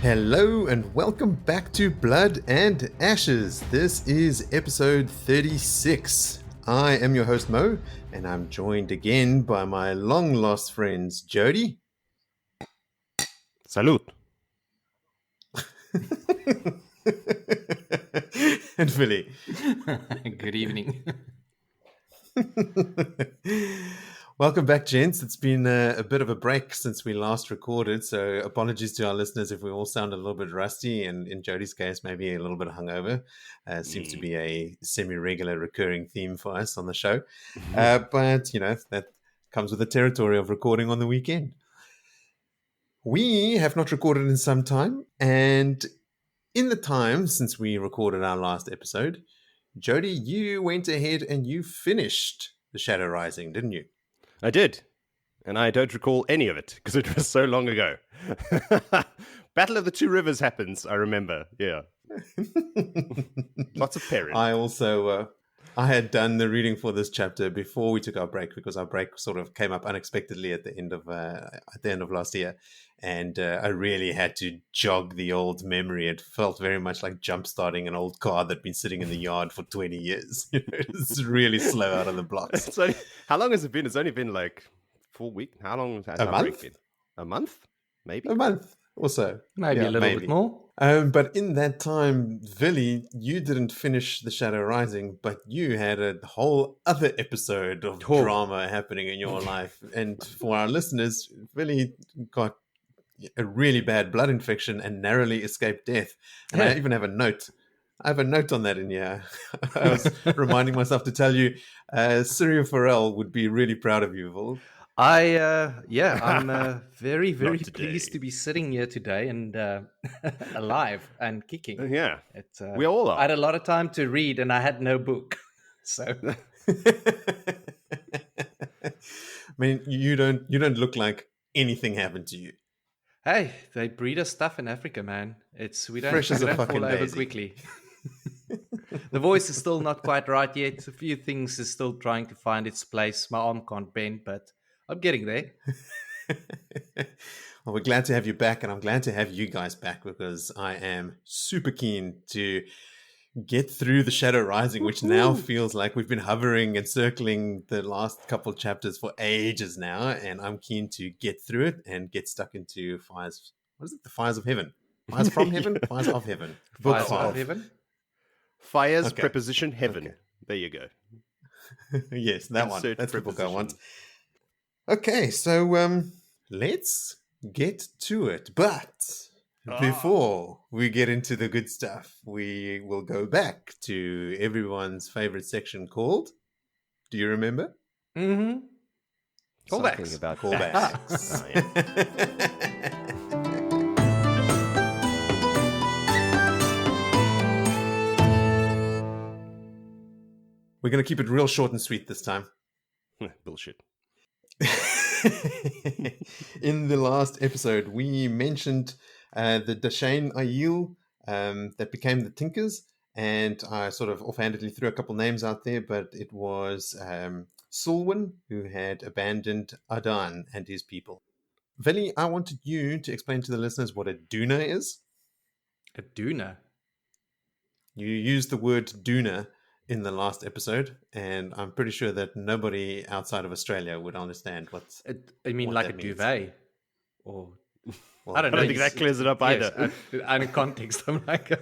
Hello and welcome back to Blood and Ashes. This is episode 36. I am your host Mo, and I'm joined again by my long lost friends Jody. Salud. And Philly. Good evening. Welcome back, gents. It's been a bit of a break since we last recorded, so apologies to our listeners if we all sound a little bit rusty, and in Jody's case, maybe a little bit hungover. Seems to be a semi-regular recurring theme for us on the show. But, you know, that comes with the territory of recording on the weekend. We have not recorded in some time, and in the time since we recorded our last episode, Jody, you went ahead and you finished The Shadow Rising, didn't you? I did, and I don't recall any of it because it was so long ago. Battle of the Two Rivers happens, I remember. Yeah. Lots of Perrin. I also, I had done the reading for this chapter before we took our break because our break sort of came up unexpectedly at the end of last year, and I really had to jog the old memory. It felt very much like jump-starting an old car that'd been sitting in the yard for 20 years. It's really slow out of the blocks. How long has it been? It's only been like 4 weeks. How long has our break been? A month? Maybe? A month or so. Maybe a little bit more. But in that time, Villy, you didn't finish The Shadow Rising, but you had a whole other episode of drama happening in your life. And for our listeners, Villy got a really bad blood infection and narrowly escaped death. And I even have a note. I have a note on that in here. I was reminding myself to tell you, Syria Farrell would be really proud of you, Vil. I'm very, very pleased to be sitting here today and alive and kicking. Yeah, we all are. I had a lot of time to read and I had no book. So, I mean, you don't look like anything happened to you. Hey, they breed us stuff in Africa, man. We don't Fresh as a fucking fall over daisy. quickly. The voice is still not quite right yet. A few things is still trying to find its place. My arm can't bend, but I'm getting there. Well, we're glad to have you back, and I'm glad to have you guys back because I am super keen to get through The Shadow Rising, which now feels like we've been hovering and circling the last couple of chapters for ages now, and I'm keen to get through it and get stuck into Fires. What is it? The Fires of Heaven. Fires from Heaven? Fires of Heaven. Book Fires 5. of Heaven? Fires, Okay. preposition, heaven. Okay. There you go. Yes, that Insert one. That's the book I preposition. want. Okay, so let's get to it. But before we get into the good stuff, we will go back to everyone's favorite section called, do you remember? Mm-hmm. Something Callbacks. about Callbacks. Oh, yeah. We're going to keep it real short and sweet this time. Bullshit. In the last episode, we mentioned the Dain Bornhald that became the Tinkers, and I sort of offhandedly threw a couple names out there, but it was Siuane, who had abandoned Adan and his people. Veli, I wanted you to explain to the listeners what a Duna is. A Duna. You used the word Duna in the last episode, and I'm pretty sure that nobody outside of Australia would understand what's. I mean, what like a that means. duvet, or Well, I don't know. I don't think that clears it up either. Yes, out of context, I'm like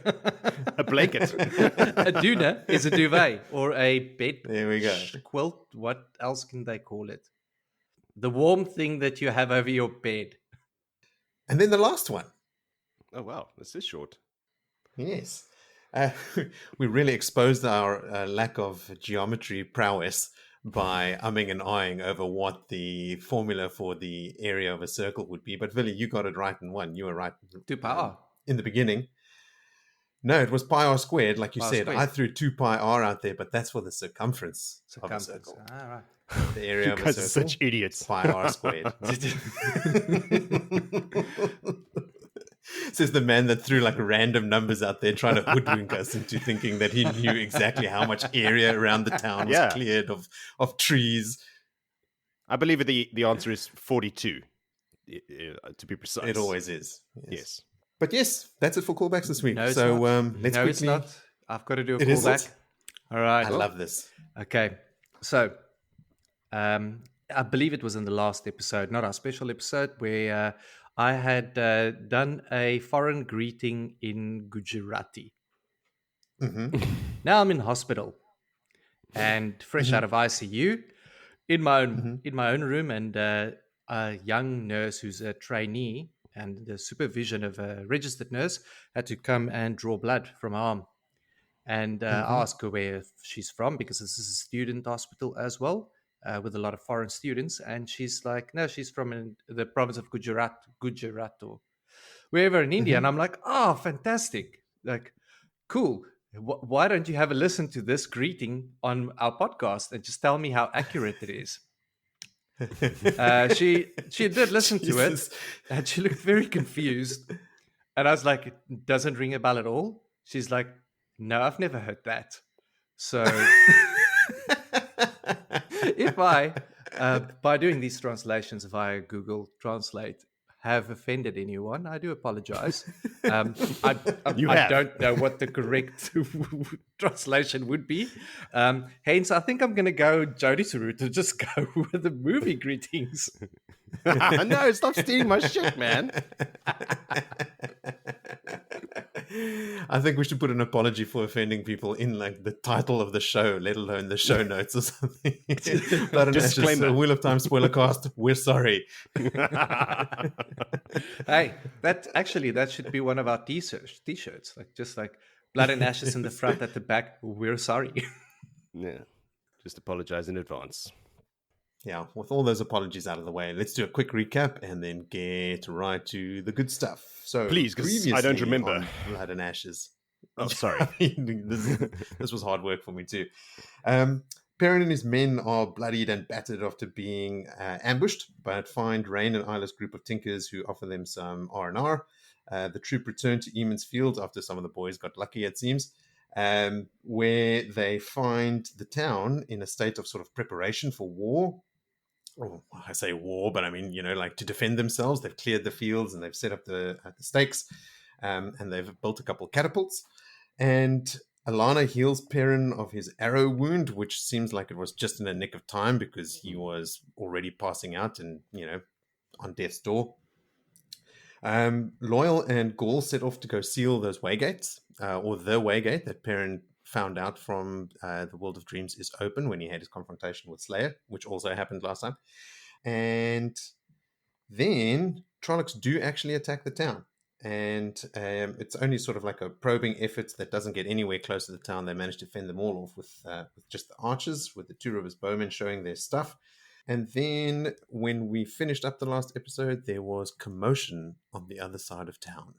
A blanket. a Duna is a duvet or a bed. There we go. Quilt. What else can they call it? The warm thing that you have over your bed. And then the last one. Oh, wow. This is short. Yes. We really exposed our lack of geometry prowess by umming and ahhing over what the formula for the area of a circle would be. But Villy, you got it right in one. You were right 2 pi in the beginning. No, it was pi r squared, like you Pi r said. squared. I threw 2 pi r out there, but that's for the circumference of a circumference. circle. Ah, right. The area You of a guys are circle. such idiots. Pi r squared. Says the man that threw like random numbers out there trying to hoodwink us into thinking that he knew exactly how much area around the town was Yeah. cleared of trees. I believe the answer is 42, to be precise. It always is. Yes. But yes, that's it for callbacks this week. No, it's So not. let's No, quickly. it's not. I've got to do a It callback. isn't? All right. I love this. Okay. So, I believe it was in the last episode, not our special episode, where I had done a foreign greeting in Gujarati. Mm-hmm. Now I'm in hospital and fresh out of ICU in my own room, and a young nurse who's a trainee and the supervision of a registered nurse had to come and draw blood from her arm. And ask her where she's from, because this is a student hospital as well, with a lot of foreign students. And she's like, no, she's from the province of Gujarat or wherever in India. And I'm like, oh, fantastic. Like, cool. Why don't you have a listen to this greeting on our podcast and just tell me how accurate it is? She did listen to it, and she looked very confused. And I was like, it doesn't ring a bell at all. She's like, no, I've never heard that. So if I, by doing these translations via Google Translate, have offended anyone, I do apologize. I don't know what the correct translation would be. Hence, I think I'm going to go Jody's route and just go with the movie greetings. No, stop stealing my shit, man. I think we should put an apology for offending people in like the title of the show, let alone the show notes or something. Disclaimer. Wheel of Time spoiler cast. We're sorry. Hey, that should be one of our t-shirts. Like just like blood and ashes in the front, at the back. We're sorry. Yeah, just apologize in advance. Yeah, with all those apologies out of the way, let's do a quick recap and then get right to the good stuff. So, please, because I don't remember. on Blood and Ashes. Oh, sorry. I mean, this was hard work for me too. Perrin and his men are bloodied and battered after being ambushed, but find Rain and Isla's group of tinkers who offer them some R&R. The troop return to Emond's field after some of the boys got lucky, it seems, where they find the town in a state of sort of preparation for war. Or I say war, but I mean, like to defend themselves. They've cleared the fields and they've set up the stakes, and they've built a couple of catapults. And Alana heals Perrin of his arrow wound, which seems like it was just in a nick of time because he was already passing out and, on death's door. Loyal and Gaul set off to go seal those waygates, or the waygate that Perrin found out from the World of Dreams is open when he had his confrontation with Slayer, which also happened last time. And then Trollocs do actually attack the town. And it's only sort of like a probing effort that doesn't get anywhere close to the town. They manage to fend them all off with just the archers, with the Two Rivers bowmen showing their stuff. And then when we finished up the last episode, there was commotion on the other side of town.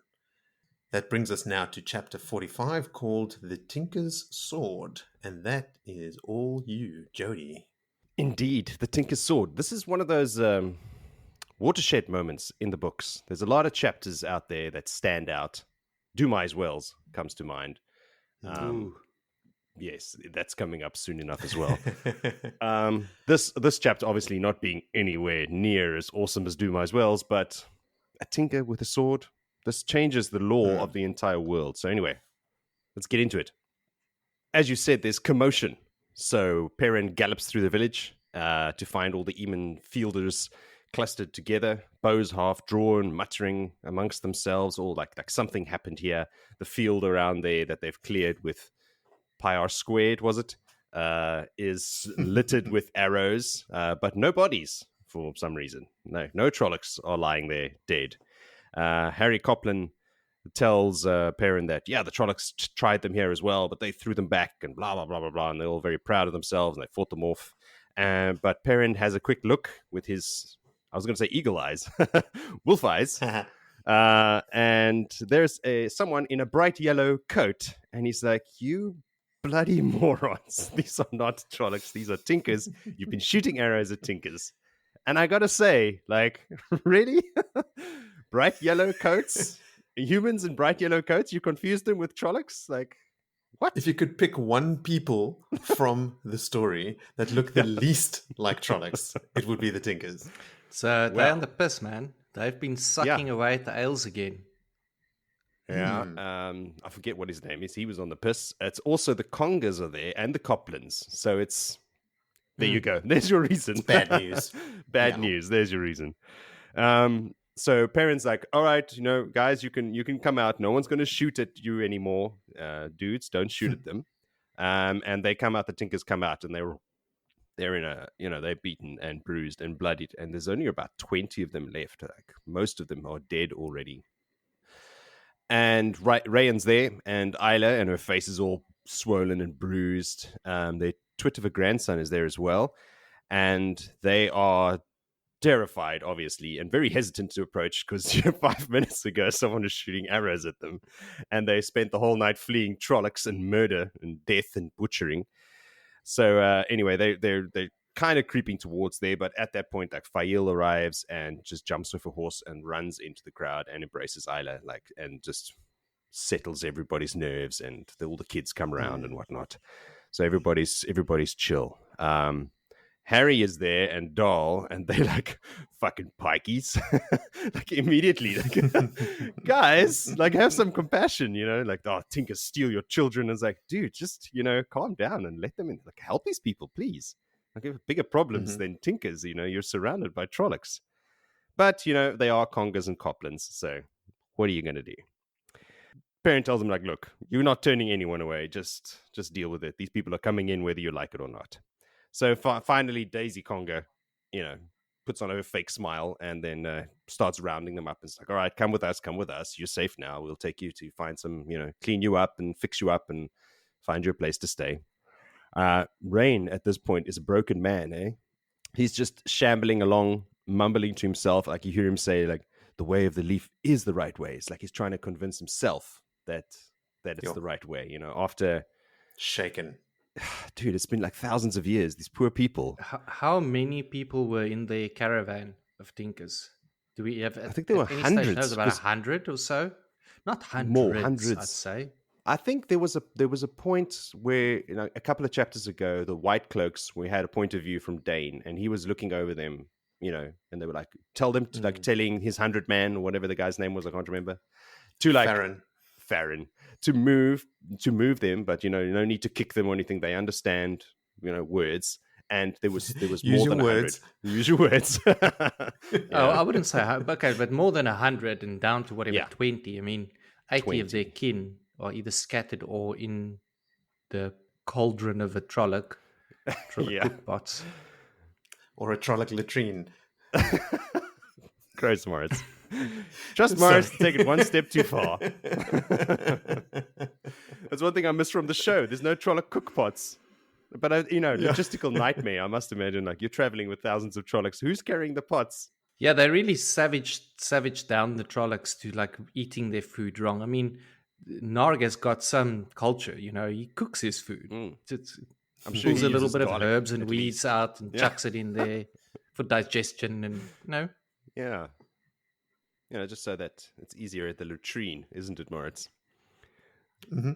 That brings us now to chapter 45, called The Tinker's Sword. And that is all you, Jody. Indeed, The Tinker's Sword. This is one of those watershed moments in the books. There's a lot of chapters out there that stand out. Dumai's Wells comes to mind. Yes, that's coming up soon enough as well. This chapter obviously not being anywhere near as awesome as Dumai's Wells, but a tinker with a sword. This changes the law of the entire world. So anyway, let's get into it. As you said, there's commotion. So Perrin gallops through the village to find all the Emond fielders clustered together, bows half drawn, muttering amongst themselves, all like something happened here. The field around there that they've cleared with Pyar squared, was it, is littered with arrows, but no bodies for some reason. No Trollocs are lying there dead. Harry Copland tells Perrin that, the Trollocs tried them here as well, but they threw them back and blah, blah, blah, blah, blah, and they're all very proud of themselves and they fought them off. But Perrin has a quick look with his, I was going to say eagle eyes, wolf eyes, and there's someone in a bright yellow coat, and he's like, you bloody morons. These are not Trollocs, these are tinkers. You've been shooting arrows at tinkers. And I gotta say, really? Bright yellow coats? Humans in bright yellow coats? You confused them with Trollocs? What? If you could pick one people from the story that look the least like Trollocs, it would be the Tinkers. So they're on the piss, man. They've been sucking away at the ales again. Yeah, I forget what his name is. He was on the piss. It's also the Congers are there and the Coplins. So it's there. You go. There's your reason. It's bad news. Bad news. There's your reason. So Perrin's like, all right, guys, you can come out. No one's going to shoot at you anymore, dudes. Don't shoot at them. And they come out. The Tinkers come out, and they're in a, they're beaten and bruised and bloodied, and there's only about 20 of them left. Like most of them are dead already. And Rayan's there, and Isla, and her face is all swollen and bruised. Their twit of a grandson is there as well, and they are terrified, obviously, and very hesitant to approach because 5 minutes ago someone was shooting arrows at them, and they spent the whole night fleeing Trollocs and murder and death and butchering. So anyway, they're kind of creeping towards there, but at that point, like Fail arrives and just jumps off a horse and runs into the crowd and embraces Isla, and just settles everybody's nerves, and all the kids come around and whatnot. So everybody's chill. Harry is there and Dahl, and they're like fucking pikeys, like immediately, like guys, like have some compassion, like, oh, Tinkers steal your children. And it's like, dude, just calm down and let them in. Like, help these people, please. Like, you have bigger problems than Tinkers. You're surrounded by Trollocs, but they are Congers and Coplins. So what are you going to do? Perrin tells them, like, look, you're not turning anyone away. Just deal with it. These people are coming in whether you like it or not. So finally, Daisy Conger, puts on her fake smile and then starts rounding them up. And it's like, all right, come with us. You're safe now. We'll take you to find some, clean you up and fix you up and find you a place to stay. Rain at this point is a broken man, eh? He's just shambling along, mumbling to himself. Like, you hear him say, like, the way of the leaf is the right way. It's like he's trying to convince himself that it's the right way, after shaken. Dude, it's been like thousands of years. These poor people. How many people were in the caravan of Tinkers? Do we have? I think there were hundreds. There was about 100 or so. Not hundreds. More hundreds, I'd say. I think there was a point where a couple of chapters ago, the Whitecloaks, we had a point of view from Dain, and he was looking over them, and they were like, tell them to, like, telling his 100 man or whatever the guy's name was, I can't remember, to like Farron to move them, but no need to kick them or anything. They understand words, and there was more than 100. Use your words. Oh, I wouldn't say okay, but more than 100 and down to whatever 20. I mean, 80 20. Of their kin are either scattered or in the cauldron of a Trolloc cookpots, or a Trolloc latrine. Gross, Moritz. Trust Morris to take it one step too far. That's one thing I miss from the show. There's no Trolloc cookpots. But, logistical nightmare, I must imagine. Like, you're traveling with thousands of Trollocs. Who's carrying the pots? Yeah, they really savaged down the Trollocs to, like, eating their food wrong. I mean, Narga's got some culture, he cooks his food. I'm sure he pulls a little bit of herbs and weeds out and chucks it in there for digestion and, Yeah. Just so that it's easier at the latrine, isn't it, Moritz? Mm-hmm.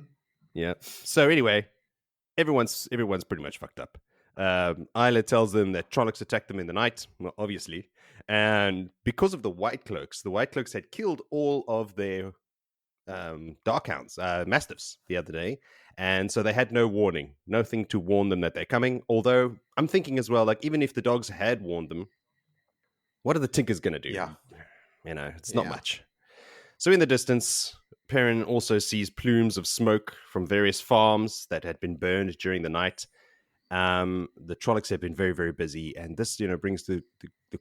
Yeah. So anyway, everyone's pretty much fucked up. Isla tells them that Trollocs attacked them in the night, well, obviously, and because of the Whitecloaks had killed all of their Darkhounds, Mastiffs, the other day, and so they had no warning, nothing to warn them that they're coming. Although I'm thinking as well, like, even if the dogs had warned them, what are the Tinkers going to do? Yeah. It's not much. So in the distance, Perrin also sees plumes of smoke from various farms that had been burned during the night. The Trollocs have been very, very busy. And this, brings the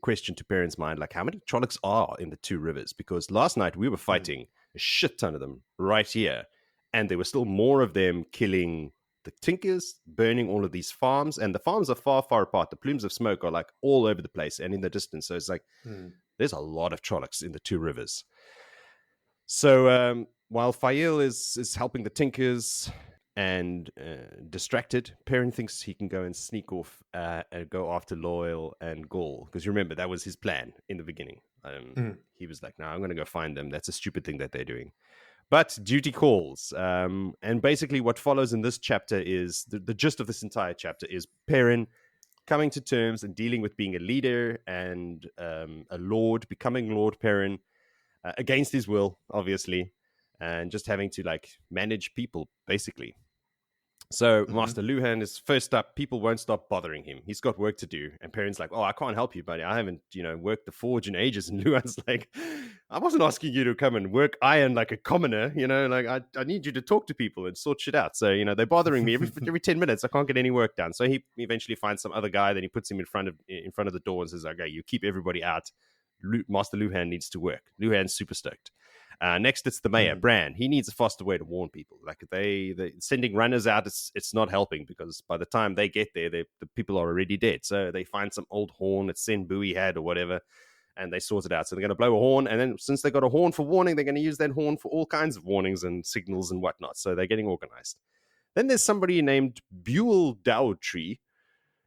question to Perrin's mind, like, how many Trollocs are in the two rivers? Because last night we were fighting a shit ton of them right here. And there were still more of them killing the Tinkers, burning all of these farms. And the farms are far, far apart. The plumes of smoke are like all over the place and in the distance. So it's like... There's a lot of Trollocs in the two rivers. So while Fael is helping the Tinkers and distracted, Perrin thinks he can go and sneak off and go after Loyal and Gaul. Because remember, that was his plan in the beginning. He was like, no, I'm going to go find them. That's a stupid thing that they're doing. But duty calls. And basically what follows in this chapter is, the gist of this entire chapter is Perrin coming to terms and dealing with being a leader and a lord, becoming Lord Perrin against his will, obviously, and just having to like manage people basically. So Master Luhan is first up. People won't stop bothering him. He's got work to do. And Perrin's like, oh, I can't help you, buddy. I haven't, worked the forge in ages. And Luhan's like, I wasn't asking you to come and work iron like a commoner. Like I need you to talk to people and sort shit out. So, they're bothering me every 10 minutes. I can't get any work done. So he eventually finds some other guy. Then he puts him in front of the door and says, okay, you keep everybody out. Master Luhan needs to work. Luhan's super stoked. Next, it's the mayor, Bran. He needs a faster way to warn people. Like they sending runners out, it's not helping because by the time they get there, the people are already dead. So they find some old horn that Sen Bui had or whatever, and they sort it out. So they're going to blow a horn, and then since they got a horn for warning, they're going to use that horn for all kinds of warnings and signals and whatnot. So they're getting organized. Then there's somebody named Buell Dowtree,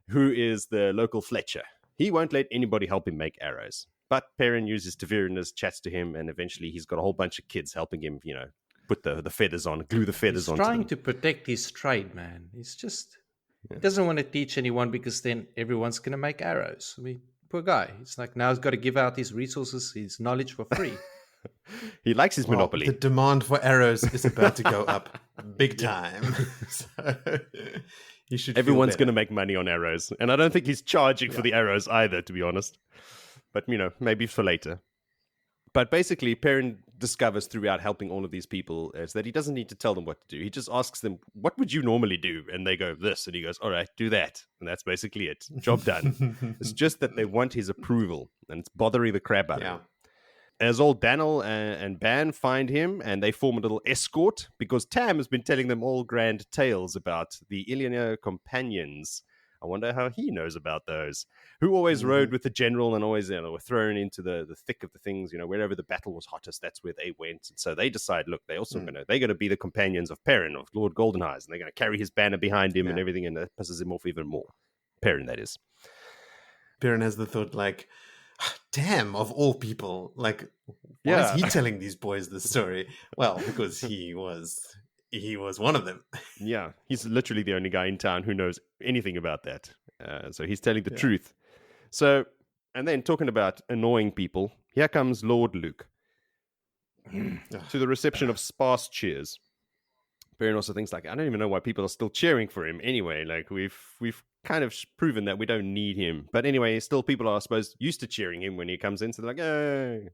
who is the local Fletcher. He won't let anybody help him make arrows. But Perrin uses Tavirinus, chats to him, and eventually he's got a whole bunch of kids helping him, put the feathers on, glue the feathers on. He's trying to protect his trade, man. He's just he doesn't want to teach anyone because then everyone's going to make arrows. I mean, poor guy. It's like now he's got to give out his resources, his knowledge for free. He likes his monopoly. The demand for arrows is about to go up big time. So you should. Everyone's going to make money on arrows, and I don't think he's charging for the arrows either, to be honest. But, maybe for later. But basically, Perrin discovers throughout helping all of these people is that he doesn't need to tell them what to do. He just asks them, what would you normally do? And they go, this. And he goes, all right, do that. And that's basically it. Job done. It's just that they want his approval. And it's bothering the crap out of him. As old Daniel and Ban find him, and they form a little escort, because Tam has been telling them all grand tales about the Iliana companions. I wonder how he knows about those. Who always rode with the general and always were thrown into the thick of the things, wherever the battle was hottest, that's where they went. And so they decide, look, they're going to be the companions of Perrin, of Lord Goldeneyes, and they're going to carry his banner behind him and everything, and that pisses him off even more. Perrin, that is. Perrin has the thought, like, damn, of all people, like, why is he telling these boys this story? Well, because he was one of them. Yeah, he's literally the only guy in town who knows anything about that. So he's telling the truth. So, and then talking about annoying people, here comes Lord Luke to the reception of sparse cheers. Perrin also thinks, like, I don't even know why people are still cheering for him anyway. Like, we've kind of proven that we don't need him. But anyway, still people are, I suppose, used to cheering him when he comes in. So they're like,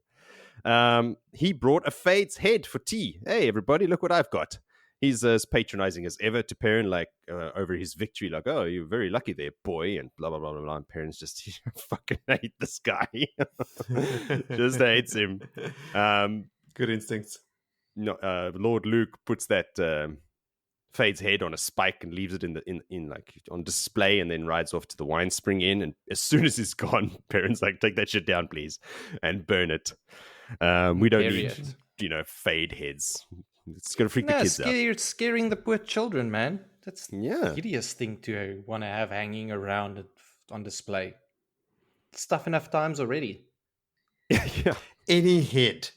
hey. He brought a Fade's head for tea. Hey, everybody, look what I've got. He's as patronizing as ever to Perrin, like, over his victory, like, oh, you're very lucky there, boy, and blah, blah, blah, blah, blah. And Perrin's just, fucking hate this guy. Just hates him. Good instincts. No, Lord Luke puts that Fade's head on a spike and leaves it in like on display, and then rides off to the wine spring inn. And as soon as he's gone, Perrin's like, take that shit down, please, and burn it. We don't need, Fade heads. It's going to freak the kids out. You're scaring the poor children, man. That's the hideous thing to want to have hanging around on display. It's tough enough times already. Yeah. Any head.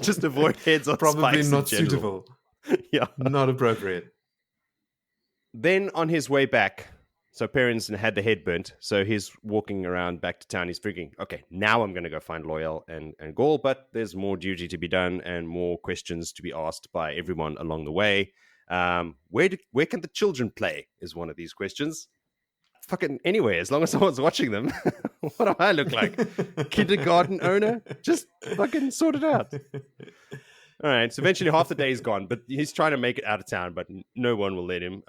Just avoid heads on probably spikes not suitable. Yeah. Not appropriate. Then on his way back, so Perrin's had the head burnt, so he's walking around back to town. He's thinking, okay, now I'm going to go find Loyal and Gaul, but there's more duty to be done and more questions to be asked by everyone along the way. Where can the children play is one of these questions. Fucking anywhere, as long as someone's watching them. What do I look like? Kindergarten owner? Just fucking sort it out. All right, so eventually half the day is gone, but he's trying to make it out of town, but no one will let him.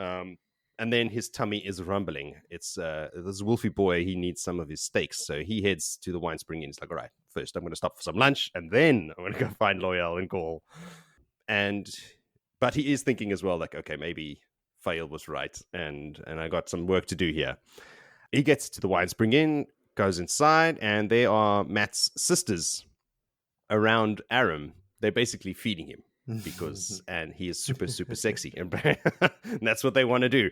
And then his tummy is rumbling. It's this Wolfie boy, he needs some of his steaks. So he heads to the wine spring and he's like, all right, first I'm going to stop for some lunch and then I'm going to go find Loyal and Gaul. But he is thinking as well, like, okay, maybe Fail was right and I got some work to do here. He gets to the wine spring inn, goes inside, and there are Matt's sisters around Aram. They're basically feeding him. And he is super sexy, and that's what they want to do.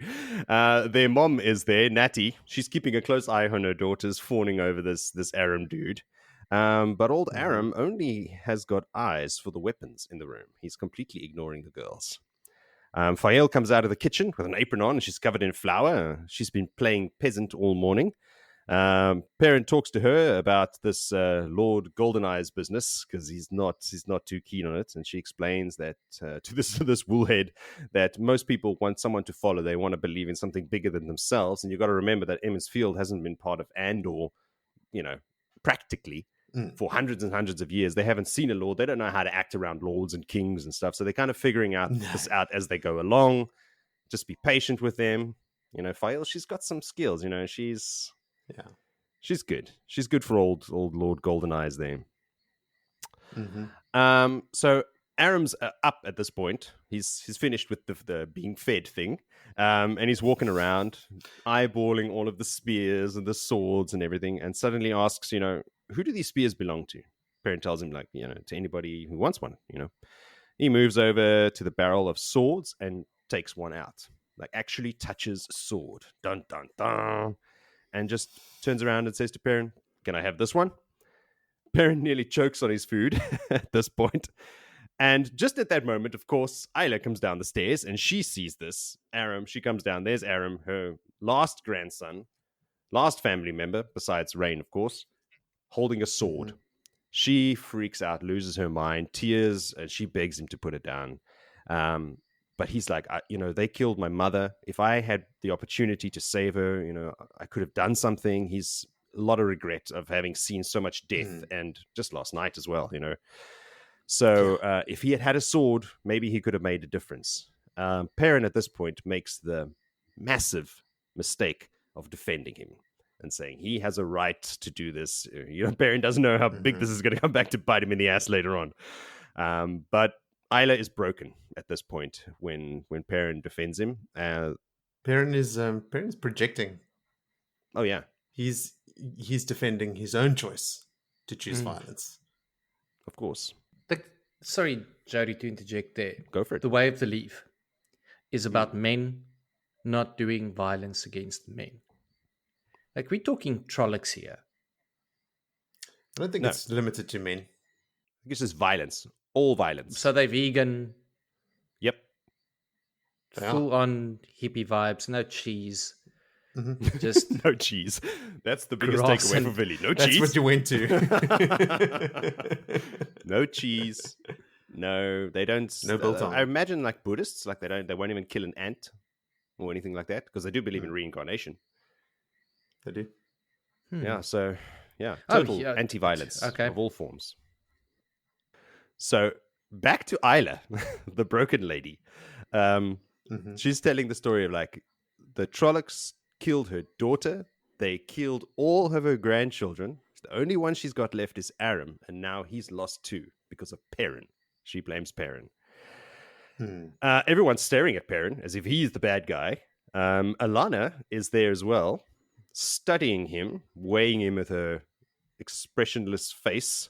Their mom is there, Natty. She's keeping a close eye on her daughters, fawning over this Aram dude. But old Aram only has got eyes for the weapons in the room. He's completely ignoring the girls. Fael comes out of the kitchen with an apron on, and she's covered in flour. She's been playing peasant all morning. Perrin talks to her about this Lord Goldeneye's business because he's not too keen on it, and she explains that to this woolhead that most people want someone to follow. They want to believe in something bigger than themselves, and you've got to remember that Emond's Field hasn't been part of Andor, practically for hundreds and hundreds of years. They haven't seen a lord. They don't know how to act around lords and kings and stuff. So they're kind of figuring this out as they go along. Just be patient with them. Fael, she's got some skills. She's good. She's good for old Lord Goldeneye's there. Mm-hmm. So Aram's up at this point. He's finished with the being fed thing, and he's walking around, eyeballing all of the spears and the swords and everything, and suddenly asks, who do these spears belong to? Perrin tells him, to anybody who wants one. He moves over to the barrel of swords and takes one out. Actually touches a sword. Dun dun dun. And just turns around and says to Perrin, "Can I have this one?" Perrin nearly chokes on his food at this point. And just at that moment, of course, Elayne comes down the stairs and she sees this. Aram, she comes down. There's Aram, her last grandson, last family member, besides Rain, of course, holding a sword. Mm-hmm. She freaks out, loses her mind, tears, and she begs him to put it down. But he's like, they killed my mother. If I had the opportunity to save her, I could have done something. He's a lot of regret of having seen so much death, and just last night as well, So if he had had a sword, maybe he could have made a difference. Perrin at this point makes the massive mistake of defending him and saying he has a right to do this. Perrin doesn't know how big this is going to come back to bite him in the ass later on. But Elayne is broken at this point when Perrin defends him. Perrin's projecting. Oh yeah, he's defending his own choice to choose violence. Of course. Sorry, Jody, to interject there. Go for it. The Way of the Leaf is about men not doing violence against men. We're talking Trollocs here. I don't think it's limited to men. I guess it's violence. All violence. So they're vegan. Yep. Full on hippie vibes. No cheese. Mm-hmm. Just no cheese. That's the biggest takeaway for Billy. No cheese. That's what you went to. No cheese. No, they don't. No biltong. I imagine Buddhists, they won't even kill an ant or anything like that because they do believe in reincarnation. They do. Yeah. So total anti-violence of all forms. So back to Elayne, the broken lady. She's telling the story of the Trollocs killed her daughter. They killed all of her grandchildren. The only one she's got left is Aram, and now he's lost too because of Perrin. She blames Perrin. Everyone's staring at Perrin as if he's the bad guy. Alana is there as well, studying him, weighing him with her expressionless face.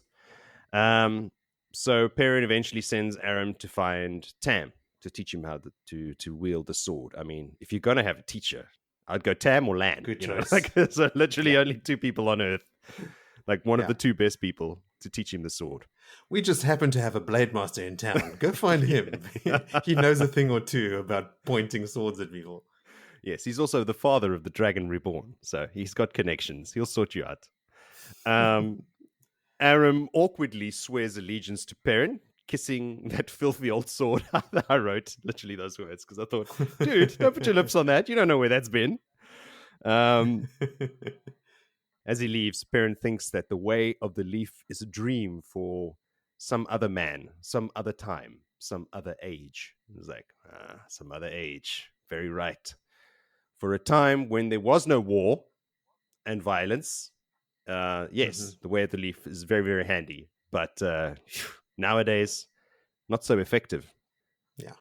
So Perrin eventually sends Aram to find Tam to teach him how to wield the sword. I mean, if you're going to have a teacher, I'd go Tam or Leanne. Good choice. So literally only two people on Earth. One of the two best people to teach him the sword. We just happen to have a blade master in town. Go find him. He knows a thing or two about pointing swords at people. Yes, he's also the father of the Dragon Reborn. So he's got connections. He'll sort you out. Aram awkwardly swears allegiance to Perrin, kissing that filthy old sword. I wrote literally those words because I thought, dude, don't put your lips on that. You don't know where that's been. As he leaves, Perrin thinks that the Way of the Leaf is a dream for some other man, some other time, some other age. It's some other age. Very right. For a time when there was no war and violence, yes, the Way of the Leaf is very, very handy. But nowadays, not so effective. Yeah.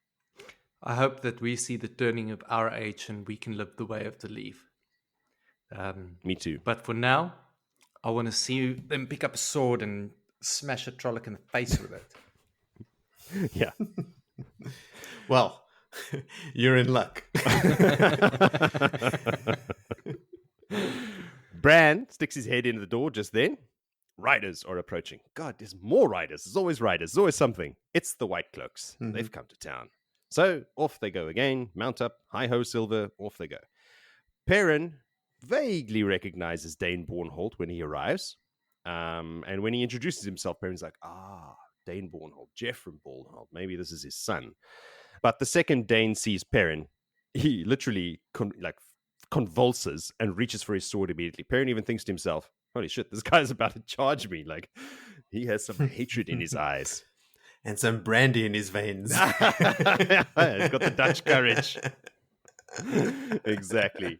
I hope that we see the turning of our age and we can live the Way of the Leaf. Me too. But for now, I want to see them pick up a sword and smash a Trolloc in the face with it. Yeah. Well, you're in luck. Bran sticks his head into the door just then. Riders are approaching. God, there's more riders. There's always riders. There's always something. It's the Whitecloaks. They've come to town. So off they go again. Mount up. Hi-ho, Silver. Off they go. Perrin vaguely recognizes Dain Bornhald when he arrives. And when he introduces himself, Perrin's like, Dain Bornhald, Jeff from Bornhald. Maybe this is his son. But the second Dain sees Perrin, he literally convulses and reaches for his sword immediately. Perrin even thinks to himself, holy shit, this guy's about to charge me. Like, he has some hatred in his eyes. And some brandy in his veins. He's got the Dutch courage. Exactly.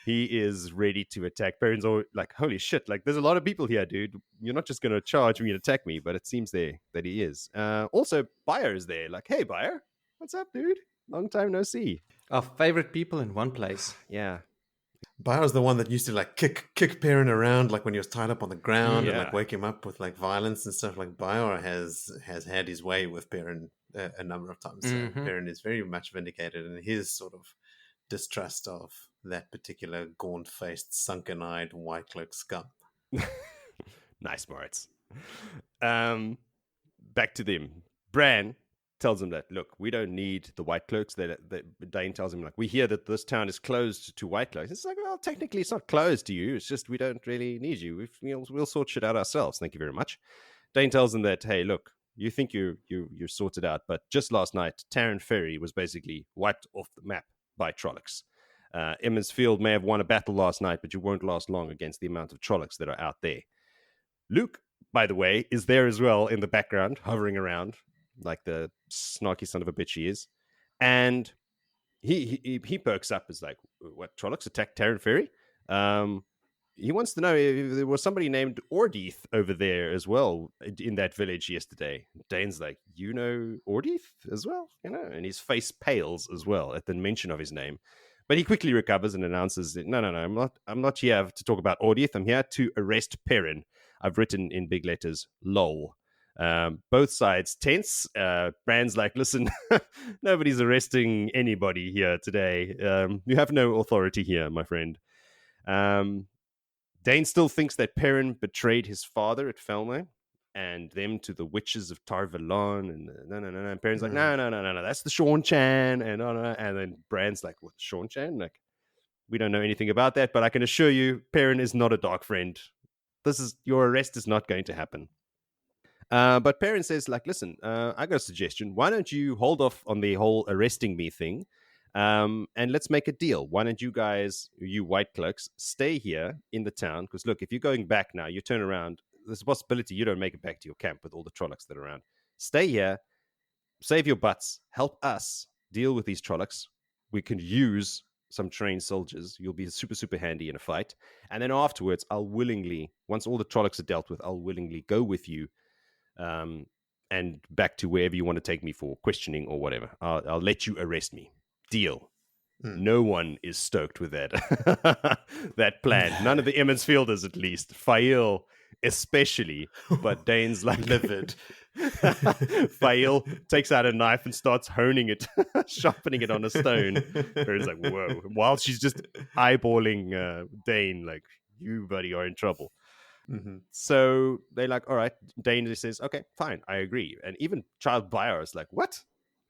He is ready to attack. Perrin's all like, holy shit, like, there's a lot of people here, dude. You're not just going to charge me and attack me, but it seems there that he is. Also, Bayer is there. Like, hey, Bayer, what's up, dude? Long time no see. Our favorite people in one place. Yeah. Bayer was the one that used to like kick Perrin around, like when he was tied up on the ground, and like wake him up with like violence and stuff. Like Bayer has had his way with Perrin a number of times. So Perrin is very much vindicated in his sort of distrust of that particular gaunt-faced, sunken-eyed Whitecloak scum. Nice, Moritz. Back to them. Bran tells him that, look, we don't need the Whitecloaks. That Dain tells him, like, we hear that this town is closed to Whitecloaks. It's like, well, technically it's not closed to you. It's just we don't really need you. We'll sort shit out ourselves. Thank you very much. Dain tells him that, hey, look, you think you're sorted out, but just last night, Tarryn Ferry was basically wiped off the map by Trollocs. Emond's Field may have won a battle last night, but you won't last long against the amount of Trollocs that are out there. Luke, by the way, is there as well in the background, hovering around, like the snarky son of a bitch he is. And he perks up as like, what, Trollocs attacked Tarryn Ferry? He wants to know if there was somebody named Ordeith over there as well in that village yesterday. Dane's like, you know Ordeith as well? You know, and his face pales as well at the mention of his name. But he quickly recovers and announces that, no, I'm not here to talk about Ordeith. I'm here to arrest Perrin. I've written in big letters, lol. Both sides tense. Bran's like, listen, nobody's arresting anybody here today. You have no authority here, my friend. Dain still thinks that Perrin betrayed his father at Felme and them to the witches of Tar-Valon. And no. And Perrin's like, no, that's the Seanchan. And then Bran's like, what, Seanchan? Like, we don't know anything about that, but I can assure you, Perrin is not a dark friend. Your arrest is not going to happen. But Perrin says, like, listen, I got a suggestion. Why don't you hold off on the whole arresting me thing? And let's make a deal. Why don't you guys, you Whitecloaks, stay here in the town? Because look, if you're going back now, you turn around, there's a possibility you don't make it back to your camp with all the Trollocs that are around. Stay here, save your butts, help us deal with these Trollocs. We can use some trained soldiers. You'll be super, super handy in a fight. And then afterwards, I'll willingly, once all the Trollocs are dealt with, I'll willingly go with you and back to wherever you want to take me for questioning or whatever. I'll let you arrest me. Deal. No one is stoked with that that plan. None of the Emond's Fielders, at least. Fail especially. But Dane's like livid. Fail takes out a knife and starts honing it, sharpening it on a stone. It's like, whoa. While she's just eyeballing Dain, like, you, buddy, are in trouble. Mm-hmm. So they're like, all right. Dain just says, okay, fine, I agree. And even Child Bayer is like, what?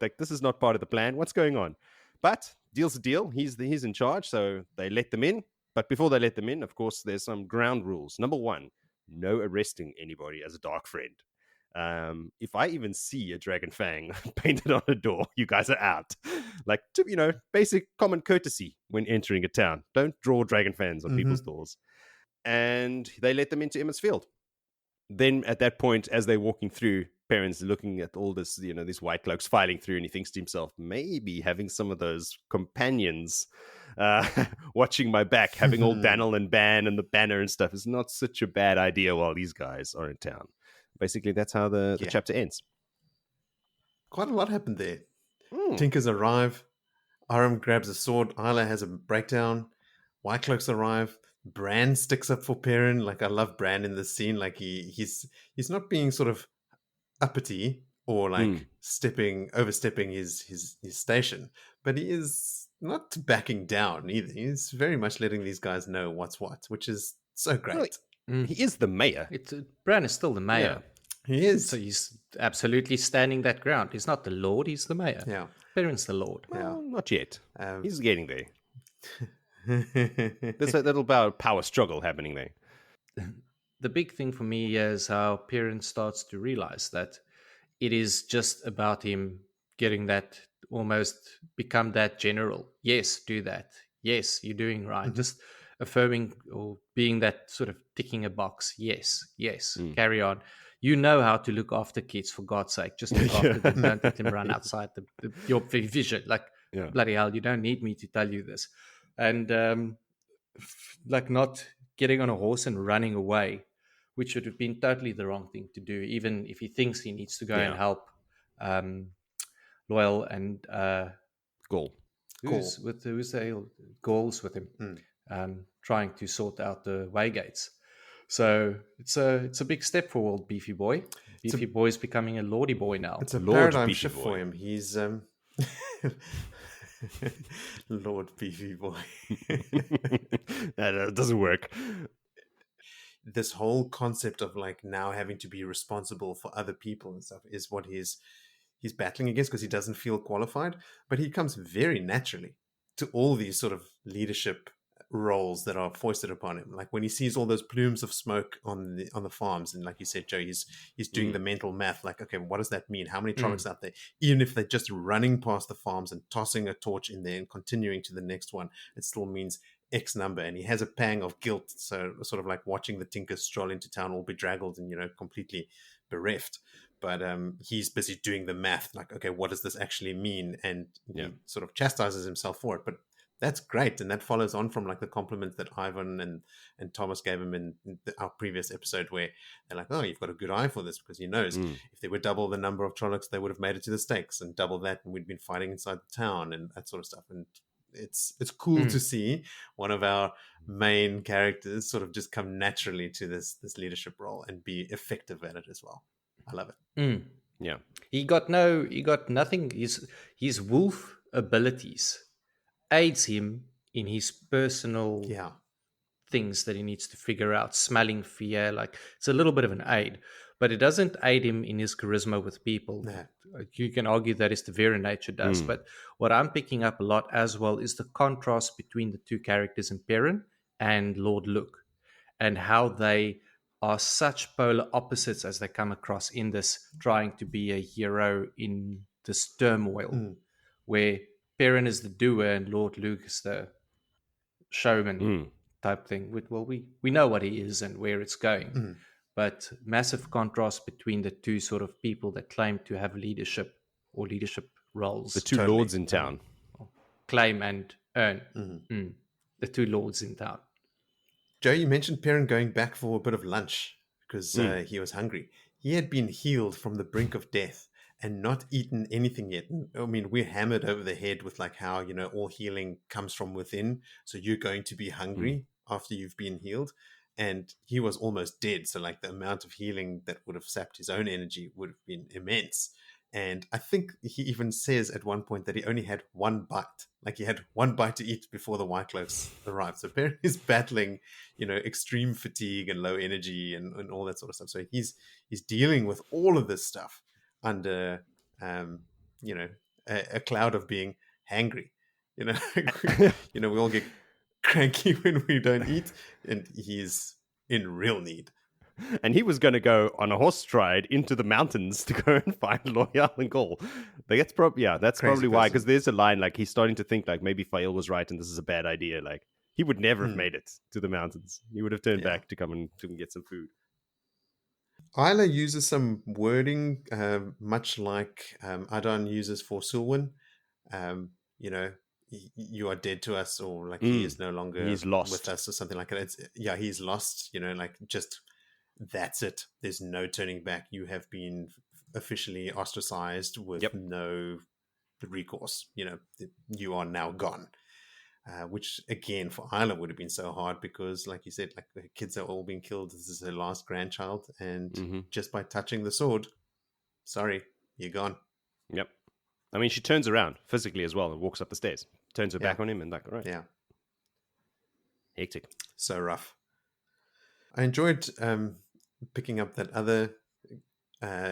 Like, this is not part of the plan. What's going on? But deal's a deal. He's in charge, so they let them in. But before they let them in, of course, there's some ground rules. Number one, no arresting anybody as a dark friend. If I even see a dragon fang painted on a door, you guys are out. Like, basic common courtesy when entering a town. Don't draw dragon fangs on people's doors. And they let them into Emond's Field. Then at that point, as they're walking through, Perrin's looking at all this, these Whitecloaks filing through, and he thinks to himself, maybe having some of those companions watching my back, having all Daniel and Ban and the banner and stuff is not such a bad idea while these guys are in town. Basically, that's how the chapter ends. Quite a lot happened there. Tinkers arrive. Aram grabs a sword. Isla has a breakdown. Whitecloaks arrive. Bran sticks up for Perrin. Like, I love Bran in this scene. Like, he's not being sort of uppity or like overstepping his station, but he is not backing down either. He's very much letting these guys know what's what, which is so great. He is the mayor. Bran is still the mayor. Yeah, he is. So he's absolutely standing that ground. He's not the Lord, he's the mayor. Yeah. Perrin's the Lord. Well, not yet. He's getting there. There's a little power struggle happening there. The big thing for me is how Perrin starts to realize that it is just about him getting that, almost become that general. Yes, do that. Yes, you're doing right. Just affirming or being that sort of ticking a box. Yes, yes, carry on. You know how to look after kids, for God's sake. Just look after them. Don't let them run outside your vision. Like, Yeah. bloody hell, you don't need me to tell you this. And like not getting on a horse and running away, which would have been totally the wrong thing to do, even if he thinks he needs to go and help Loyal and Gaul. who's the Gauls with him, trying to sort out the waygates. So it's a big step for old Beefy Boy. Beefy Boy's becoming a lordy boy now. It's a Lord paradigm Beefy shift Boy. for him. He's Lord Beefy Boy. That doesn't work. This whole concept of like now having to be responsible for other people and stuff is what he's battling against, because he doesn't feel qualified, but he comes very naturally to all these sort of leadership roles that are foisted upon him. Like when he sees all those plumes of smoke on the farms, and like you said, Joe, he's doing the mental math. Like, okay, what does that mean? How many Trollocs out there? Even if they're just running past the farms and tossing a torch in there and continuing to the next one, it still means X number. And he has a pang of guilt. So sort of like watching the Tinkers stroll into town all bedraggled and, completely bereft. But he's busy doing the math, like, okay, what does this actually mean? And he sort of chastises himself for it. But that's great. And that follows on from like the compliments that Ivan and Thomas gave him in our previous episode, where they're like, oh, you've got a good eye for this, because he knows if there were double the number of Trollocs, they would have made it to the stakes, and double that, and we'd been fighting inside the town and that sort of stuff. And it's cool to see one of our main characters sort of just come naturally to this leadership role and be effective at it as well. I love it. Yeah. He got nothing. His wolf abilities aids him in his personal things that he needs to figure out. Smelling fear, like it's a little bit of an aid, but it doesn't aid him in his charisma with people. You can argue that his Tavera nature does, but what I'm picking up a lot as well is the contrast between the two characters in Perrin and Lord Luke, and how they are such polar opposites as they come across in this trying to be a hero in this turmoil, where Perrin is the doer and Lord Luke is the showman type thing. Well, we know what he is and where it's going, but massive contrast between the two sort of people that claim to have leadership or leadership roles. The two lords in town. Claim and earn. The two lords in town. Joe, you mentioned Perrin going back for a bit of lunch because he was hungry. He had been healed from the brink of death and not eaten anything yet. I mean, we're hammered over the head with like how, all healing comes from within. So you're going to be hungry after you've been healed. And he was almost dead. So like the amount of healing that would have sapped his own energy would have been immense. And I think he even says at one point that he only had one bite. Like he had one bite to eat before the Whitecloaks arrived. So Perrin is battling, extreme fatigue and low energy and all that sort of stuff. So he's dealing with all of this stuff under, a cloud of being hangry. We all get cranky when we don't eat, and he's in real need. And he was going to go on a horse ride into the mountains to go and find Loyal and Gaul. That's probably why, because there's a line like he's starting to think like maybe Fael was right and this is a bad idea. Like he would never have made it to the mountains. He would have turned back to come and get some food. Isla uses some wording much like Adon uses for Siuane. You are dead to us, or like he is no longer he's lost with us, or something like that. He's lost, like just that's it. There's no turning back. You have been officially ostracized with no recourse. You are now gone. Which again for Isla would have been so hard because, like you said, like the kids are all being killed. This is her last grandchild, and just by touching the sword, sorry, you're gone. Yep. I mean, she turns around physically as well and walks up the stairs, turns her back on him, and like, right. Yeah. Hectic. So rough. I enjoyed picking up that other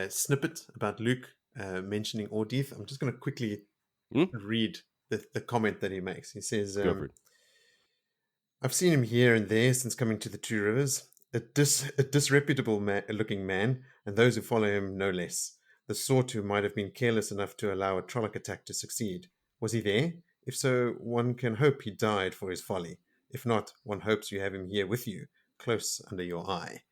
snippet about Luke mentioning Ordith. I'm just going to quickly read the comment that he makes. He says, Go for it. I've seen him here and there since coming to the Two Rivers. A disreputable looking man, and those who follow him no less. The sort who might have been careless enough to allow a Trolloc attack to succeed. Was he there? If so, one can hope he died for his folly. If not, one hopes you have him here with you, close under your eye.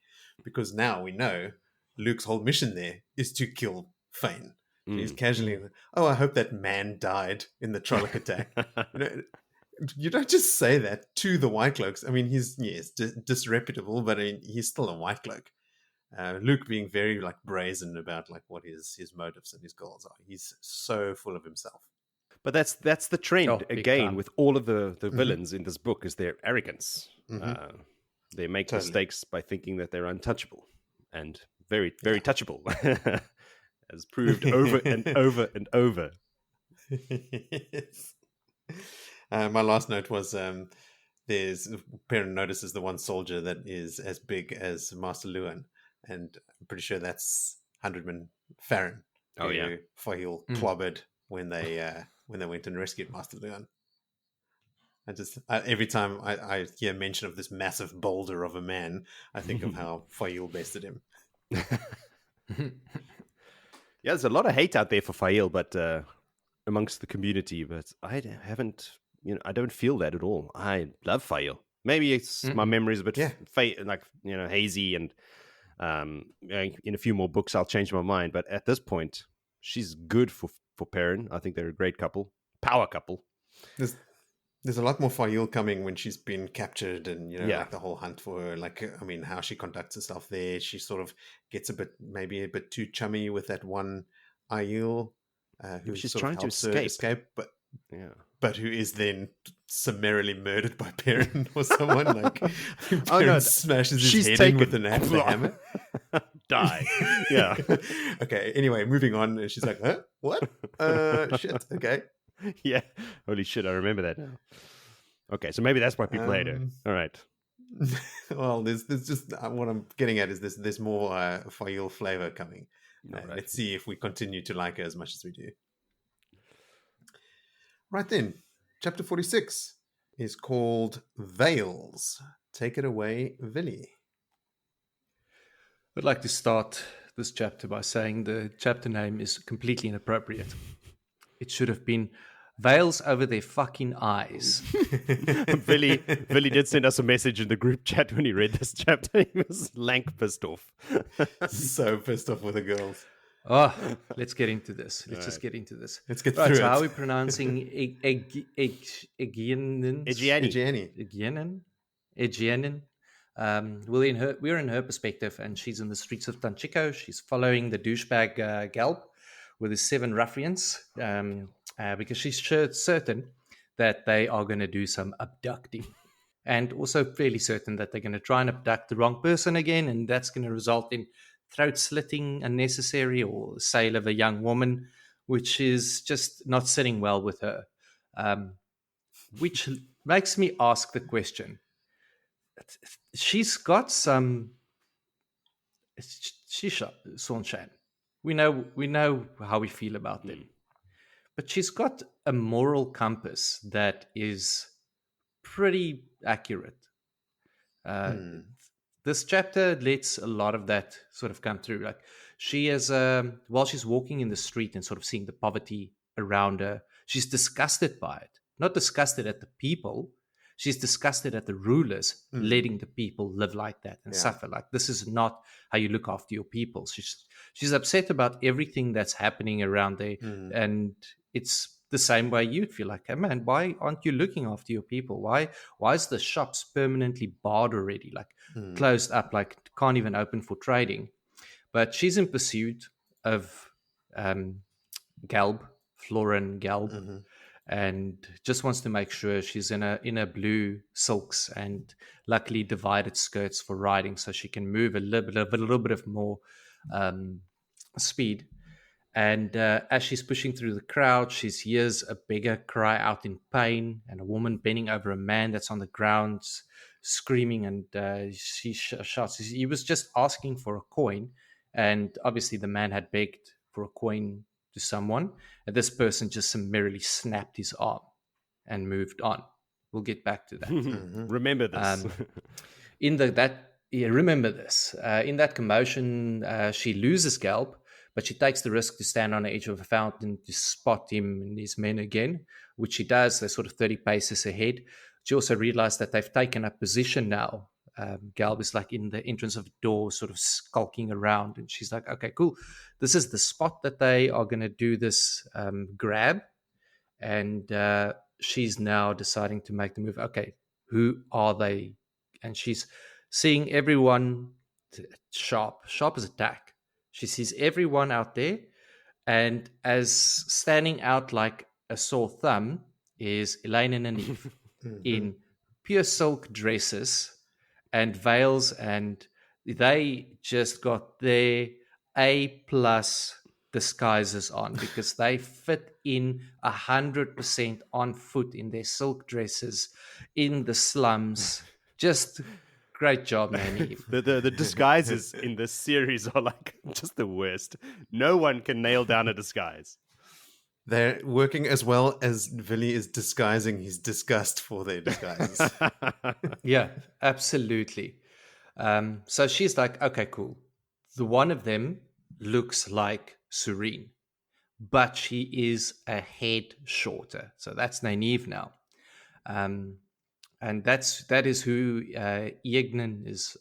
Because now we know Luke's whole mission there is to kill Fane. He's casually, I hope that man died in the Trolloc attack. You don't just say that to the Whitecloaks. I mean, he's disreputable, but he's still a Whitecloak. Luke being very brazen about what his motives and his goals are. He's so full of himself. But that's the trend again with all of the villains in this book is their arrogance. They make mistakes by thinking that they're untouchable and very, very touchable, as proved over and over and over. Yes. My last note was Perrin notices the one soldier that is as big as Master Siuane, and I'm pretty sure that's 100man Farron. Oh yeah, Fahil clobbered when they went and rescued Master Siuane. Every time I hear mention of this massive boulder of a man, I think of how Fahil bested him. Yeah, there's a lot of hate out there for Fahil, but amongst the community, but I haven't. I don't feel that at all. I love Fahil. Maybe it's my memories a bit hazy, and in a few more books I'll change my mind. But at this point, she's good for Perrin. I think they're a great couple, power couple. There's a lot more Fahil coming when she's been captured, and the whole hunt for her. How she conducts herself there. She sort of gets maybe a bit too chummy with that one Aiel who she's trying to escape, but who is then summarily murdered by Perrin or someone. Perrin smashes his head in with the hammer. Die. Yeah. Okay. Anyway, moving on. And she's like, huh? What? Shit. Okay. Yeah. Holy shit. I remember that now. Okay. So maybe that's why people hate her. All right. Well, there's just what I'm getting at is there's more Fahil flavor coming. Right. Let's see if we continue to like her as much as we do. Right then, chapter 46 is called Veils. Take it away, Villy. I'd like to start this chapter by saying the chapter name is completely inappropriate. It should have been Veils Over Their Fucking Eyes. Billy did send us a message in the group chat when he read this chapter. He was lank pissed off. So pissed off with the girls. Oh, let's get into this. Let's just get into this. Let's get through it. So how are we pronouncing Aegianin? We're in her perspective, and she's in the streets of Tanchico. She's following the douchebag Galb with his 7 ruffians because she's certain that they are going to do some abducting. And also fairly certain that they're going to try and abduct the wrong person again, and that's going to result in throat slitting unnecessary or sale of a young woman, which is just not sitting well with her. Which makes me ask the question. She's got some Seanchan. We know how we feel about them. But she's got a moral compass that is pretty accurate. This chapter lets a lot of that sort of come through. Like she is, while she's walking in the street and sort of seeing the poverty around her, she's disgusted by it. Not disgusted at the people. She's disgusted at the rulers letting the people live like that and suffer. Like this is not how you look after your people. She's upset about everything that's happening around there, and it's the same way you'd feel like, hey man, why aren't you looking after your people? Why is the shops permanently barred already, like closed up, like can't even open for trading? But she's in pursuit of Galb, Florin Galb, and just wants to make sure she's in a blue silks and luckily divided skirts for riding, so she can move a little bit of more speed. And as she's pushing through the crowd, she hears a beggar cry out in pain and a woman bending over a man that's on the ground screaming, and she shouts, he was just asking for a coin. And obviously the man had begged for a coin to someone, and this person just summarily snapped his arm and moved on. We'll get back to that. Remember this. Remember this. In that commotion, she loses Gelb, but she takes the risk to stand on the edge of a fountain to spot him and his men again, which she does. They're sort of 30 paces ahead. She also realized that they've taken up position now. Gelb is like in the entrance of the door, sort of skulking around, and she's like, okay, cool. This is the spot that they are going to do this grab. And she's now deciding to make the move. Okay, who are they? And she's seeing everyone sharp as a tack. She sees everyone out there, and as standing out like a sore thumb is Elayne and Nynaeve in pure silk dresses and veils, and they just got their A+ disguises on because they fit in 100% on foot in their silk dresses in the slums. Just great job, Nynaeve. The disguises in this series are like just the worst. No one can nail down a disguise. They're working as well as Villy is disguising his disgust for their disguises. Yeah, absolutely. So she's like, okay, cool. The one of them looks like Serene, but she is a head shorter. So that's Nynaeve now. And that is who Eagnan is.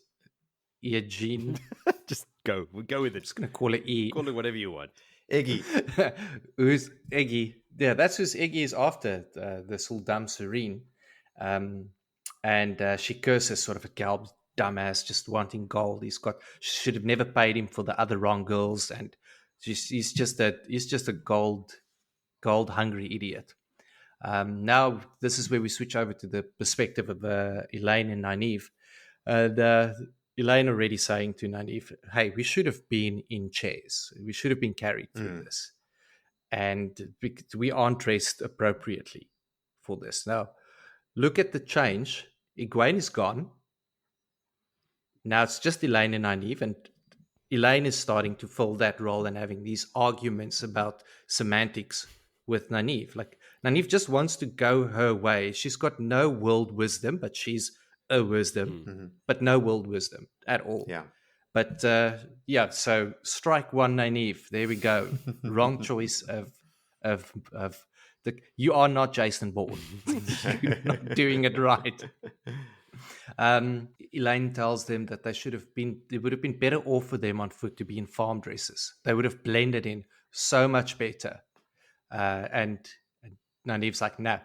Eugene. Just go. We'll go with it. Just going to call it E. Call it whatever you want. Eggy. Who's Eggy? Yeah, that's who's Eggy is after, this whole dumb Serene. And she curses sort of a Gelb dumbass just wanting gold. She should have never paid him for the other wrong girls, and he's just a gold hungry idiot. Now this is where we switch over to the perspective of Elayne and Nynaeve. Elayne already saying to Nynaeve, hey, we should have been in chairs. We should have been carried through this. And we aren't dressed appropriately for this. Now, look at the change. Egwene is gone. Now it's just Elayne and Nynaeve, and Elayne is starting to fill that role and having these arguments about semantics with Nynaeve. Like, Nynaeve just wants to go her way. She's got no world wisdom, but she's a wisdom, but no world wisdom at all. Yeah. But so strike one, Nynaeve. There we go. Wrong choice of you are not Jason Bourne. You're not doing it right. Elayne tells them that it would have been better off for them on foot to be in farm dresses. They would have blended in so much better. And Nynaeve's like, no,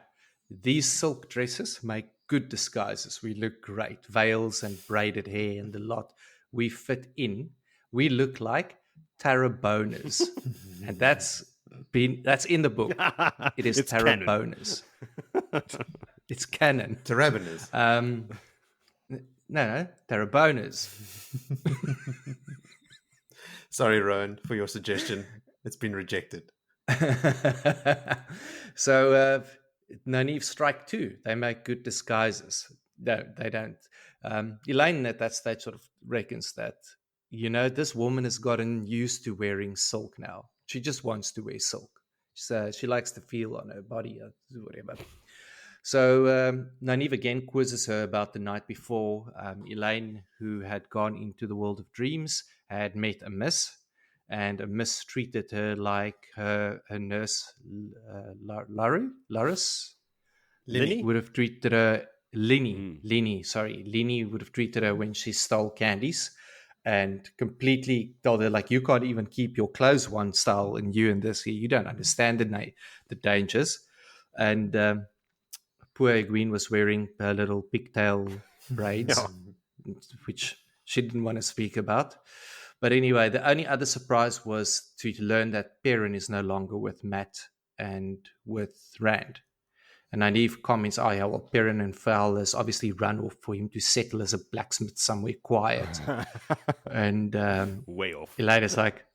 these silk dresses make good disguises. We look great. Veils and braided hair and the lot. We fit in. We look like Taraboners. And that's in the book. It is Taraboners. It's canon. Taraboners. No, Taraboners. Sorry, Rowan, for your suggestion. It's been rejected. So Nynaeve strike two. They make good disguises. No, they don't. Elayne at that stage sort of reckons that, this woman has gotten used to wearing silk now. She just wants to wear silk. So she likes the feel on her body or whatever. So Nynaeve again quizzes her about the night before. Elayne, who had gone into the world of dreams, had met a miss, and a miss treated her like her nurse, Laris? Linny? Would have treated her, Linny would have treated her when she stole candies and completely told her, like, you can't even keep your clothes one style and you and this here. You don't understand the dangers. And poor Egwene was wearing her little pigtail braids, which she didn't want to speak about. But anyway, the only other surprise was to learn that Perrin is no longer with Matt and with Rand. And Nynaeve comments, Perrin and Val has obviously run off for him to settle as a blacksmith somewhere quiet. And way off. Elaida's like,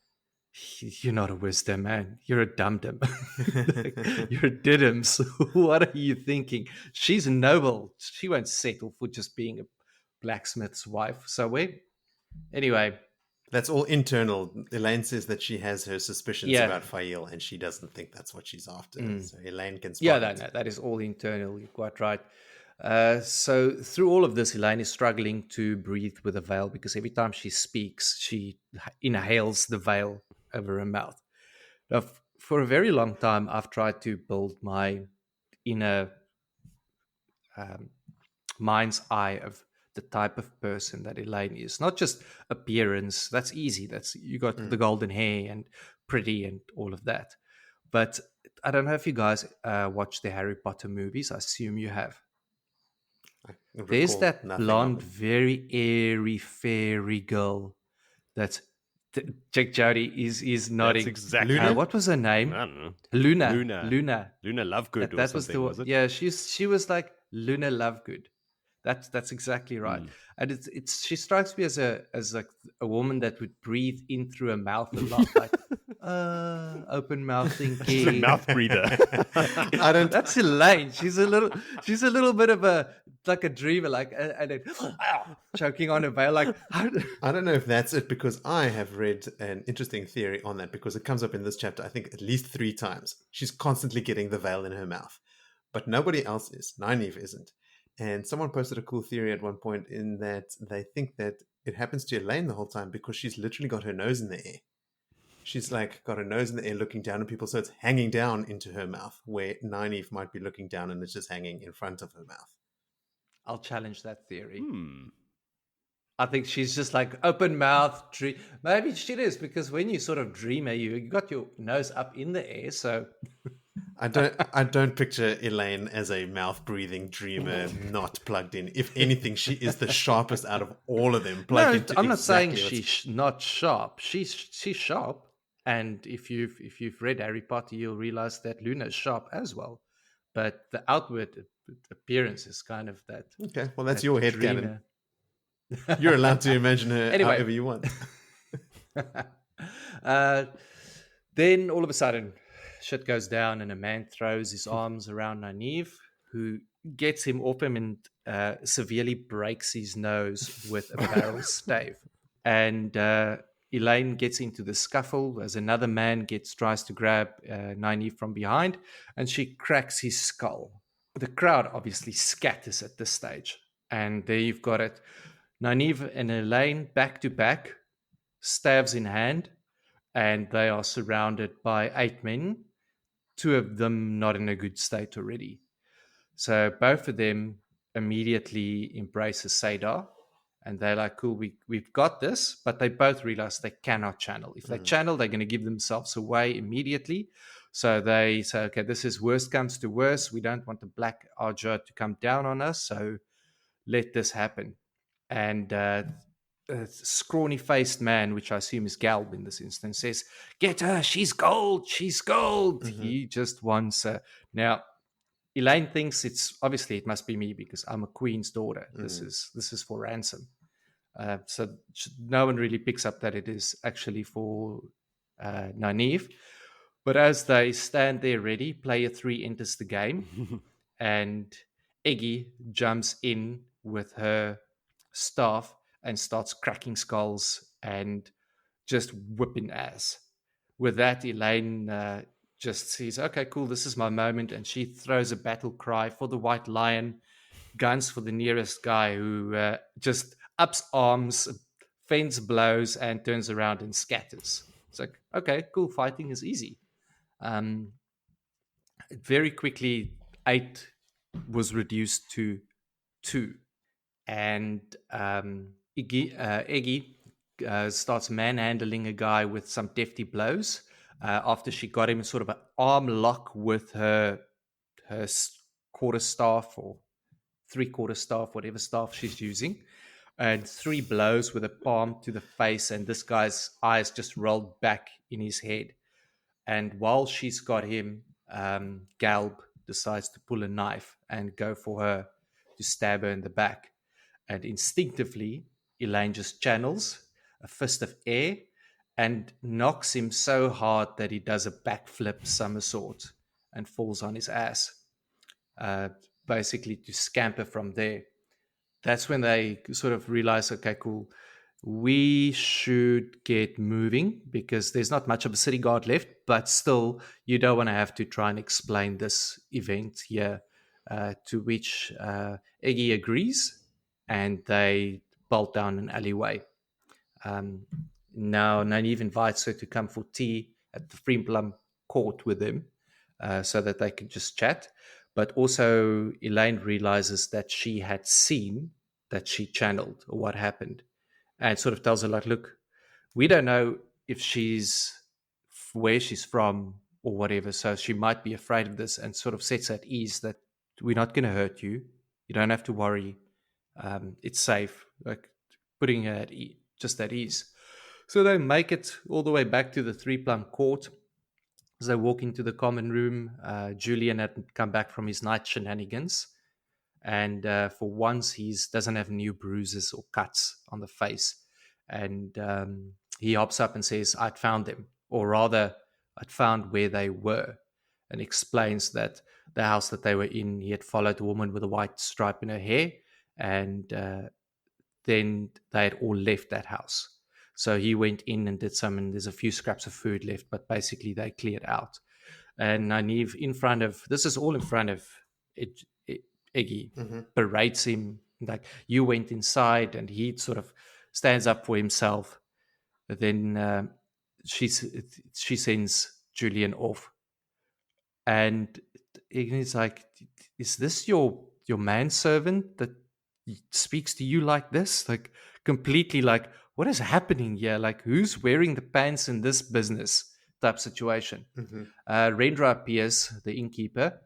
you're not a wisdom, man. You're a dum-dum. You're a diddums. What are you thinking? She's noble. She won't settle for just being a blacksmith's wife. So anyway. That's all internal. Elayne says that she has her suspicions about Fael, and she doesn't think that's what she's after. So Elayne can spot it. That is all internal. You're quite right. So through all of this, Elayne is struggling to breathe with a veil because every time she speaks, she inhales the veil over her mouth. Now, for a very long time, I've tried to build my inner mind's eye of the type of person that Elayne is. Not just appearance, that's easy. That's you got the golden hair and pretty and all of that. But I don't know if you guys watch the Harry Potter movies. I assume you have. There's that blonde, very airy, fairy girl that's Jack Jody is nodding. That's exactly. What was her name? I don't know. Luna. Luna Lovegood. That was the was it? Yeah, she was like Luna Lovegood. That's exactly right. And it's she strikes me as like a woman that would breathe in through her mouth a lot, like open mouth thinking. She's a mouth breather. That's Elayne. She's a little bit of a dreamer, like and then choking on a veil. Like I don't know if that's it, because I have read an interesting theory on that, because it comes up in this chapter, I think at least 3 times. She's constantly getting the veil in her mouth, but nobody else is. Nynaeve isn't. And someone posted a cool theory at one point in that they think that it happens to Elayne the whole time because she's literally got her nose in the air. She's like got her nose in the air looking down at people, so it's hanging down into her mouth, where Nynaeve might be looking down and it's just hanging in front of her mouth. I'll challenge that theory. I think she's just like open mouth. Maybe she is, because when you sort of dream, you got your nose up in the air, so... I don't picture Elayne as a mouth-breathing dreamer not plugged in. If anything, she is the sharpest out of all of them. I'm not saying she's not sharp. She's sharp, and if you've read Harry Potter, you'll realize that Luna is sharp as well. But the outward appearance is kind of that. Okay, well, that's your headcanon. You're allowed to imagine her however you want. Then all of a sudden, shit goes down, and a man throws his arms around Nynaeve, who gets him off him and severely breaks his nose with a barrel stave. And Elayne gets into the scuffle as another man tries to grab Nynaeve from behind, and she cracks his skull. The crowd obviously scatters at this stage, and there you've got it. Nynaeve and Elayne back to back, staves in hand, and they are surrounded by 8 men, 2 of them not in a good state already. So both of them immediately embrace a Sadar, and they're like, cool, we've got this, but they both realize they cannot channel. If they channel, they're going to give themselves away immediately. So they say, okay, this is worst comes to worst. We don't want the Black Archer to come down on us, so let this happen. And a scrawny-faced man, which I assume is Galb in this instance, says, get her, she's gold, she's gold. He just wants her. Now, Elayne thinks it must be me because I'm a queen's daughter. This is for ransom. So no one really picks up that it is actually for Nynaeve. But as they stand there ready, player 3 enters the game, and Eggy jumps in with her staff and starts cracking skulls and just whipping ass. With that, Elayne just says, okay, cool, this is my moment. And she throws a battle cry for the White Lion, guns for the nearest guy, who just ups arms, fends blows, and turns around and scatters. It's like, okay, cool, fighting is easy. Very quickly, 8 was reduced to 2. And Eggy starts manhandling a guy with some defty blows after she got him in sort of an arm lock with her quarterstaff or 3/4 staff, whatever staff she's using, and 3 blows with a palm to the face, and this guy's eyes just rolled back in his head. And while she's got him, Galb decides to pull a knife and go for her to stab her in the back. And instinctively, Elayne just channels a fist of air and knocks him so hard that he does a backflip somersault and falls on his ass, basically to scamper from there. That's when they sort of realize, okay, cool, we should get moving because there's not much of a city guard left, but still, you don't want to have to try and explain this event here to which Eggy agrees, and they bolt down an alleyway. Now Nynaeve invites her to come for tea at the Freeplum court with them, so that they can just chat. But also Elayne realizes that she had seen that she channeled or what happened, and sort of tells her like, look, we don't know if she's where she's from or whatever, so she might be afraid of this, and sort of sets her at ease that we're not going to hurt you. You don't have to worry. It's safe. Like putting her at just at ease. So they make it all the way back to the Freeplum court. As they walk into the common room, Julian had come back from his night shenanigans, and for once he doesn't have new bruises or cuts on the face. And he hops up and says, I'd found them, or rather, I'd found where they were, and explains that the house that they were in, he had followed a woman with a white stripe in her hair, and then they had all left that house. So he went in and did some, and there's a few scraps of food left, but basically they cleared out. And Nynaeve this is all in front of Eggy, berates him, like, you went inside, and he sort of stands up for himself. But then she sends Julian off. And Eggy's like, is this your manservant that speaks to you like this? Like, completely like, what is happening here? Like, who's wearing the pants in this business type situation? Rendra appears, the innkeeper,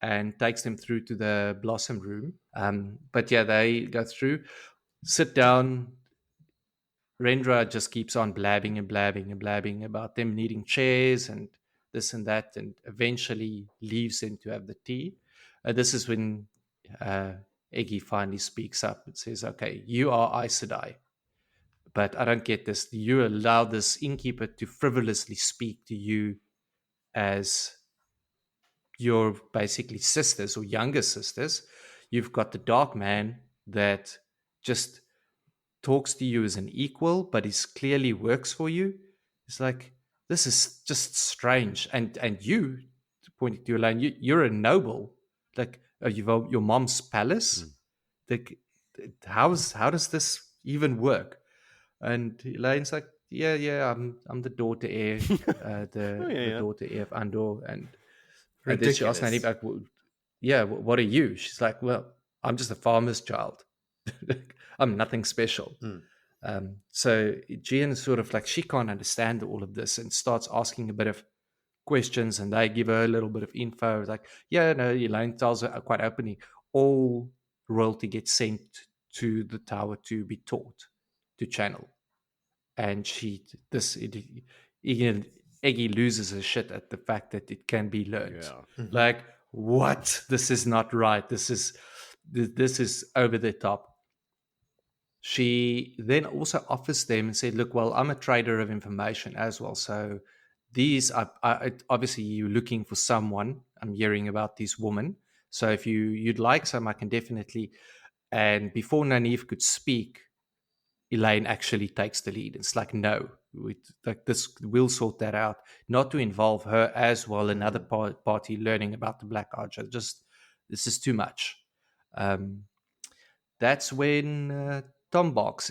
and takes them through to the Blossom room. But yeah, they go through, sit down. Rendra just keeps on blabbing about them needing chairs and this and that, and eventually leaves them to have the tea. This is when Eggy finally speaks up and says, okay, you are Aes Sedai, but I don't get this. You allow this innkeeper to frivolously speak to you as your basically sisters or younger sisters. You've got the dark man that just talks to you as an equal, but he clearly works for you. It's like, this is just strange. And you, pointing to Elayne, you're a noble. Like, your mom's palace. Like, how does this even work? And Elaine's like, yeah, I'm the daughter heir, the daughter heir of Andor. And then she asks Nynaeve, like, yeah, what are you? She's like, well, I'm just a farmer's child. I'm nothing special. So Gian is sort of like, she can't understand all of this, and starts asking a bit of questions, and they give her a little bit of info. Like, yeah, no, Elayne tells her quite openly, all royalty gets sent to the tower to be taught, to channel. And Eggy loses her shit at the fact that it can be learned. Like, what? This is not right. This is over the top. She then also offers them and said, look, well, I'm a trader of information as well. So these are obviously, you're looking for someone. I'm hearing about this woman. So if you'd like some, I can definitely. And before Nynaeve could speak, Elayne actually takes the lead. It's like, no, we'll sort that out. Not to involve her as well, another party learning about the Black Archer. Just, this is too much. That's when Tom barges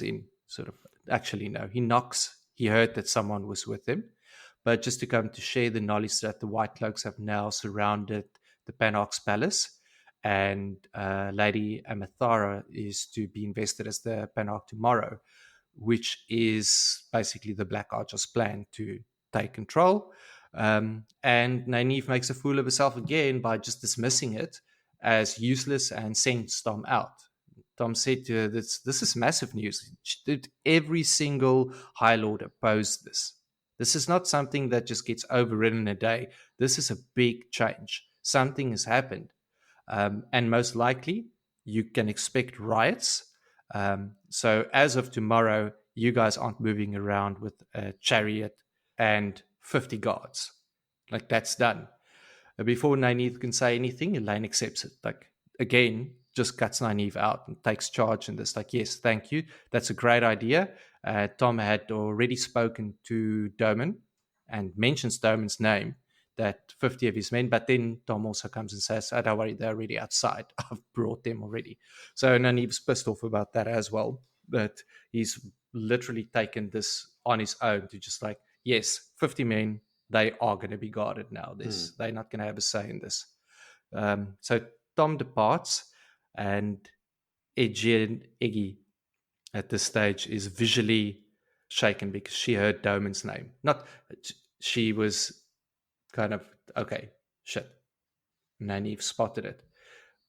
in. Sort of, actually, no, he knocks. He heard that someone was with him, but just to come to share the knowledge that the Whitecloaks have now surrounded the Panarch's palace, and Lady Amathara is to be invested as the Panarch tomorrow, which is basically the Black Archer's plan to take control. And Nynaeve makes a fool of herself again by just dismissing it as useless and sends Tom out. Tom said to her, this is massive news. Every single High Lord opposed this. This is not something that just gets overridden in a day. This is a big change. Something has happened. And most likely, you can expect riots. So as of tomorrow, you guys aren't moving around with a chariot and 50 guards. Like, that's done. Before Nynaeve can say anything, Elayne accepts it. Like, again, just cuts Nynaeve out and takes charge in this. Like, yes, thank you. That's a great idea. Tom had already spoken to Doman and mentions Doman's name that 50 of his men. But then Dom also comes and says, "Oh, don't worry, they're already outside. I've brought them already." So Nynaeve's pissed off about that as well, that he's literally taken this on his own to just like, yes, 50 men, they are going to be guarded now. They're not going to have a say in this. So Tom departs, and Eggy at this stage is visually shaken because she heard Doman's name. She was kind of, okay, shit. Nynaeve spotted it.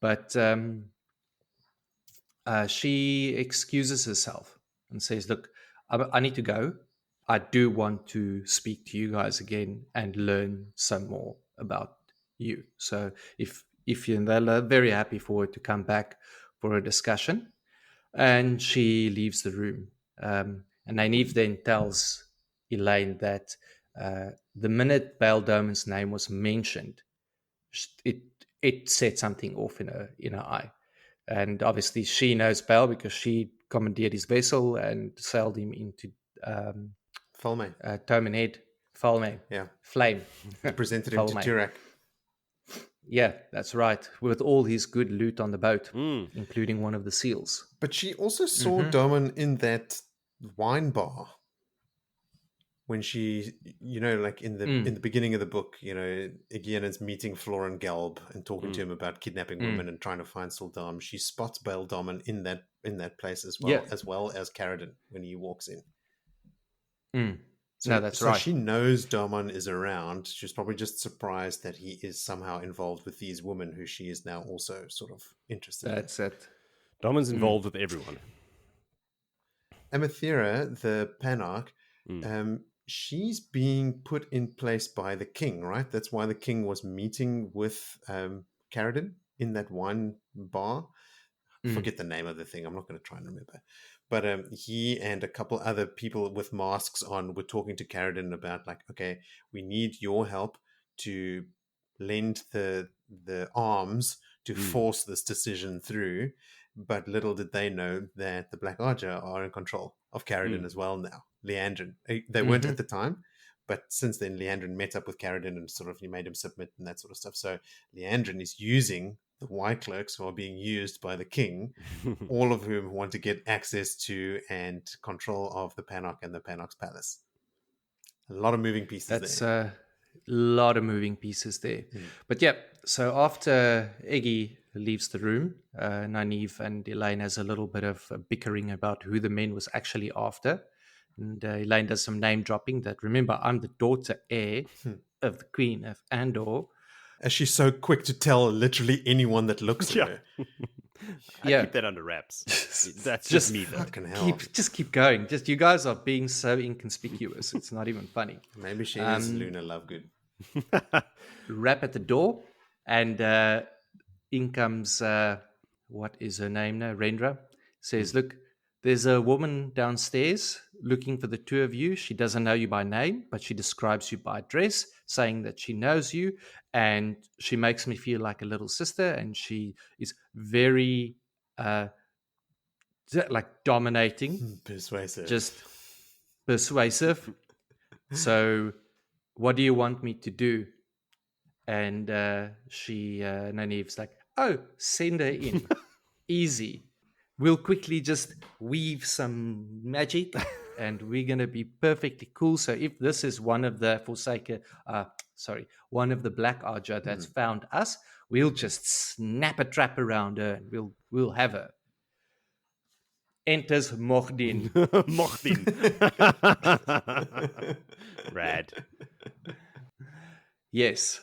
But she excuses herself and says, look, I need to go. I do want to speak to you guys again and learn some more about you. So if they're very happy for her to come back for a discussion. And she leaves the room. And Nynaeve then tells Elayne that the minute Baal Doman's name was mentioned, it set something off in her eye. And obviously she knows Baal because she commandeered his vessel and sailed him into Falme. Tomenhead. Falme. Yeah. Flame. Presented him to Turak. Yeah, that's right. With all his good loot on the boat, including one of the seals. But she also saw Doman in that wine bar when she, like in the beginning of the book, Egwinon's meeting Florin Gelb and talking to him about kidnapping women and trying to find Suldam. She spots Baal Doman in that place as well as Caradon when he walks in. So right. She knows Doman is around. She's probably just surprised that he is somehow involved with these women who she is now also sort of interested in. That's it. Doman's involved with everyone. Amathera, the Panarch, she's being put in place by the king, right? That's why the king was meeting with Caradon in that wine bar. Forget the name of the thing. I'm not going to try and remember. But he and a couple other people with masks on were talking to Caradon about like, okay, we need your help to lend the arms to force this decision through. But little did they know that the Black Archer are in control of Caradon as well now. Leandrin. They weren't at the time, but since then Leandrin met up with Caradon and sort of he made him submit and that sort of stuff. So Leandrin is using the Whitecloaks who are being used by the king, all of whom want to get access to and control of the Panarch and the Panarch's palace. A lot of moving pieces there. That's a lot of moving pieces there. But yeah, so after Eggy leaves the room, Nynaeve and Elayne has a little bit of bickering about who the men was actually after. And Elayne does some name dropping that, remember, I'm the daughter heir of the Queen of Andor. As she's so quick to tell literally anyone that looks at her. I keep that under wraps. That's just me, though. Keep going. Just you guys are being so inconspicuous. It's not even funny. Maybe she is Luna Lovegood. Rap at the door, and in comes what is her name now? Rendra says, "Look, there's a woman downstairs looking for the two of you. She doesn't know you by name, but she describes you by dress, saying that she knows you, and she makes me feel like a little sister, and she is very like dominating, persuasive. Just persuasive. So what do you want me to do?" And Nynaeve's like, "Oh, send her in. Easy. We'll quickly just weave some magic and we're going to be perfectly cool. So if this is one of the one of the Black Archer that's found us, we'll just snap a trap around her and we'll have her." Enters Mordin. Mordin. Rad. Yes.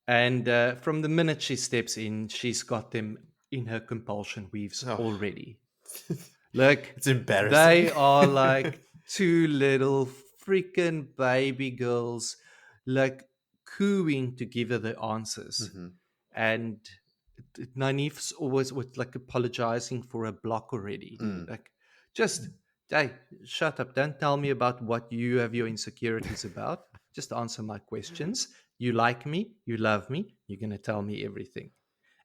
And from the minute she steps in, she's got them in her compulsion weaves already. Like, it's embarrassing. They are like two little freaking baby girls, like cooing to give her the answers. And Nynaeve's always like apologizing for a block already. Like, just, hey, shut up. Don't tell me about what you have your insecurities about. Just answer my questions. You like me, you love me, you're going to tell me everything.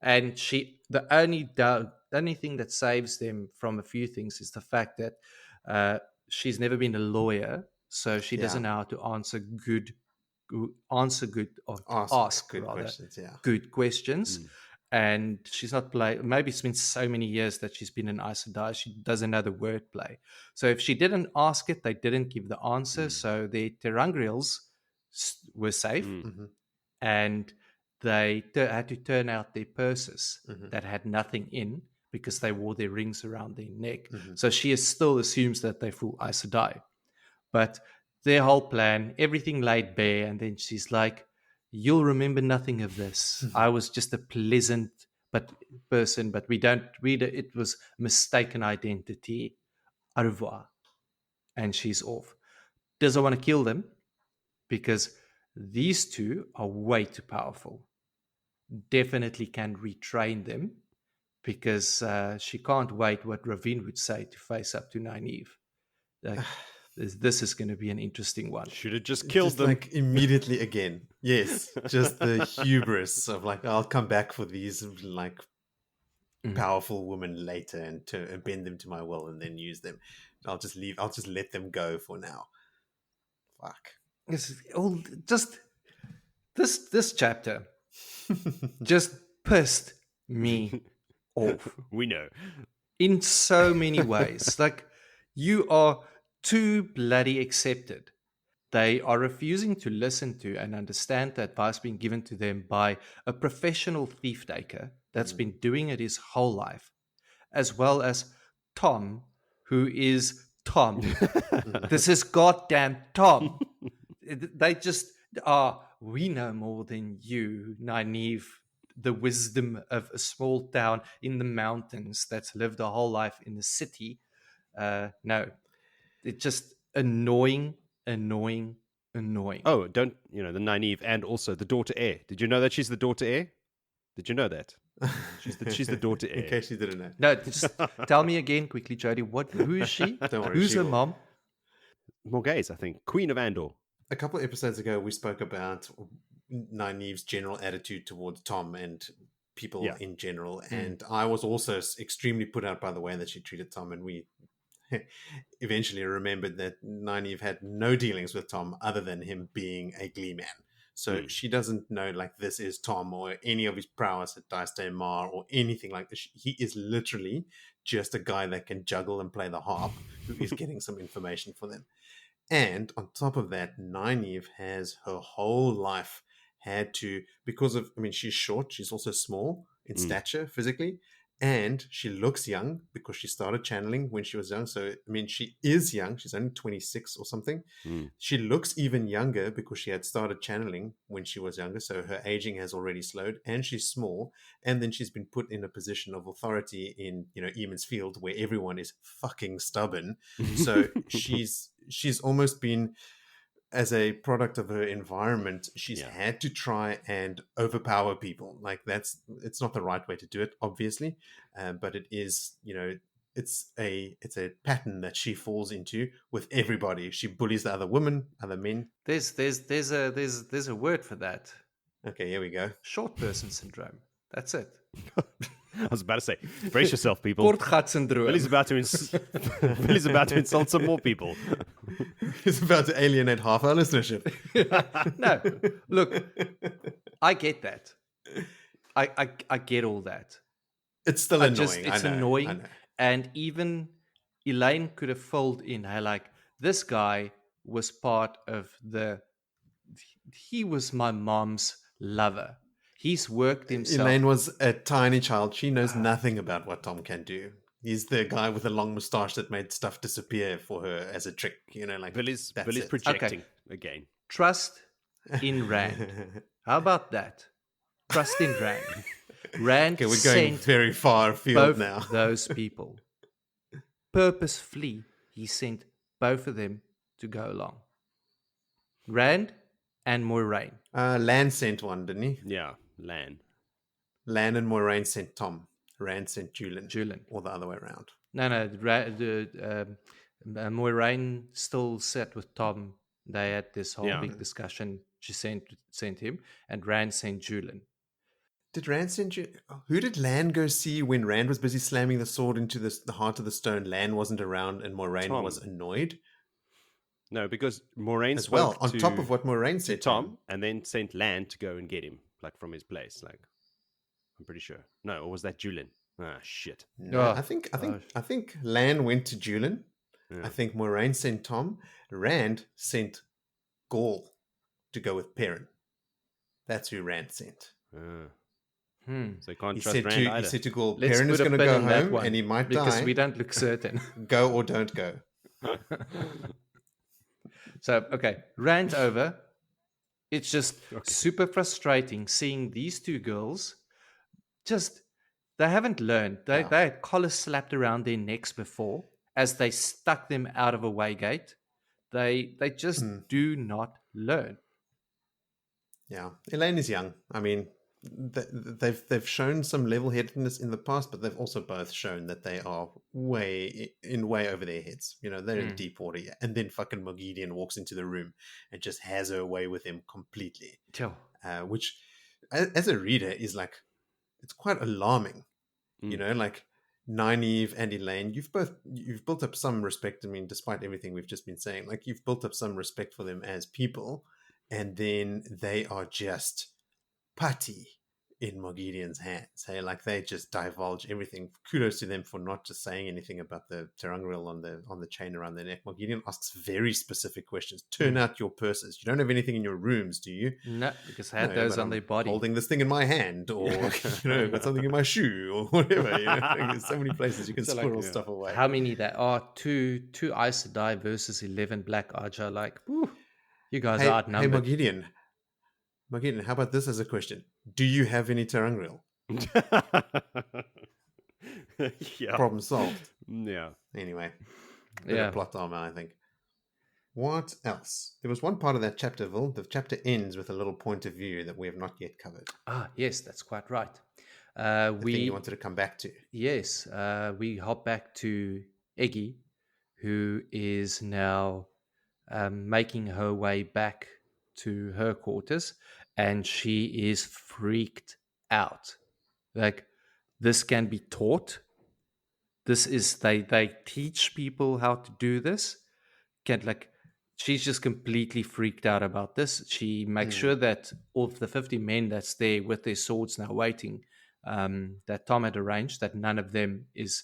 And the only thing that saves them from a few things is the fact that she's never been a lawyer, so she doesn't know how to answer good answer good or ask good rather questions. Yeah. good questions. And she's not maybe it's been so many years that she's been in Aes Sedai, she doesn't know the wordplay. So if she didn't ask it, they didn't give the answer. So the Terangrials were safe, Mm-hmm. and they had to turn out their purses that had nothing in because they wore their rings around their neck. So she still assumes that they full Aes Sedai. But their whole plan, everything laid bare, and then she's like, "You'll remember nothing of this. I was just a pleasant person, but we don't read it. It was mistaken identity. Au revoir." And she's off. Doesn't want to kill them because these two are way too powerful. Definitely can retrain them because she can't wait what Ravine would say to face up to Nynaeve. Like, this is going to be an interesting one. Should have just killed them. Like immediately again. Yes. Just the hubris of like, I'll come back for these like powerful women later and to bend them to my will and then use them. I'll just let them go for now. Fuck. This chapter just pissed me off. We know. In so many ways. Like, you are too bloody accepted. They are refusing to listen to and understand the advice being given to them by a professional thief taker that's been doing it his whole life, as well as Tom, who is Tom. This is goddamn Tom. They just are, we know more than you, Nynaeve, the wisdom of a small town in the mountains that's lived a whole life in the city. No, it's just annoying. Oh, the Nynaeve and also the daughter heir. Did you know that she's the daughter heir? Did you know that? She's the daughter heir. In case you didn't know. No, just tell me again quickly, Jody. Who is she? Don't worry, Who's she her will. mom? Morghese, I think. Queen of Andor. A couple of episodes ago, we spoke about Nynaeve's general attitude towards Tom and people in general. And I was also extremely put out by the way that she treated Tom. And we eventually remembered that Nynaeve had no dealings with Tom other than him being a glee man. So she doesn't know like this is Tom or any of his prowess at Dice Day Mar or anything like this. He is literally just a guy that can juggle and play the harp who is getting some information for them. And on top of that, Nynaeve has her whole life had to, because of, I mean, she's short, she's also small in stature physically, and she looks young because she started channeling when she was young. So, I mean, she is young. She's only 26 or something. She looks even younger because she had started channeling when she was younger. So her aging has already slowed, and she's small. And then she's been put in a position of authority in, Emond's Field where everyone is fucking stubborn. So she's almost been, as a product of her environment, she's had to try and overpower people. Like it's not the right way to do it, obviously, but it is. It's a pattern that she falls into with everybody. She bullies the other women, other men. There's a word for that. Okay, here we go. Short person syndrome. That's it. I was about to say, brace yourself, people. Kort gat syndrome. Billy's about to insult some more people. He's about to alienate half our listenership. No, look, I get that. I get all that. It's still annoying. It's annoying. I know. And even Elayne could have filled in. Like, this guy was part of he was my mom's lover. He's worked himself. Elayne was a tiny child. She knows nothing about what Tom can do. He's the guy with the long moustache that made stuff disappear for her as a trick. Like Billy's projecting again. Trust in Rand. How about that? Trust in Rand. Rand okay, we're going very far afield now. Those people. Purposefully, he sent both of them to go along. Rand and Moiraine. Leanne sent one, didn't he? Yeah, Leanne. Leanne and Moiraine sent Tom. Rand sent Julian. Julian. Or the other way around. No. Moiraine still sat with Tom. They had this whole big discussion. She sent him, and Rand sent Julian. Did Rand send you? Who did Leanne go see when Rand was busy slamming the sword into the heart of the stone? Leanne wasn't around, and Moiraine was annoyed. No, because Moraine as spoke well, on top of what Moraine said to him. Tom, and then sent Lan to go and get him, like from his place. Like, I'm pretty sure. No, or was that Julian? Ah, shit. No, Oh, I think Lan went to Julian. Yeah. I think Moraine sent Tom. Rand sent Gaul to go with Perrin. That's who Rand sent. So you can't He trust said, Rand to, either. he said to Gaul, let's Perrin is put a going to pin go in that home one and he might because die. we don't look certain. Go or don't go. So, okay, rant over. It's just super frustrating seeing these two girls they haven't learned. They had collars slapped around their necks before as they stuck them out of a waygate. They just do not learn. Yeah, Elayne is young. I mean, they've shown some level-headedness in the past, but they've also both shown that they are way over their heads. You know, they're in deep water. And then fucking Mogideon walks into the room and just has her way with him completely. Which, as a reader, is like, it's quite alarming. You know, like Nynaeve and Elayne, you've built up some respect. I mean, despite everything we've just been saying, like you've built up some respect for them as people, and then they are just putty in Mogideon's hands. Hey, like they just divulge everything. Kudos to them for not just saying anything about the terangrial on the chain around their neck. Mogideon asks very specific questions. Turn out your purses. You don't have anything in your rooms, do you? No, because I had those on their body. Holding this thing in my hand, or got something in my shoe, or whatever. There's so many places you can squirrel stuff away. How many there are? Two Aes Sedai versus 11 Black Archer. Like, whew, you guys are outnumbered. Hey, Mogideon, how about this as a question? Do you have any terangrial? Yeah. Problem solved. Yeah. Anyway, bit of plot armor, I think. What else? There was one part of that chapter, Vil. The chapter ends with a little point of view that we have not yet covered. Yes, that's quite right. The thing you wanted to come back to. Yes, we hop back to Eggy, who is now making her way back to her quarters, and she is freaked out. Like, this can be taught. This is they teach people how to do this. She's just completely freaked out about this. She makes sure that all of the 50 men that's there with their swords now waiting, that Tom had arranged, that none of them is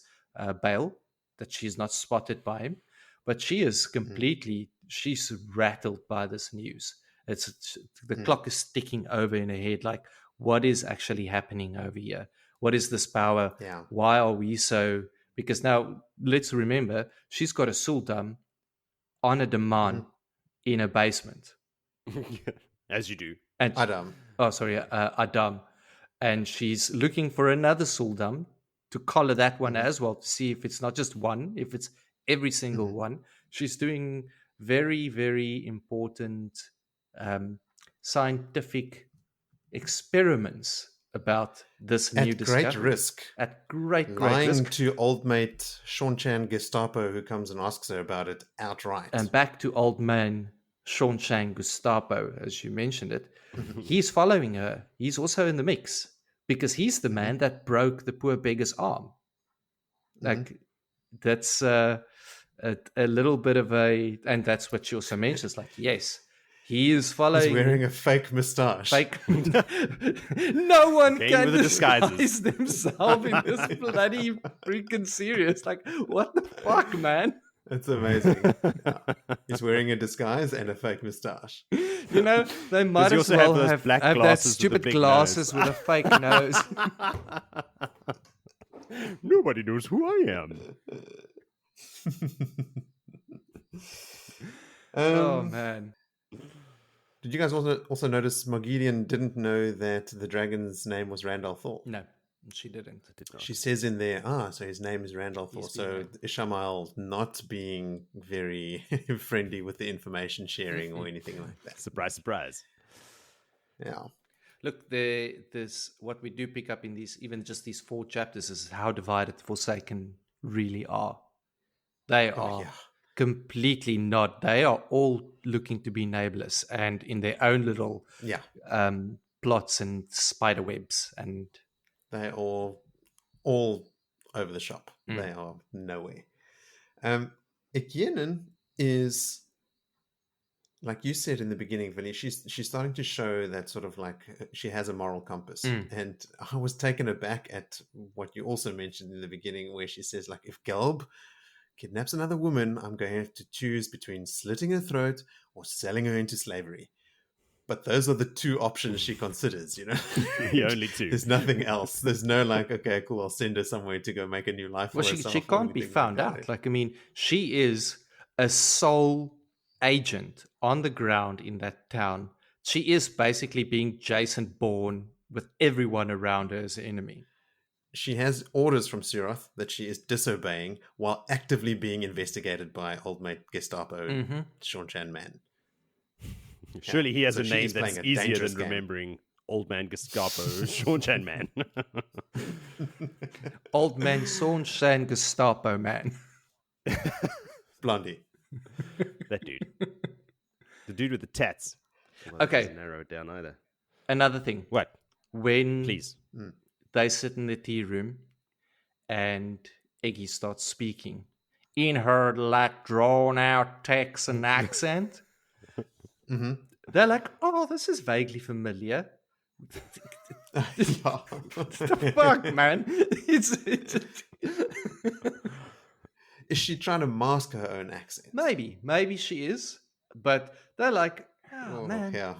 Bale, that she's not spotted by him. But she is completely, she's rattled by this news. The clock is ticking over in her head, like, what is actually happening over here? What is this power? Yeah. Why are we so... Because now, let's remember, she's got a sultan on a demand in a basement. As you do. And Adam. Adam. And she's looking for another sultan to collar that one as well, to see if it's not just one, if it's every single one. She's doing very, very important scientific experiments about this new discovery. At great risk. Lying to old mate Seanchan Gestapo, who comes and asks her about it outright. And back to old man Seanchan Gestapo, as you mentioned it. He's following her. He's also in the mix because he's the man that broke the poor beggar's arm. Like, that's a little bit of a... And that's what she also mentions. Like, yes, he is following... He's wearing a fake moustache. No one can disguise themselves in this bloody freaking series. Like, what the fuck, man? It's amazing. He's wearing a disguise and a fake moustache. You know, they might as well have that stupid glasses with a fake nose. Nobody knows who I am. Oh, man. Did you guys also notice Mogideon didn't know that the dragon's name was Randall Thor? No, she didn't. She says in there, so his name is Randall Thor. So Ishamael not being very friendly with the information sharing or anything like that. Surprise, surprise. Yeah. Look, there's what we do pick up in these, even just these 4 chapters, is how divided Forsaken really are. They are completely not. They are all looking to be nameless and in their own little plots and spider webs, and they are all over the shop. They are nowhere. Ekyenin is like you said in the beginning, Vinny, she's starting to show that sort of like she has a moral compass. And I was taken aback at what you also mentioned in the beginning, where she says, like, if Gelb kidnaps another woman, I'm going to have to choose between slitting her throat or selling her into slavery. But those are the two options she considers, you know? The only two. There's nothing else. There's no like, okay, cool, I'll send her somewhere to go make a new life for herself. She can't be found out. Like, I mean, she is a sole agent on the ground in that town. She is basically being Jason Bourne with everyone around her as an enemy. She has orders from Siroth that she is disobeying while actively being investigated by old mate Gestapo Seanchan man. Surely he has a name that's easier than remembering Old Man Gestapo Seanchan man. Old Man Seanchan Gestapo man. Blondie. That dude. The dude with the tats. Well, okay. Doesn't narrow it down either. Another thing. What? When Please. They sit in the tea room and Eggy starts speaking in her like drawn out Texan accent. They're like, oh, this is vaguely familiar. What the fuck, man? It's Is she trying to mask her own accent? Maybe she is, but they're like, oh man, yeah.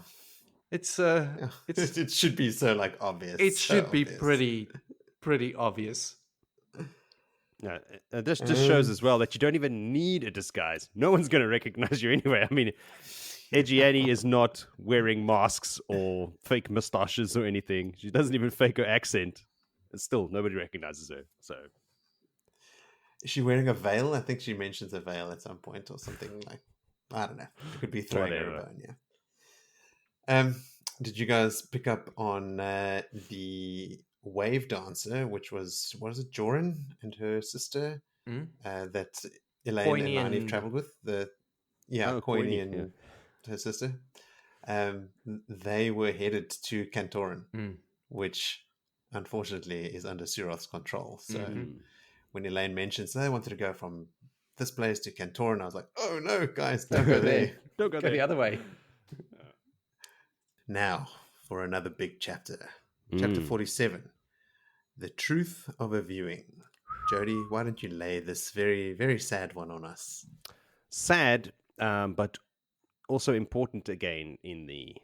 It should be so like obvious. It should be pretty obvious. No, this just shows as well that you don't even need a disguise. No one's going to recognize you anyway. I mean, Edgy Annie is not wearing masks or fake mustaches or anything. She doesn't even fake her accent. And still, nobody recognizes her. So, is she wearing a veil? I think she mentions a veil at some point or something like. I don't know. It could be throwing her a bone. Yeah. Did you guys pick up on the wave dancer, which was, what is it, Joran and her sister that Elayne and Nynaeve traveled with? Coiny and her sister. They were headed to Cantorin, which unfortunately is under Siroth's control. So when Elayne mentions they wanted to go from this place to Cantorin, I was like, oh no, guys, don't go there. Don't go the other way. Now, for another big chapter. Chapter 47. The Truth of a Viewing. Jody, why don't you lay this very, very sad one on us? Sad, but also important again in the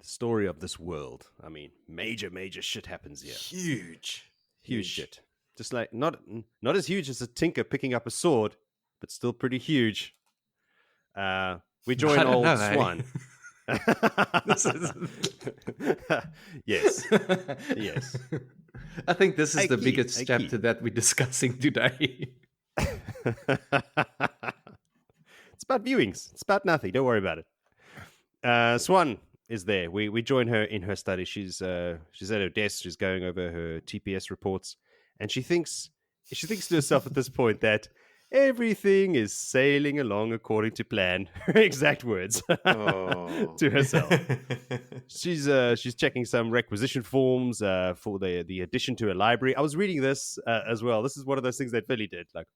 story of this world. I mean, major shit happens here. Huge shit. Just like, not as huge as a tinker picking up a sword, but still pretty huge. We join old Siuane. Yes. I think this is the biggest chapter that we're discussing today. It's about viewings. It's about nothing. Don't worry about it. Siuane is there. We join her in her study. She's at her desk. She's going over her TPS reports, and she thinks to herself at this point that everything is sailing along according to plan. Her exact words to herself. She's checking some requisition forms for the addition to a library. I was reading this as well. This is one of those things that Philly did. Like,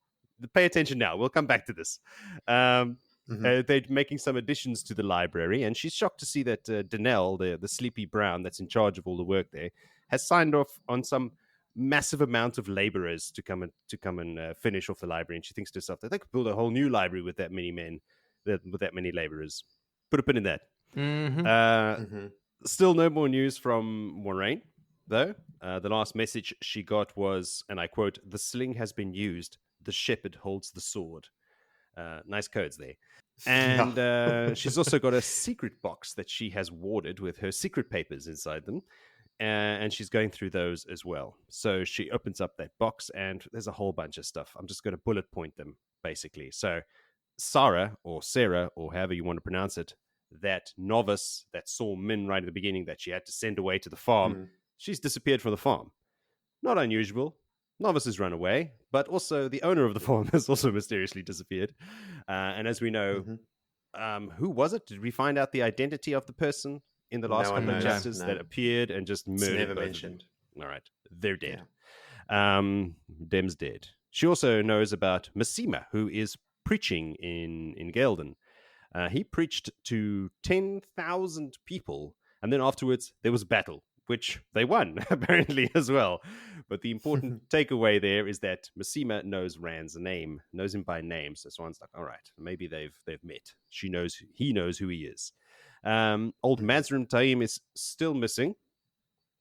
pay attention now. We'll come back to this. They're making some additions to the library, and she's shocked to see that Danelle, the sleepy brown that's in charge of all the work there, has signed off on some massive amount of laborers to come and finish off the library. And she thinks to herself that they could build a whole new library with that many men, with that many laborers. Put a pin in that. Still no more news from Moraine, though. The last message she got was, and I quote, "The sling has been used. The shepherd holds the sword." Nice codes there. And she's also got a secret box that she has warded with her secret papers inside them. And she's going through those as well. So she opens up that box, and there's a whole bunch of stuff. I'm just going to bullet point them, basically. So Sarah, or however you want to pronounce it, that novice that saw Min right at the beginning that she had to send away to the farm, she's disappeared from the farm. Not unusual. Novices run away, but also the owner of the farm has also mysteriously disappeared. And as we know, who was it? Did we find out the identity of the person in the last couple of chapters that appeared and just murdered? It's never mentioned. All right, they're dead. Yeah. Dem's dead. She also knows about Massima, who is preaching in Gelden. He preached to 10,000 people, and then afterwards there was a battle, which they won, apparently, as well. But the important takeaway there is that Masema knows Rand's name, knows him by name. So Siuane's like, all right, maybe they've met. He knows who he is. Old Mazrim Taim is still missing.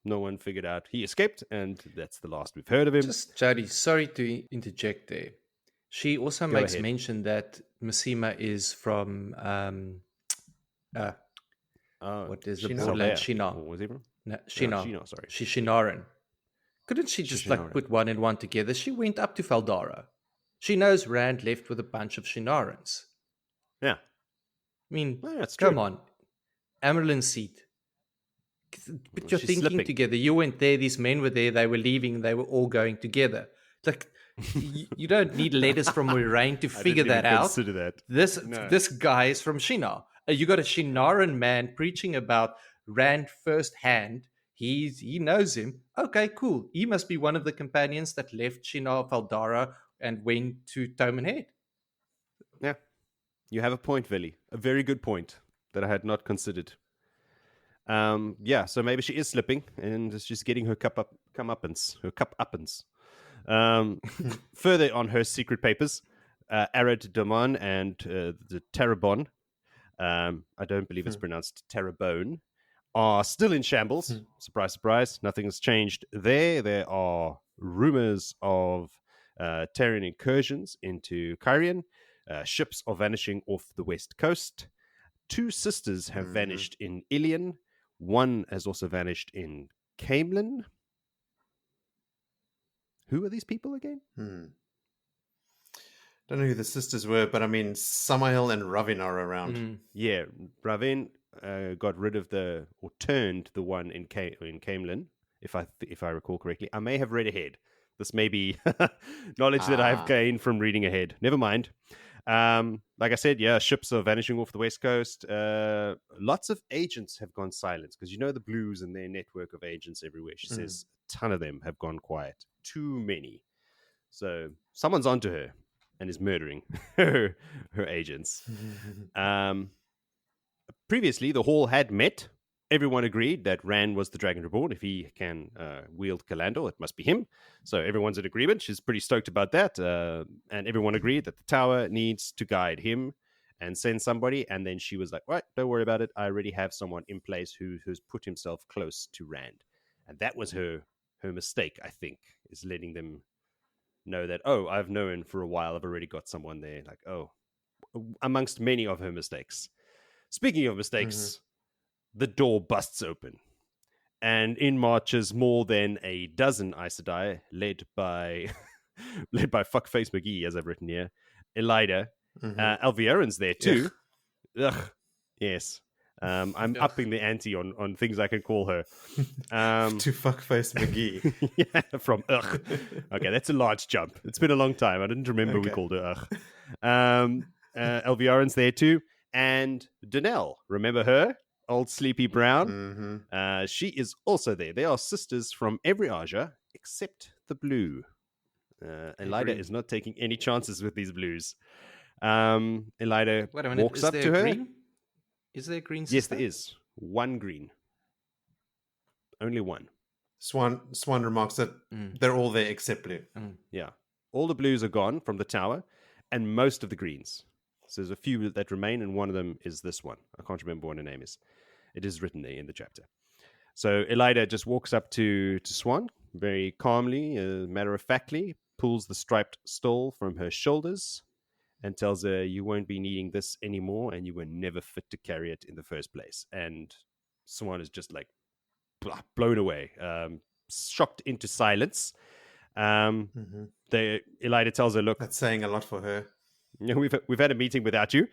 No one figured out he escaped, and that's the last we've heard of him. Just, Jody, sorry to interject there. She also makes ahead. mention that Masema is from what is the Shinar. borderland? Shinar. Or was he from? No, Shinar. Shinar, sorry. She's Shinaran. Couldn't she just like put one and one together? She went up to Faldara. She knows Rand left with a bunch of Shinarans. Yeah. I mean, Well, that's come true. on. Amerlin's seat. Put your She's thinking slipping. together. You went there, these men were there, they were leaving, they were all going together. Like, you don't need letters from Moiraine to figure that out. Consider that. This guy is from Shinar. You got a Shinaran man preaching about Rand firsthand. He knows him. Okay, cool. He must be one of the companions that left Shinar Faldara and went to Toman Head. Yeah. You have a point, Vili. A very good point that I had not considered. Yeah, so maybe she is slipping and she's getting her comeuppance. Further on her secret papers, Arad Daman and the Terabon, I don't believe it's pronounced Terabone, are still in shambles. Surprise, surprise. Nothing has changed there. There are rumors of Terran incursions into Kyrian. Ships are vanishing off the west coast. 2 sisters have vanished in Ilion. 1 has also vanished in Camelin. Who are these people again? Don't know who the sisters were, but I mean, Samael and Ravin are around. Yeah, Ravin got rid of turned the one in Camelin, if I recall correctly. I may have read ahead. This may be knowledge that I've gained from reading ahead. Never mind. Like I said, yeah, ships are vanishing off the west coast. Lots of agents have gone silent because the Blues and their network of agents everywhere. She says a ton of them have gone quiet. Too many. So someone's onto her and is murdering her agents. Previously, the Hall had met. Everyone agreed that Rand was the Dragon Reborn. If he can wield Calandor, it must be him. So everyone's in agreement. She's pretty stoked about that. And everyone agreed that the tower needs to guide him and send somebody. And then she was like, right, don't worry about it. I already have someone in place who's put himself close to Rand. And that was her mistake, I think, is letting them know that, oh, I've known for a while. I've already got someone there. Like, oh, amongst many of her mistakes. Speaking of mistakes, the door busts open, and in marches more than a dozen Aes Sedai, led by Fuckface McGee, as I've written here. Elaida, Alviarin's there too. Ugh, yes. I'm upping the ante on things I can call her. To Fuckface McGee. Yeah, from ugh. Okay, that's a large jump. It's been a long time. I didn't remember we called her ugh. Alviarin's there too, and Danelle, remember her? Old Sleepy Brown. She is also there. They are sisters from every Aja except the blue. Elaida is not taking any chances with these blues. Elaida walks up to her. Green? Is there a green sister? Yes, there is. 1 green. Only 1. Siuane remarks that they're all there except blue. Yeah. All the blues are gone from the tower, and most of the greens. So there's a few that remain, and one of them is this one. I can't remember what her name is. It is written there in the chapter. So Elaida just walks up to Siuane, very calmly, matter-of-factly, pulls the striped stole from her shoulders, and tells her, you won't be needing this anymore, and you were never fit to carry it in the first place. And Siuane is just like blown away, shocked into silence. Elaida tells her, look, that's saying a lot for her. We've had a meeting without you,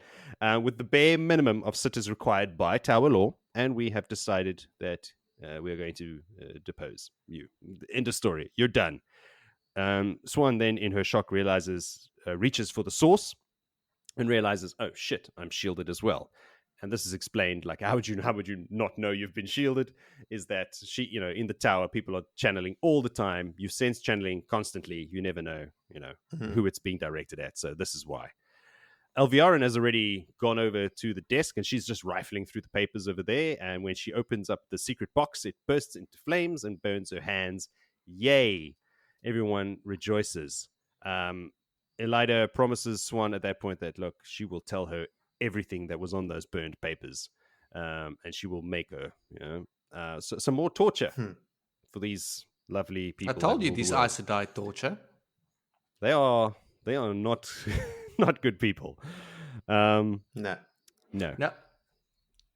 with the bare minimum of sitters required by Tower law, and we have decided that we are going to depose you. End of story. You're done. Siuane then, in her shock, reaches for the source and realizes, oh shit, I'm shielded as well. And this is explained, like, how would you not know you've been shielded? Is that in the tower, people are channeling all the time. You sense channeling constantly. You never know, who it's being directed at. So this is why. Elviarin has already gone over to the desk and she's just rifling through the papers over there. And when she opens up the secret box, it bursts into flames and burns her hands. Yay! Everyone rejoices. Elaida promises Siuane at that point that, look, she will tell her everything that was on those burned papers, and she will make her, some more torture for these lovely people. I told you these Aes Sedai torture. They are not not good people. No.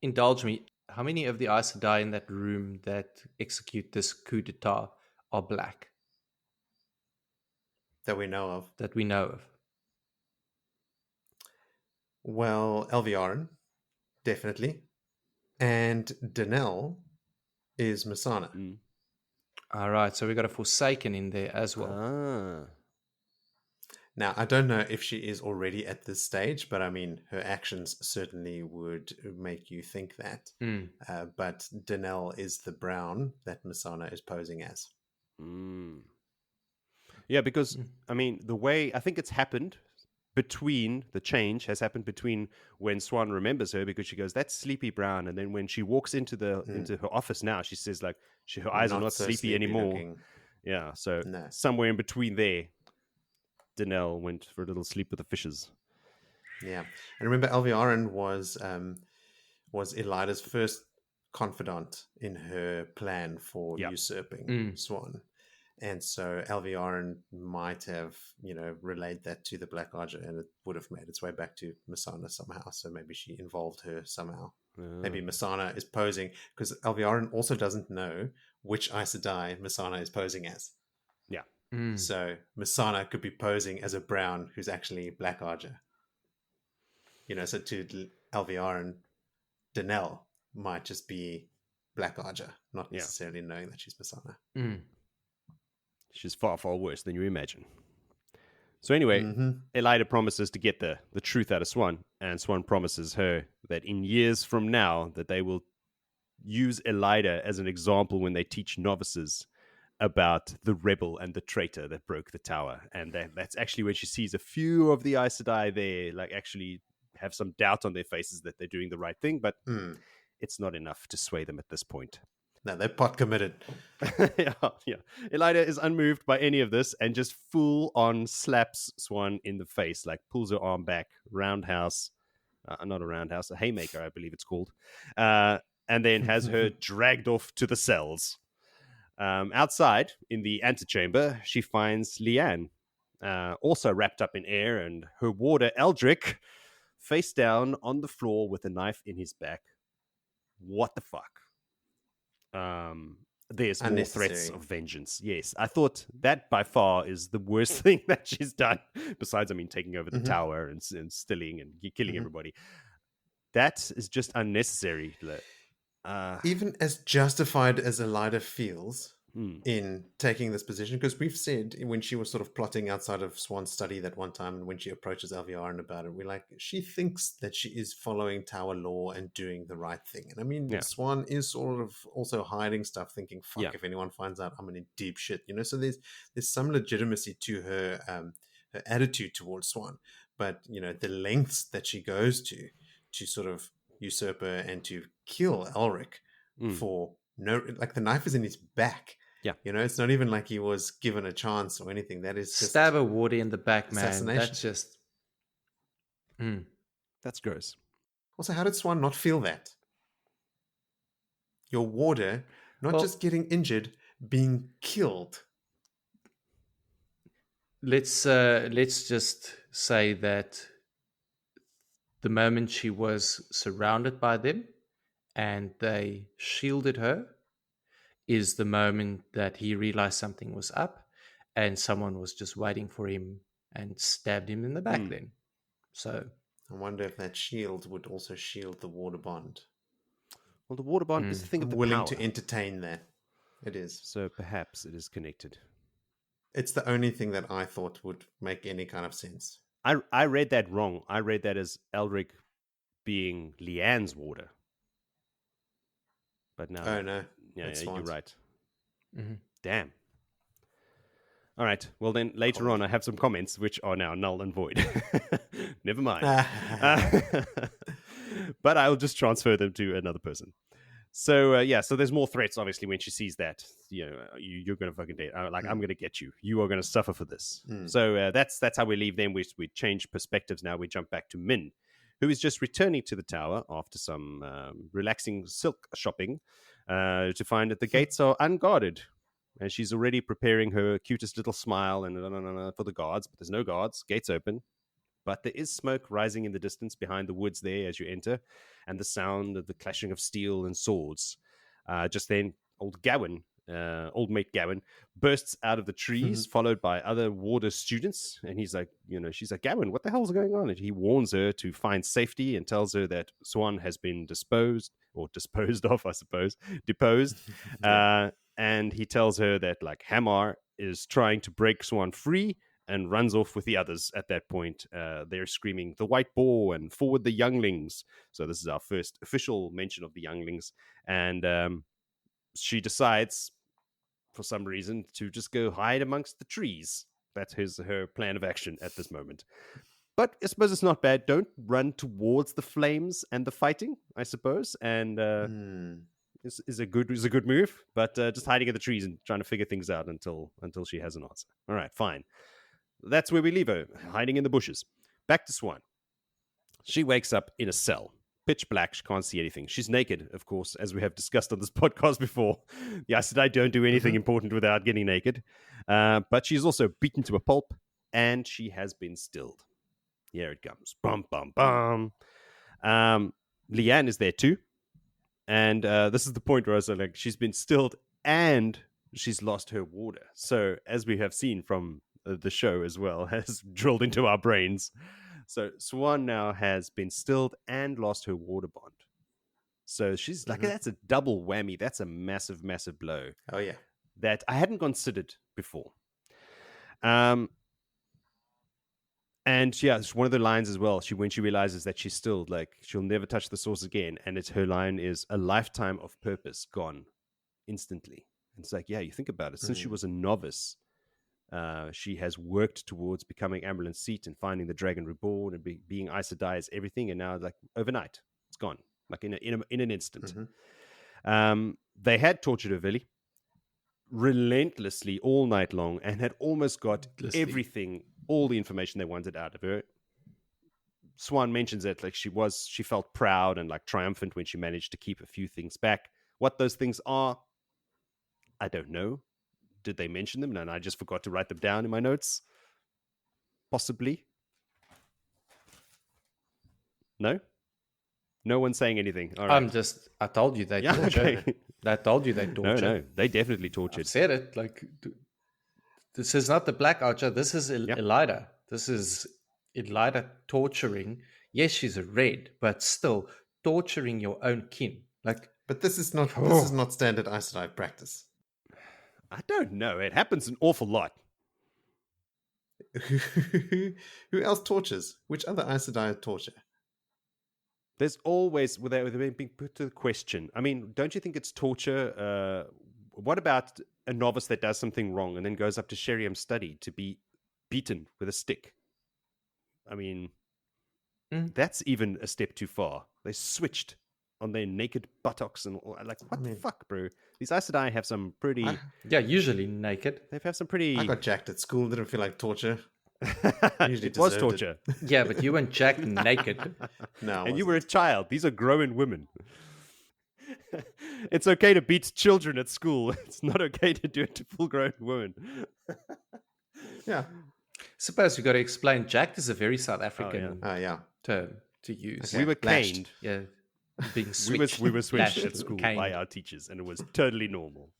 Indulge me. How many of the Aes Sedai in that room that execute this coup d'etat are black? That we know of. Well, Elviarin, definitely. And Danelle is Mesaana. All right, so we got a Forsaken in there as well. Now, I don't know if she is already at this stage, but I mean, her actions certainly would make you think that. But Danelle is the brown that Mesaana is posing as. Yeah, because, I mean, the way I think it's happened the change has happened between when Siuane remembers her, because she goes, that's sleepy brown. And then when she walks into her office now, she says, like, her eyes are not so sleepy anymore. Looking. Yeah, so somewhere in between there, Danelle went for a little sleep with the fishes. Yeah. And remember, Elviarin was Elaida's first confidant in her plan for usurping Siuane. And so Elviarin might have, relayed that to the Black Archer, and it would have made its way back to Mesaana somehow. So maybe she involved her somehow. Maybe Mesaana is posing, because Elviarin also doesn't know which Aes Sedai Mesaana is posing as. Yeah. So Mesaana could be posing as a brown who's actually Black Archer. So to Elviarin, Danelle might just be Black Archer, not necessarily knowing that she's Mesaana. She's far, far worse than you imagine. So anyway, Elaida promises to get the truth out of Siuane, and Siuane promises her that in years from now that they will use Elaida as an example when they teach novices about the rebel and the traitor that broke the tower. And that's actually when she sees a few of the Aes Sedai there, like, actually have some doubt on their faces that they're doing the right thing, but it's not enough to sway them at this point. No, they're pot committed. yeah. Elaida is unmoved by any of this and just full on slaps Siuane in the face, like pulls her arm back, roundhouse, not a roundhouse, a haymaker, I believe it's called, and then has her dragged off to the cells. Outside, in the antechamber, she finds Leanne, also wrapped up in air, and her warder, Eldrick, face down on the floor with a knife in his back. What the fuck? There's more threats of vengeance. Yes, I thought that by far is the worst thing that she's done, besides, I mean, taking over the tower and stilling and killing everybody. That is just unnecessary. Even as justified as Elaida feels in taking this position, because we've said when she was sort of plotting outside of Siuane's study that one time, and when she approaches Elviarin about it, we're like, she thinks that she is following tower law and doing the right thing. And I mean, Siuane is sort of also hiding stuff, thinking, fuck, if anyone finds out, I'm in deep shit, So there's some legitimacy to her her attitude towards Siuane, but the lengths that she goes to sort of usurp her and to kill Elric for no, like, the knife is in his back. Yeah. It's not even like he was given a chance or anything. That is just stab a warder in the back, man. That's just that's gross. Also, how did Siuane not feel that? Your warder not just getting injured, being killed. Let's just say that the moment she was surrounded by them and they shielded her is the moment that he realized something was up, and someone was just waiting for him and stabbed him in the back then. So I wonder if that shield would also shield the water bond. Well, the water bond is the thing of the willing power. to entertain that. It is. So perhaps it is connected. It's the only thing that I thought would make any kind of sense. I read that wrong. I read that as Eldrick being Leanne's warder. But now... Oh, no. Yeah, you're right. Damn. All right. Well, then later on, I have some comments which are now null and void. Never mind. But I'll just transfer them to another person. So, so there's more threats, obviously, when she sees that, you're going to fucking date. I'm going to get you. You are going to suffer for this. So that's how we leave them. We change perspectives now. We jump back to Min, who is just returning to the tower after some relaxing silk shopping to find that the gates are unguarded. And she's already preparing her cutest little smile and for the guards, but there's no guards. Gates open. But there is smoke rising in the distance behind the woods there as you enter, and the sound of the clashing of steel and swords. Just then, old mate Gawyn, bursts out of the trees, followed by other warder students. And he's like, she's like, Gawyn, what the hell's going on? And he warns her to find safety and tells her that Siuane has been deposed of, I suppose. And he tells her that, Hamar is trying to break Siuane free, and runs off with the others. At that point, they're screaming, "The White Boar," and "Forward the younglings." So this is our first official mention of the younglings. And she decides, for some reason, to just go hide amongst the trees. That is her plan of action at this moment. But I suppose it's not bad. Don't run towards the flames and the fighting, I suppose. And is a good move. But just hiding in the trees and trying to figure things out until she has an answer. All right, fine. That's where we leave her, hiding in the bushes. Back to Siuane. She wakes up in a cell. Pitch black, she can't see anything. She's naked, of course, as we have discussed on this podcast before. The Aes Sedai don't do anything important without getting naked. But she's also beaten to a pulp, and she has been stilled. Here it comes. Bum, bum, bum. Leanne is there too. And this is the point where I was like, she's been stilled and she's lost her warder. So, as we have seen from the show as well, has drilled into our brains. So Siuane now has been stilled and lost her warder bond. So she's like, that's a double whammy. That's a massive, massive blow. Oh, yeah. That I hadn't considered before. And yeah, it's one of the lines as well. When she realizes that she's stilled, she'll never touch the source again. And her line is, "A lifetime of purpose gone instantly." And it's like, yeah, you think about it. Since she was a novice, she has worked towards becoming Amberlin's seat and finding the Dragon Reborn and being Aes Sedai's everything. And now, overnight, it's gone, in an instant. They had tortured her Vili relentlessly all night long and had almost got everything, all the information they wanted out of her. Siuane mentions it, she felt proud and triumphant when she managed to keep a few things back. What those things are, I don't know. Did they mention them? And I just forgot to write them down in my notes. Possibly. No? No one's saying anything. All right. I told you they tortured. Okay. I told you they tortured. No, they definitely tortured. I've said it. This is not the Black Archer. This is Elaida. This is Elaida torturing. Yes, she's a red, but still torturing your own kin. But this is not standard Aes Sedai practice. I don't know. It happens an awful lot. Who else tortures? Which other Aes Sedai torture? There's always, they're being put to the question. I mean, don't you think it's torture? What about a novice that does something wrong and then goes up to Sheriam's study to be beaten with a stick? I mean, that's even a step too far. They switched on their naked buttocks and what the fuck, bro? These Aes Sedai have some pretty... usually naked. They have some pretty... I got jacked at school. Didn't feel like torture. Usually it was torture. Yeah, but you weren't jacked naked. No, and you were a child. These are grown women. It's okay to beat children at school. It's not okay to do it to full-grown women. Yeah. Suppose we got to explain. Jacked is a very South African term to use. Okay. We were caned. Yeah. Being switched. we were switched at school by our teachers, and it was totally normal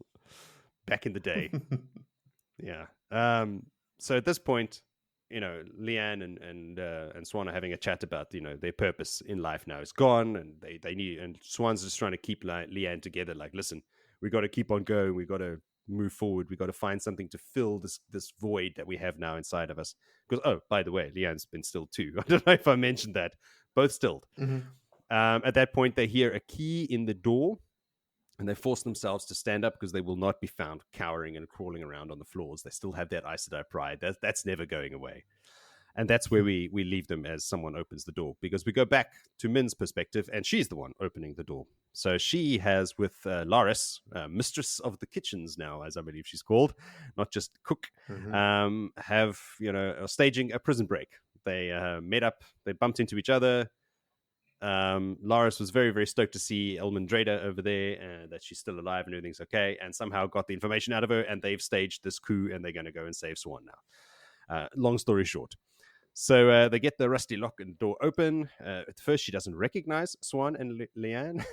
back in the day. Yeah. So at this point, Leanne and Siuane are having a chat about their purpose in life now is gone, and they need, and Siuane's just trying to keep Leanne together. Listen, we got to keep on going. We got to move forward. We got to find something to fill this void that we have now inside of us. Because by the way, Leanne's been stilled too. I don't know if I mentioned that. Both stilled. At that point, they hear a key in the door, And they force themselves to stand up because they will not be found cowering and crawling around on the floors. They still have that Aes Sedai pride. That's never going away. And that's where we leave them as someone opens the door, because we go back to Min's perspective, and she's the one opening the door. So she has, with Laris, mistress of the kitchens now, as I believe she's called, not just cook, have, staging a prison break. They met up, they bumped into each other. Laris was very, very stoked to see Elmond Drader over there, and that she's still alive and everything's okay, and somehow got the information out of her, and they've staged this coup, and they're going to go and save Siuane now. Long story short. So they get the rusty lock and door open. At first, she doesn't recognize Siuane and Leanne,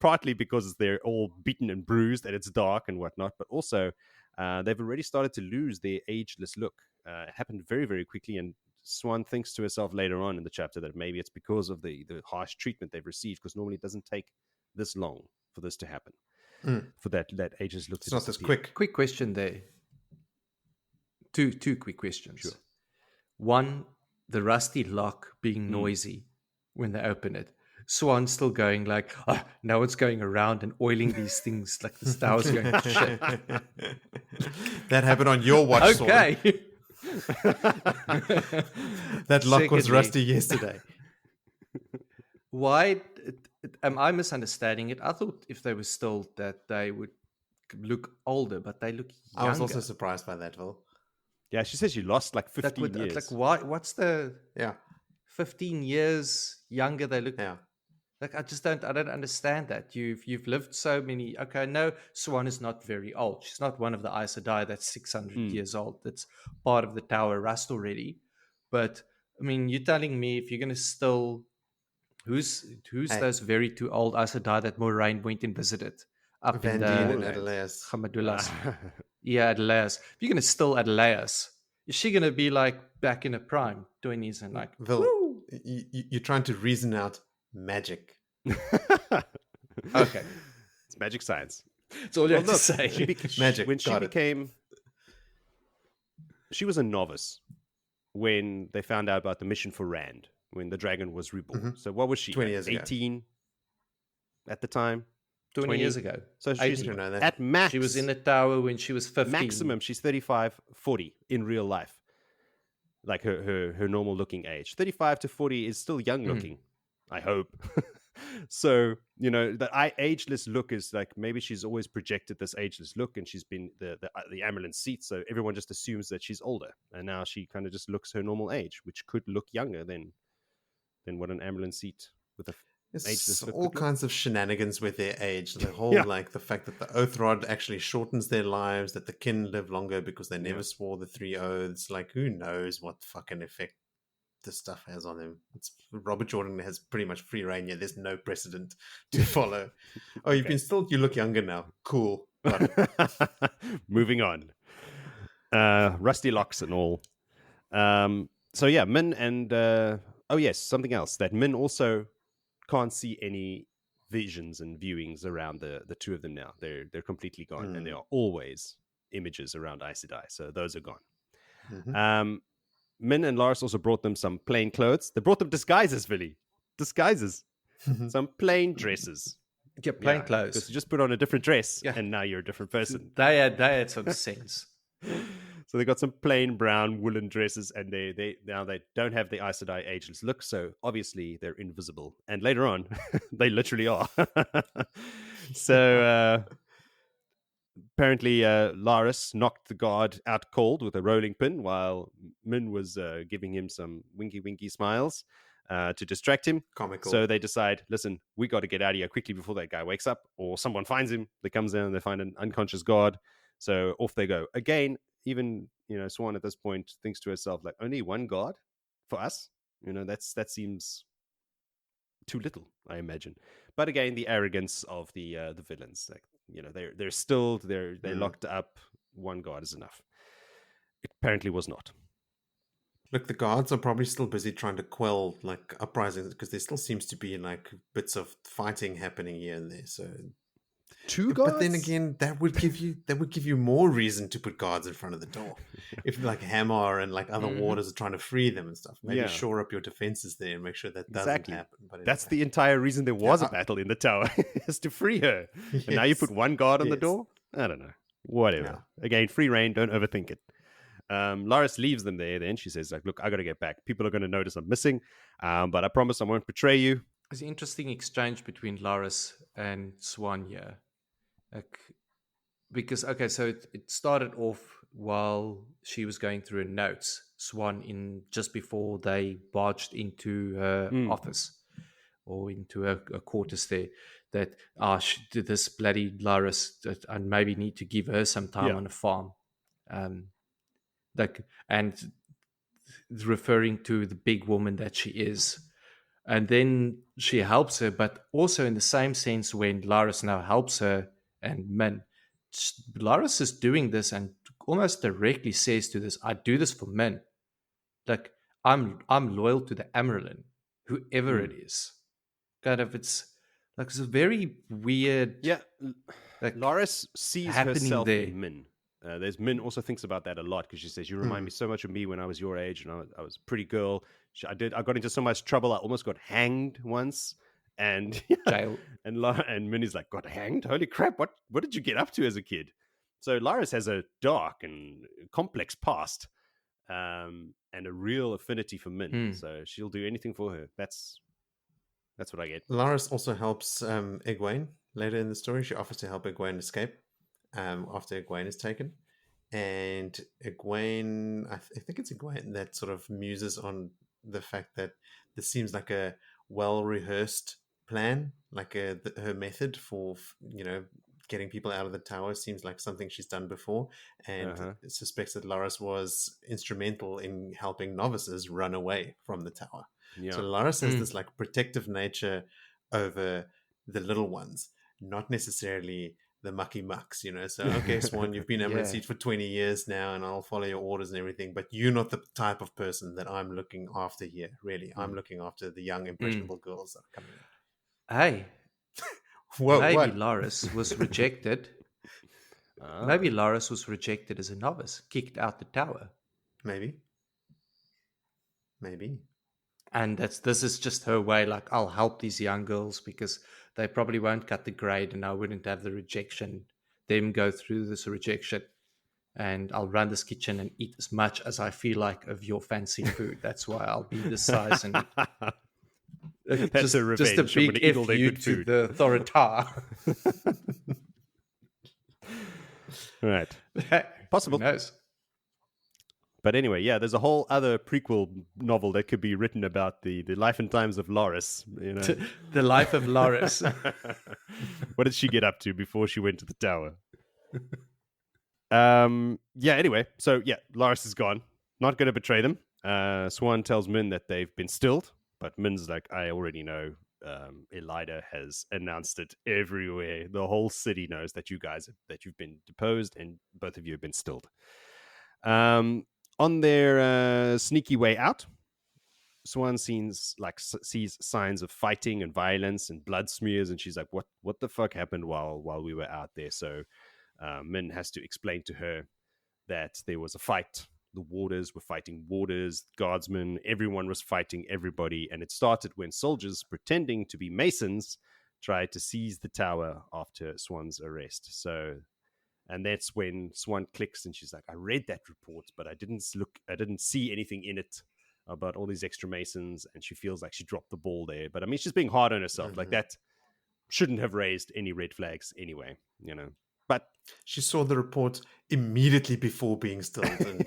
partly because they're all beaten and bruised and it's dark and whatnot, but also they've already started to lose their ageless look. It happened very, very quickly, and Siuane thinks to herself later on in the chapter that maybe it's because of the harsh treatment they've received, because normally it doesn't take this long for this to happen, for that ageless look to disappear. It's not this quick. Quick question there. Two quick questions. Sure. One, the rusty lock being noisy when they open it. Siuane's still going like, now it's going around and oiling these things like the tower's going to shit. That happened on your watch, okay. That lock was rusty yesterday. Why am I misunderstanding it? I thought if they were still that they would look older, but they look younger. I was also surprised by that, Will. Yeah, she says you lost like 15 years. Like, why? What's the 15 years younger they look? Yeah. Like, I don't understand that. You've lived so many. Okay, no, Siuane is not very old. She's not one of the Aes Sedai that's 600 years old. That's part of the tower rust already. But I mean, you're telling me if you're gonna still, who's those very two old Aes Sedai that Moraine went and visited up in the Hamadullas. Yeah, Adelaias. If you're gonna still Adelaias, is she gonna be like back in her prime, 20s and like? Vil, you're trying to reason out magic. Okay, it's magic science. That's all you have to say. Magic. When she became, she was a novice when they found out about the mission for Rand, when the dragon was reborn. So what was she? 20 years 18 ago. At the time. 20 years ago. So she's that. At max. She was in the tower when she was 15. Maximum, she's 35, 40 in real life. Like her normal looking age. 35 to 40 is still young looking, I hope. So, the ageless look is like, maybe she's always projected this ageless look, and she's been the Amyrlin seat, so everyone just assumes that she's older. And now she kind of just looks her normal age, which could look younger than what an Amyrlin seat with a It's all kinds of shenanigans with their age. The whole, like, the fact that the oath rod actually shortens their lives, that the kin live longer because they never swore the 3 oaths. Like, who knows what fucking effect this stuff has on them. Robert Jordan has pretty much free reign here. There's no precedent to follow. Oh, you look younger now. Cool. Moving on. Rusty locks and all. So yeah, Min and something else. That Min also can't see any visions and viewings around the two of them now. They're completely gone, and there are always images around Aes Sedai, so those are gone. Min and Laris also brought them some plain clothes. They brought them disguises, Billy. Disguises. Some plain dresses. Yeah, plain clothes. Because you just put on a different dress, and now you're a different person. They had some sense. So they got some plain brown woolen dresses, and they don't have the Aes Sedai ageless look, so obviously they're invisible. And later on, they literally are. So apparently Laris knocked the guard out cold with a rolling pin, while Min was giving him some winky smiles to distract him. Comical. So they decide, listen, we got to get out of here quickly before that guy wakes up, or someone finds him. They comes in and they find an unconscious guard. So off they go. Again, even, Siuane at this point thinks to herself, like, only one guard for us? That seems too little, I imagine. But again, the arrogance of the villains. Like, they're still, they're locked up. One guard is enough. It apparently was not. Look, the guards are probably still busy trying to quell, like, uprisings, because there still seems to be, like, bits of fighting happening here and there, so... 2 guards? But then again, that would give you more reason to put guards in front of the door. If like Hammer and like other warders are trying to free them and stuff, maybe shore up your defenses there and make sure that doesn't happen. But that's the entire reason there was a battle in the tower, is to free her. Yes. And now you put 1 guard on the door? I don't know. Whatever. Yeah. Again, free reign, don't overthink it. Loris leaves them there. Then she says, like, look, I got to get back. People are going to notice I'm missing, but I promise I won't betray you. There's an interesting exchange between Loris and Siuane here. Like, because, so it started off while she was going through her notes, Siuane, just before they barged into her office or into her quarters there, that, this bloody Loris, I maybe need to give her some time on the farm. And referring to the big woman that she is. And then she helps her, but also in the same sense when Loris now helps her and Min, Loris is doing this and almost directly says to this, I do this for Min. Like, I'm loyal to the Amarylline, whoever it is. Kind of, it's a very weird... Yeah, like Loris sees herself in Min. There's Min also thinks about that a lot, because she says, you remind me so much of me when I was your age and I was a pretty girl. I got into so much trouble, I almost got hanged once. And jail. And Minnie's like, got hanged? Holy crap, what did you get up to as a kid? So Loris has a dark and complex past, and a real affinity for Min. So she'll do anything for her. That's what I get. Loris also helps Egwene later in the story. She offers to help Egwene escape after Egwene is taken. And Egwene, I think it's Egwene that sort of muses on the fact that this seems like a well-rehearsed plan, like her method for getting people out of the tower seems like something she's done before, and suspects that Loris was instrumental in helping novices run away from the tower. So Loris has this like protective nature over the little ones, not necessarily the mucky mucks, So, okay, Siuane, you've been Emond Siege for 20 years now, and I'll follow your orders and everything, but you're not the type of person that I'm looking after here, really. I'm looking after the young, impressionable girls that are coming in. Hey, maybe Loris was rejected. Maybe Loris was rejected as a novice, kicked out the tower. Maybe. And this is just her way, like, I'll help these young girls because they probably won't cut the grade and I wouldn't have the rejection, them go through this rejection. And I'll run this kitchen and eat as much as I feel like of your fancy food. That's why I'll be this size. And that's a revenge. Just a big F you to the Thoratar. Right. Possible. Who knows? But anyway, there's a whole other prequel novel that could be written about the life and times of Loris. The life of Loris. What did she get up to before she went to the tower? Anyway, so Loris is gone. Not going to betray them. Siuane tells Min that they've been stilled, but Min's like, I already know. Elaida has announced it everywhere. The whole city knows that you've been deposed and both of you have been stilled. On their sneaky way out, Siuane sees signs of fighting and violence and blood smears, and she's like, "What the fuck happened while we were out there?" So Min has to explain to her that there was a fight. The warders were fighting warders, guardsmen, everyone was fighting everybody, and it started when soldiers pretending to be masons tried to seize the tower after Siuane's arrest. And that's when Siuane clicks and she's like, I read that report, but I didn't see anything in it about all these extra masons, and she feels like she dropped the ball there. But I mean, she's being hard on herself. Like, that shouldn't have raised any red flags anyway, But she saw the report immediately before being stilled and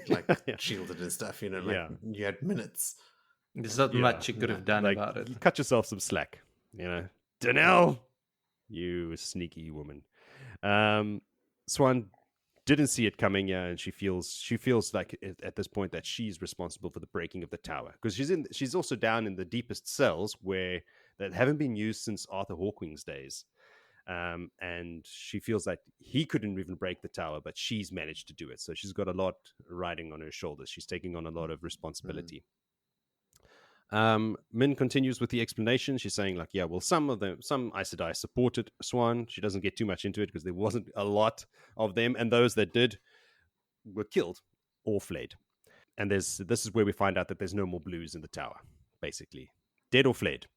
shielded and stuff, you had minutes. There's not much you could have done about it. You cut yourself some slack, Danelle, you sneaky woman. Siuane didn't see it coming, and she feels like at this point that she's responsible for the breaking of the tower, because she's also down in the deepest cells that haven't been used since Arthur Hawkwing's days, and she feels like he couldn't even break the tower, but she's managed to do it. So she's got a lot riding on her shoulders. She's taking on a lot of responsibility. Min continues with the explanation. She's saying, like, yeah, well, some Aes Sedai supported Siuane. She doesn't get too much into it because there wasn't a lot of them, and those that did were killed or fled. And this is where we find out that there's no more blues in the tower, basically. Dead or fled.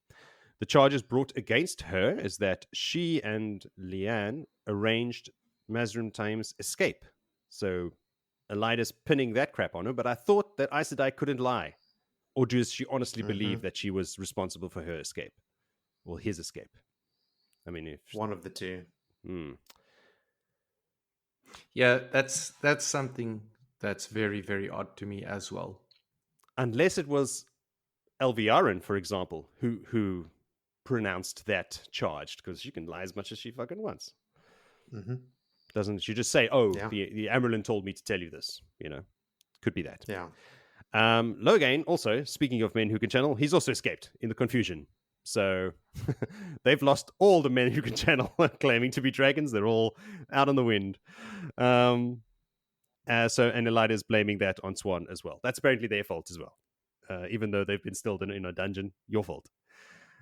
The charges brought against her is that she and Leanne arranged Mazrim Taim's escape. So Elaida's pinning that crap on her, but I thought that Aes Sedai couldn't lie. Or does she honestly believe that she was responsible for her escape? Or his escape? I mean, if one of the two. Yeah, that's something that's very, very odd to me as well. Unless it was Elviarin, for example, who pronounced that charged, because she can lie as much as she fucking wants. Doesn't she just say, "Oh, yeah, the Amyrlin told me to tell you this"? You know, could be that. Yeah. Logain, also, speaking of men who can channel, he's also escaped in the confusion. So they've lost all the men who can channel, claiming to be dragons. They're all out on the wind. And Elaida is blaming that on Siuane as well. That's apparently their fault as well. Even though they've been stilled in a dungeon, your fault.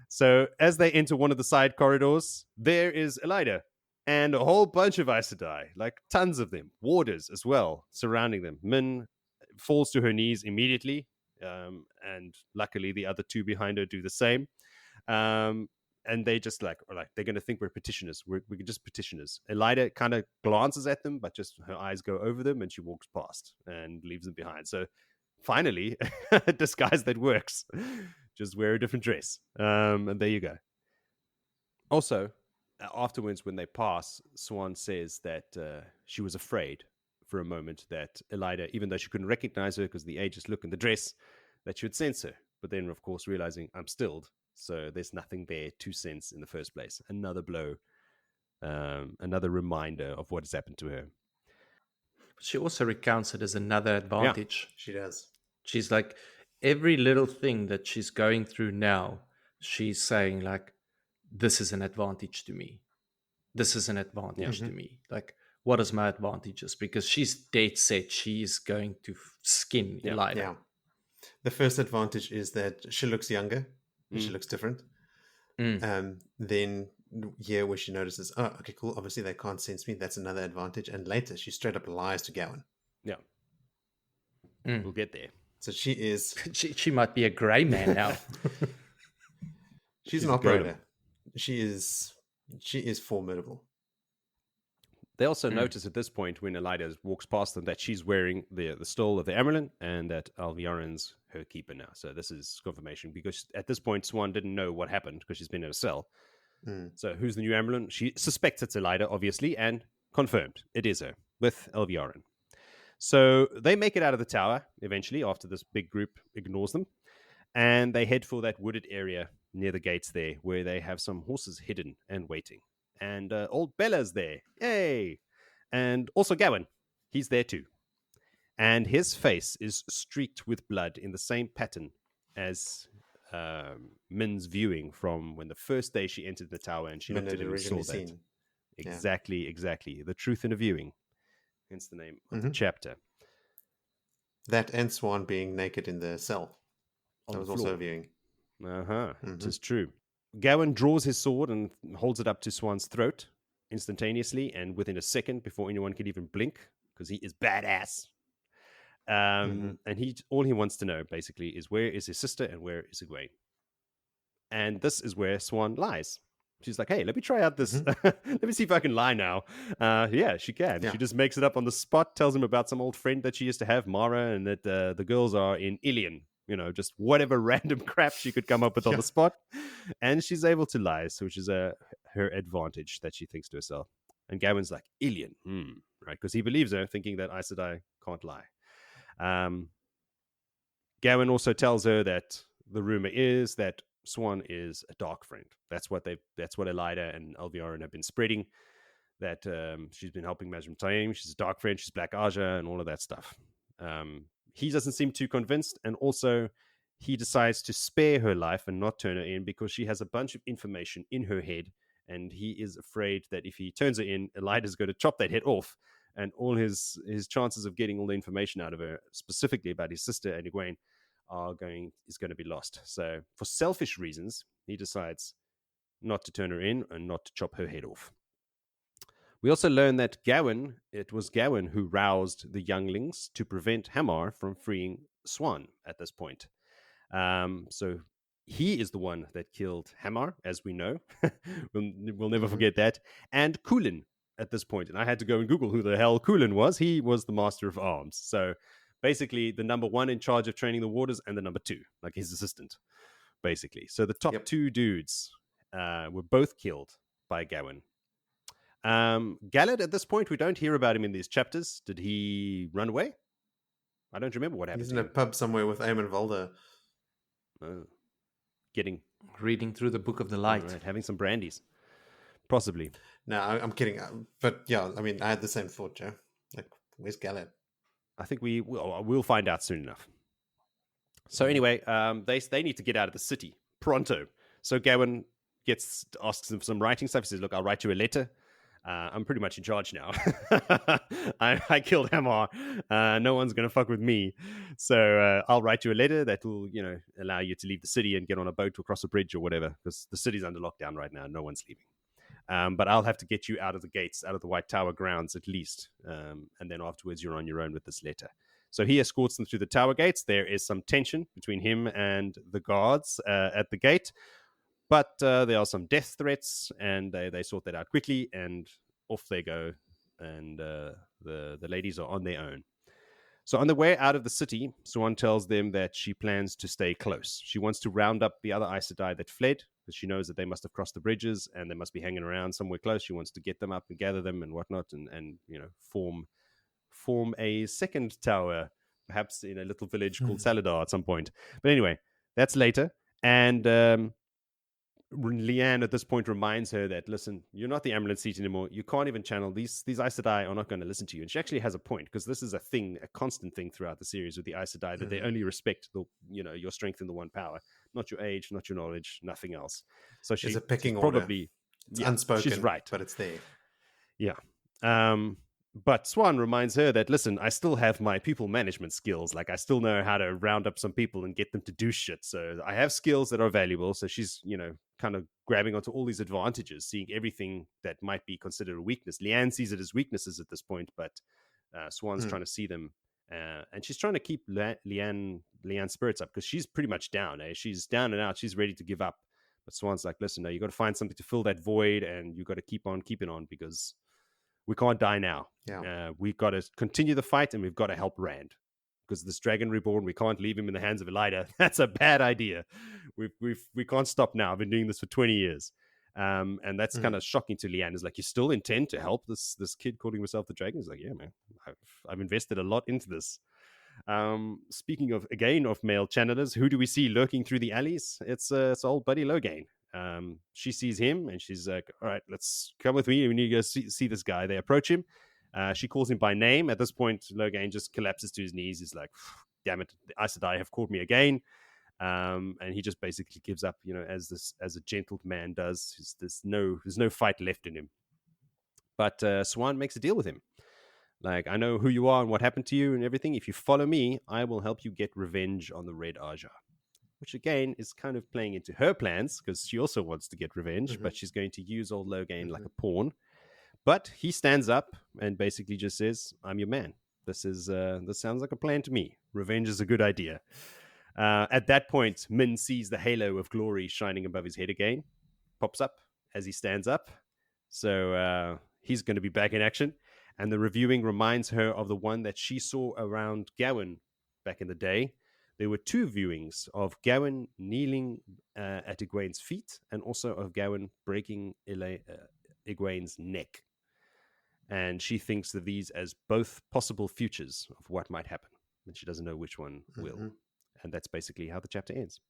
So as they enter one of the side corridors, there is Elaida and a whole bunch of Aes Sedai, like tons of them, warders as well, surrounding them. Min falls to her knees immediately, and luckily the other two behind her do the same. And they just like they're going to think we're petitioners. We're just petitioners. Elaida kind of glances at them, but just her eyes go over them, and she walks past and leaves them behind. So finally, a disguise that works. Just wear a different dress, and there you go. Also, afterwards, when they pass, Siuane says that she was afraid for a moment that Elaida, even though she couldn't recognize her because of the ageist look and the dress, that she would sense her. But then, of course, realizing I'm stilled, so there's nothing there to sense in the first place. Another blow, another reminder of what has happened to her. She also recounts it as another advantage. Yeah, she does. She's like, every little thing that she's going through now, she's saying, like, this is an advantage to me. This is an advantage to me. Like, what is my advantages? Because she's dead set she's going to skin Elaida. Yeah. The first advantage is that she looks younger. She looks different. Then here where she notices, oh, okay, cool. Obviously they can't sense me. That's another advantage. And later she straight up lies to Gawyn. Yeah. We'll get there. So she is... she might be a grey man now. She's an operator. She is formidable. They also notice at this point when Elaida walks past them that she's wearing the stole of the Amyrlin and that Alviarin's her keeper now. So this is confirmation because at this point Siuane didn't know what happened because she's been in a cell. So who's the new Amyrlin? She suspects it's Elaida, obviously, and confirmed it is her with Alviarin. So they make it out of the tower eventually after this big group ignores them, and they head for that wooded area near the gates there where they have some horses hidden and waiting. And old Bella's there. Yay! And also Gawyn. He's there too. And his face is streaked with blood in the same pattern as Min's viewing from when the first day she entered the tower and she looked at it and saw that. Exactly. The truth in a viewing. Hence the name of the chapter. That and Siuane being naked in the cell. That was also a viewing. It is true. Gawyn draws his sword and holds it up to Siuane's throat instantaneously and within a second before anyone can even blink because he is badass. And all he wants to know basically is where is his sister and where is Egwene. And this is where Siuane lies. She's like, hey, let me try out this. Let me see if I can lie now. Yeah, she can. Yeah. She just makes it up on the spot, tells him about some old friend that she used to have, Mara, and that the girls are in Ilion. You know, just whatever random crap she could come up with on the spot. And she's able to lie, so which is her advantage that she thinks to herself. And Gawyn's like, Ilion, right? Because he believes her, thinking that Aes Sedai can't lie. Gawyn also tells her that the rumor is that Siuane is a dark friend. That's what Elaida and Alviarin have been spreading. That she's been helping Mazrim Taim. She's a dark friend. She's Black Aja and all of that stuff. He doesn't seem too convinced, and also he decides to spare her life and not turn her in because she has a bunch of information in her head, and he is afraid that if he turns her in, Elaida's going to chop that head off, and all his chances of getting all the information out of her, specifically about his sister and Egwene, is going to be lost. So for selfish reasons, he decides not to turn her in and not to chop her head off. We also learn that it was Gawyn who roused the younglings to prevent Hamar from freeing Siuane at this point. So he is the one that killed Hamar, as we know. we'll never forget that. And Kulin at this point. And I had to go and Google who the hell Kulin was. He was the master of arms. So basically the number one in charge of training the warders and the number two, like his assistant, basically. So the top two dudes were both killed by Gawyn. Galad, at this point, we don't hear about him in these chapters. Did he run away? I don't remember what happened. He's in a pub somewhere with Emond Valda. Reading through the Book of the Light. Right, having some brandies. Possibly. No, I'm kidding. But yeah, I mean, I had the same thought, Joe. Like, where's Galad? I think we'll find out soon enough. So anyway, they need to get out of the city pronto. So Gawyn asks them for some writing stuff. He says, look, I'll write you a letter. I'm pretty much in charge now. I killed Hamar. No one's going to fuck with me. So I'll write you a letter that will, allow you to leave the city and get on a boat or cross a bridge or whatever, because the city's under lockdown right now. No one's leaving. But I'll have to get you out of the gates, out of the White Tower grounds at least. And then afterwards, you're on your own with this letter. So he escorts them through the tower gates. There is some tension between him and the guards at the gate. But there are some death threats, and they sort that out quickly, and off they go, and the ladies are on their own. So on the way out of the city, Siuane tells them that she plans to stay close. She wants to round up the other Aes Sedai that fled, because she knows that they must have crossed the bridges, and they must be hanging around somewhere close. She wants to get them up and gather them and whatnot, and form a second tower, perhaps in a little village called Saladar at some point. But anyway, that's later. And Leanne at this point reminds her that, listen, you're not the ambulance seat anymore. You can't even channel. These Aes Sedai are not going to listen to you. And she actually has a point, because this is a constant thing throughout the series with the Aes Sedai, that they only respect your strength in the one power, not your age, not your knowledge, nothing else. So she's a pecking order. Probably, it's unspoken, she's right, but it's there. Yeah. But Siuane reminds her that, listen, I still have my people management skills. Like, I still know how to round up some people and get them to do shit. So I have skills that are valuable. So she's, kind of grabbing onto all these advantages, seeing everything that might be considered a weakness. Leanne sees it as weaknesses at this point, but Siuane's trying to see them. And she's trying to keep Leanne's spirits up, because she's pretty much down. She's down and out. She's ready to give up. But Siuane's like, listen, no, you got to find something to fill that void, and you got to keep on keeping on, because we can't die now. Yeah. We've got to continue the fight, and we've got to help Rand, because this dragon reborn, we can't leave him in the hands of Elaida. That's a bad idea. We can't stop now. I've been doing this for 20 years. And that's kind of shocking to Leanne. Is like, you still intend to help this kid calling himself the dragon? He's like, yeah, man, I've invested a lot into this. Speaking of male channelers, who do we see lurking through the alleys? It's old buddy Logain. She sees him, and she's like, all right, let's come with me. We need to go see this guy. They approach him. She calls him by name. At this point, Logain just collapses to his knees. He's like, damn it, the Aes Sedai have caught me again. And he just basically gives up, as a gentle man does. There's no fight left in him. But Siuane makes a deal with him. Like, I know who you are and what happened to you and everything. If you follow me, I will help you get revenge on the Red Aja. Which, again, is kind of playing into her plans, because she also wants to get revenge, but she's going to use old Logain like a pawn. But he stands up and basically just says, I'm your man. This sounds like a plan to me. Revenge is a good idea. At that point, Min sees the halo of glory shining above his head again. Pops up as he stands up. So he's going to be back in action. And the reviewing reminds her of the one that she saw around Gawyn back in the day. There were two viewings of Gawyn kneeling at Egwene's feet, and also of Gawyn breaking Egwene's neck. And she thinks of these as both possible futures of what might happen. And she doesn't know which one will. And that's basically how the chapter ends.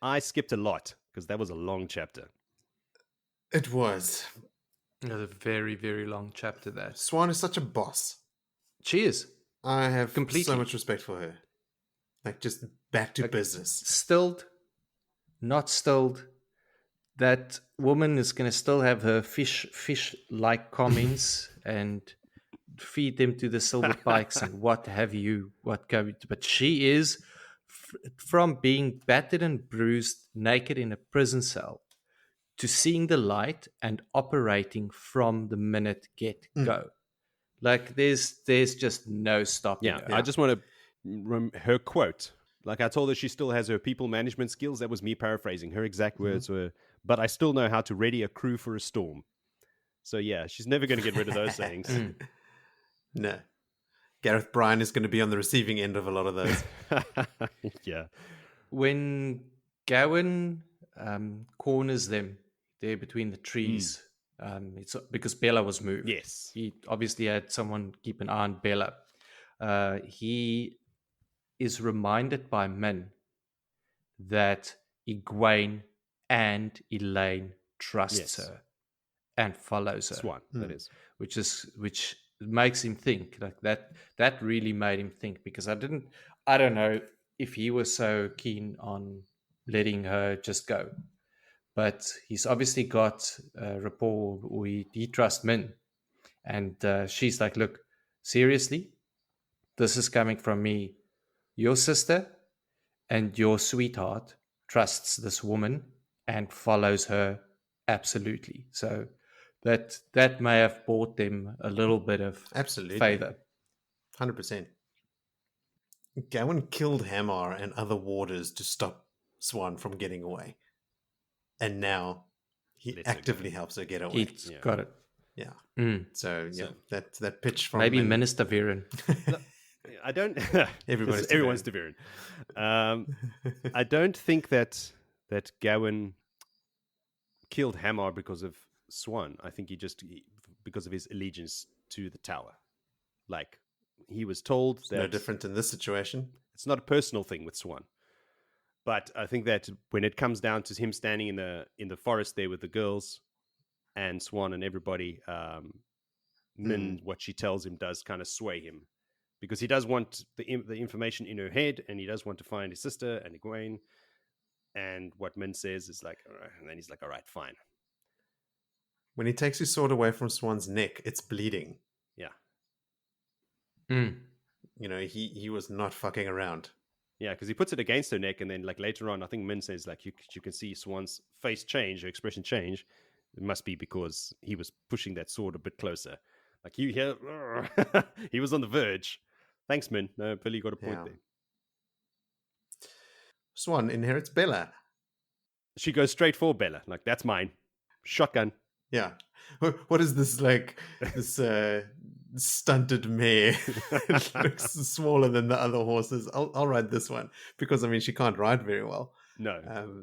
I skipped a lot, because that was a long chapter. It was. It was a very, very long chapter, that. Siuane is such a boss. She is. I have completely so much respect for her. Like, just back to business. Stilled, not stilled. That woman is going to still have her fish-like comments and feed them to the silver pikes and what have you, but she is from being battered and bruised, naked in a prison cell, to seeing the light and operating from the minute get go. Like there's just no stopping her. I just want to her quote. Like I told her she still has her people management skills. That was me paraphrasing. Her exact words were, "But I still know how to ready a crew for a storm." So yeah, she's never going to get rid of those sayings. No. Gareth Bryan is going to be on the receiving end of a lot of those. Yeah. When Gawyn corners them there between the trees, it's because Bella was moved. Yes. He obviously had someone keep an eye on Bella. He is reminded by Min that Gawyn and Elayne trusts her and follows her. Siuane, that is. Which makes him think like that. That really made him think, because I don't know if he was so keen on letting her just go, but he's obviously got rapport. He trusts Min, and she's like, look, seriously, this is coming from me. Your sister and your sweetheart trusts this woman and follows her absolutely. So that may have bought them a little bit of favor. 100%. Gawyn killed Hamar and other warders to stop Siuane from getting away. And now he actively helps her get away. He's got it. Yeah. So that pitch from maybe Minister Perrin. I don't. Everyone's to Perrin. I don't think that Gawyn killed Hamar because of Siuane. I think because of his allegiance to the tower. Like he was told that no different in this situation. It's not a personal thing with Siuane. But I think that when it comes down to him standing in the forest there with the girls and Siuane and everybody, Min, what she tells him does kind of sway him, because he does want the information in her head, and he does want to find his sister and Gawyn. And what Min says is like, all right, and then he's like, all right, fine. When he takes his sword away from Siuane's neck, it's bleeding. Yeah. You know, he was not fucking around. Yeah, because he puts it against her neck, and then like later on, I think Min says like you can see Siuane's face change, her expression change. It must be because he was pushing that sword a bit closer. Like you hear, he was on the verge. Thanks, Min. No, Billy got a point there. Siuane inherits Bella. She goes straight for Bella. Like, that's mine. Shotgun. Yeah. What is this, like, this stunted mare? It looks smaller than the other horses. I'll ride this one. Because, I mean, she can't ride very well. No.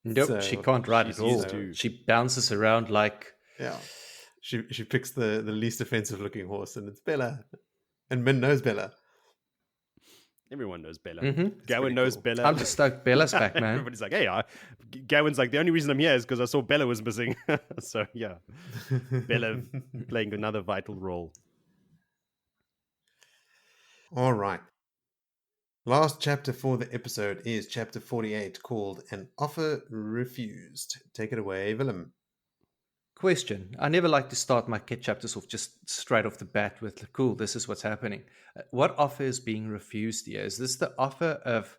Nope, so she can't ride at all. She bounces around like... Yeah. She picks the least offensive looking horse, and it's Bella. And Min knows Bella. Everyone knows Bella. Gawyn knows Bella. I'm just stoked Bella's back, man. Everybody's like, hey, Gawyn's like, the only reason I'm here is because I saw Bella was missing. So, yeah. Bella playing another vital role. All right. Last chapter for the episode is chapter 48, called An Offer Refused. Take it away, Willem. Question. I never like to start my chapters off just straight off the bat with, cool, this is what's happening. What offer is being refused here? Is this the offer of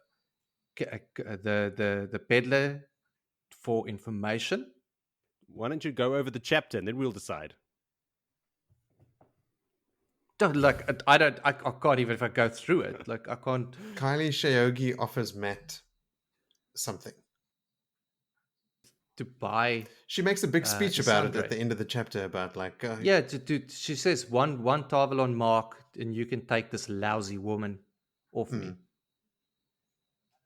the peddler for information? Why don't you go over the chapter and then we'll decide? I can't even if I go through it. Like, I can't. Kylie Shayogi offers Matt something. To buy. She makes a big speech about it at the end of the chapter about like she says one Tarvalon mark and you can take this lousy woman off me.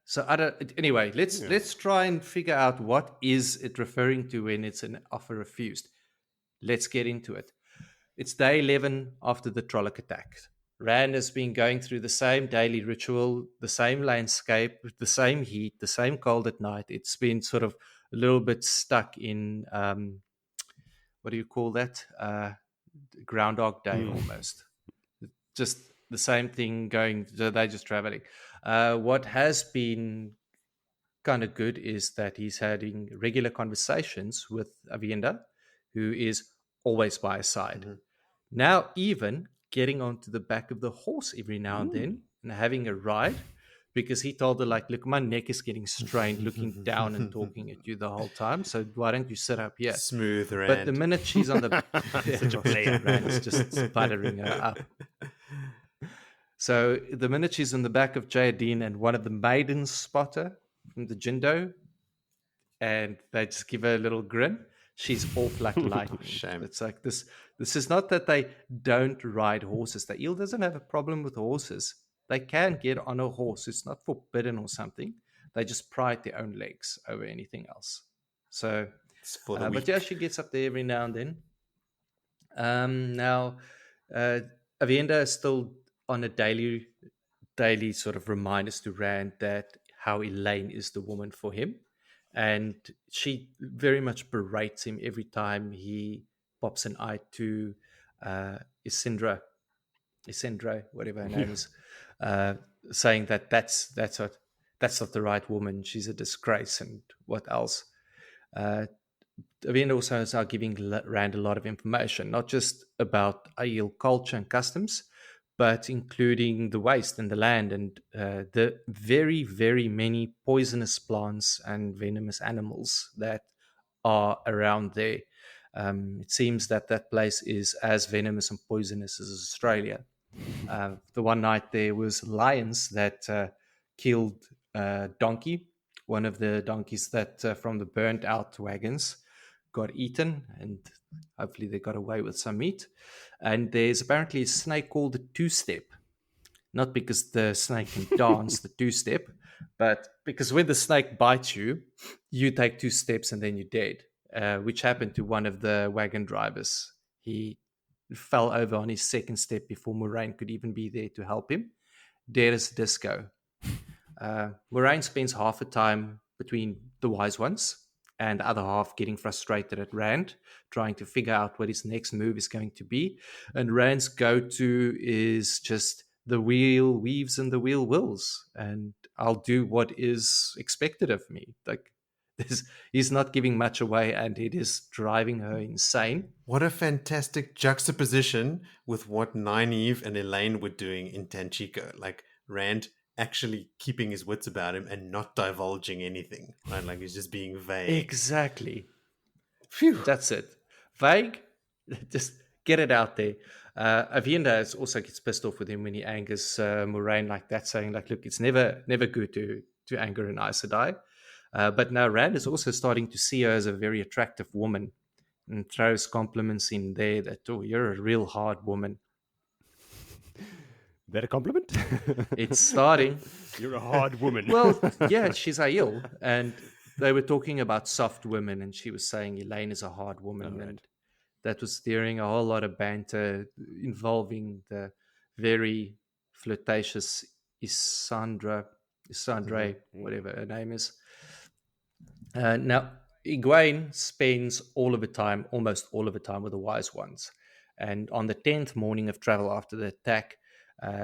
So let's try and figure out what is it referring to when it's an offer refused. Let's get into it. It's day 11 after the Trolloc attack. Rand has been going through the same daily ritual, the same landscape, the same heat, the same cold at night. It's been sort of a little bit stuck in, what do you call that? Groundhog Day almost. Just the same thing going, they're just traveling. What has been kind of good is that he's having regular conversations with Avienda, who is always by his side. Now even getting onto the back of the horse every now and then and having a ride, because he told her, like, look, my neck is getting strained looking down and talking at you the whole time, so why don't you sit up here? Smooth Rand. But the minute she's on the Such a player. Rand's just buttering her up. So the minute she's in the back of Jayadeen and one of the maidens spot her from the Jindo, and they just give her a little grin, she's off like lightning. Shame. It's like this is not that they don't ride horses. The eel doesn't have a problem with horses. They can get on a horse. It's not forbidden or something. They just pride their own legs over anything else. So, It's for the but weak. yeah, she gets up there every now and then. Now, Avienda is still on a daily sort of reminders to Rand that how Elayne is the woman for him. And she very much berates him every time he pops an eye to Isindra, whatever her name is, saying that that's not the right woman. She's a disgrace, and what else? Avienda also is now giving Rand a lot of information, not just about Aiel culture and customs, but including the waste and the land and the very, very many poisonous plants and venomous animals that are around there. It seems that place is as venomous and poisonous as Australia. The one night there was lions that killed a donkey. One of the donkeys that from the burnt out wagons got eaten, and hopefully they got away with some meat. And there's apparently a snake called the two-step. Not because the snake can dance the two-step, but because when the snake bites you, you take 2 steps and then you're dead, which happened to one of the wagon drivers. He fell over on his second step before Moraine could even be there to help him. Dead as disco. Moraine spends half the time between the wise ones and the other half getting frustrated at Rand, trying to figure out what his next move is going to be. And Rand's go-to is just the wheel weaves and the wheel wills, and I'll do what is expected of me. Like, he's not giving much away, and it is driving her insane. What a fantastic juxtaposition with what Nynaeve and Elayne were doing in Tanchico. Like, Rand actually keeping his wits about him and not divulging anything, right? Like, he's just being vague. Exactly. Phew. That's it. Vague. Just get it out there. Avienda also gets pissed off with him when he angers Moraine like that, saying, like, look, it's never good to anger an Aes Sedai. But now Rand is also starting to see her as a very attractive woman and throws compliments in there that, oh, you're a real hard woman. That a compliment? It's starting. You're a hard woman. Well, yeah, she's Aiel, and they were talking about soft women, and she was saying Elayne is a hard woman, and that was steering a whole lot of banter involving the very flirtatious Isandre, whatever her name is. Now, Egwene spends almost all of the time with the wise ones, and on the 10th morning of travel after the attack,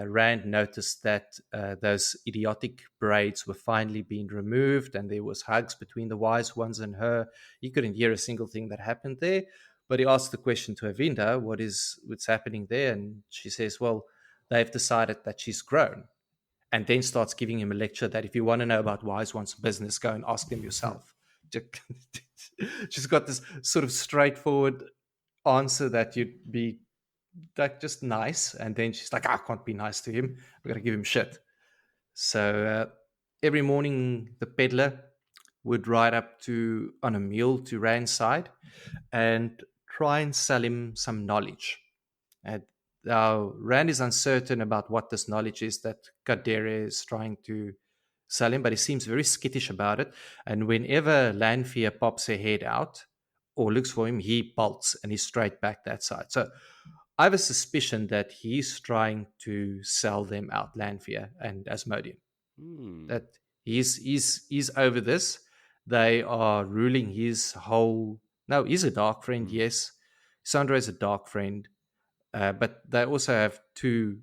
Rand noticed that those idiotic braids were finally being removed, and there was hugs between the wise ones and her. He couldn't hear a single thing that happened there, but he asked the question to Avienda, what's happening there? And she says, well, they've decided that she's grown, and then starts giving him a lecture that if you want to know about wise ones' business, go and ask them yourself. She's got this sort of straightforward answer that you'd be like just nice, and then she's like, I can't be nice to him, we're gonna give him shit. So every morning the peddler would ride up on a mule to Rand's side and try and sell him some knowledge. And now Rand is uncertain about what this knowledge is that Kadere is trying to sell him, but he seems very skittish about it, and whenever Lanfear pops her head out or looks for him, he bolts and he's straight back that side. So I have a suspicion that he's trying to sell them out, Lanfear and Asmodean. That he's over this. They are ruling his whole... No, he's a dark friend, yes. Sandra is a dark friend. But they also have 2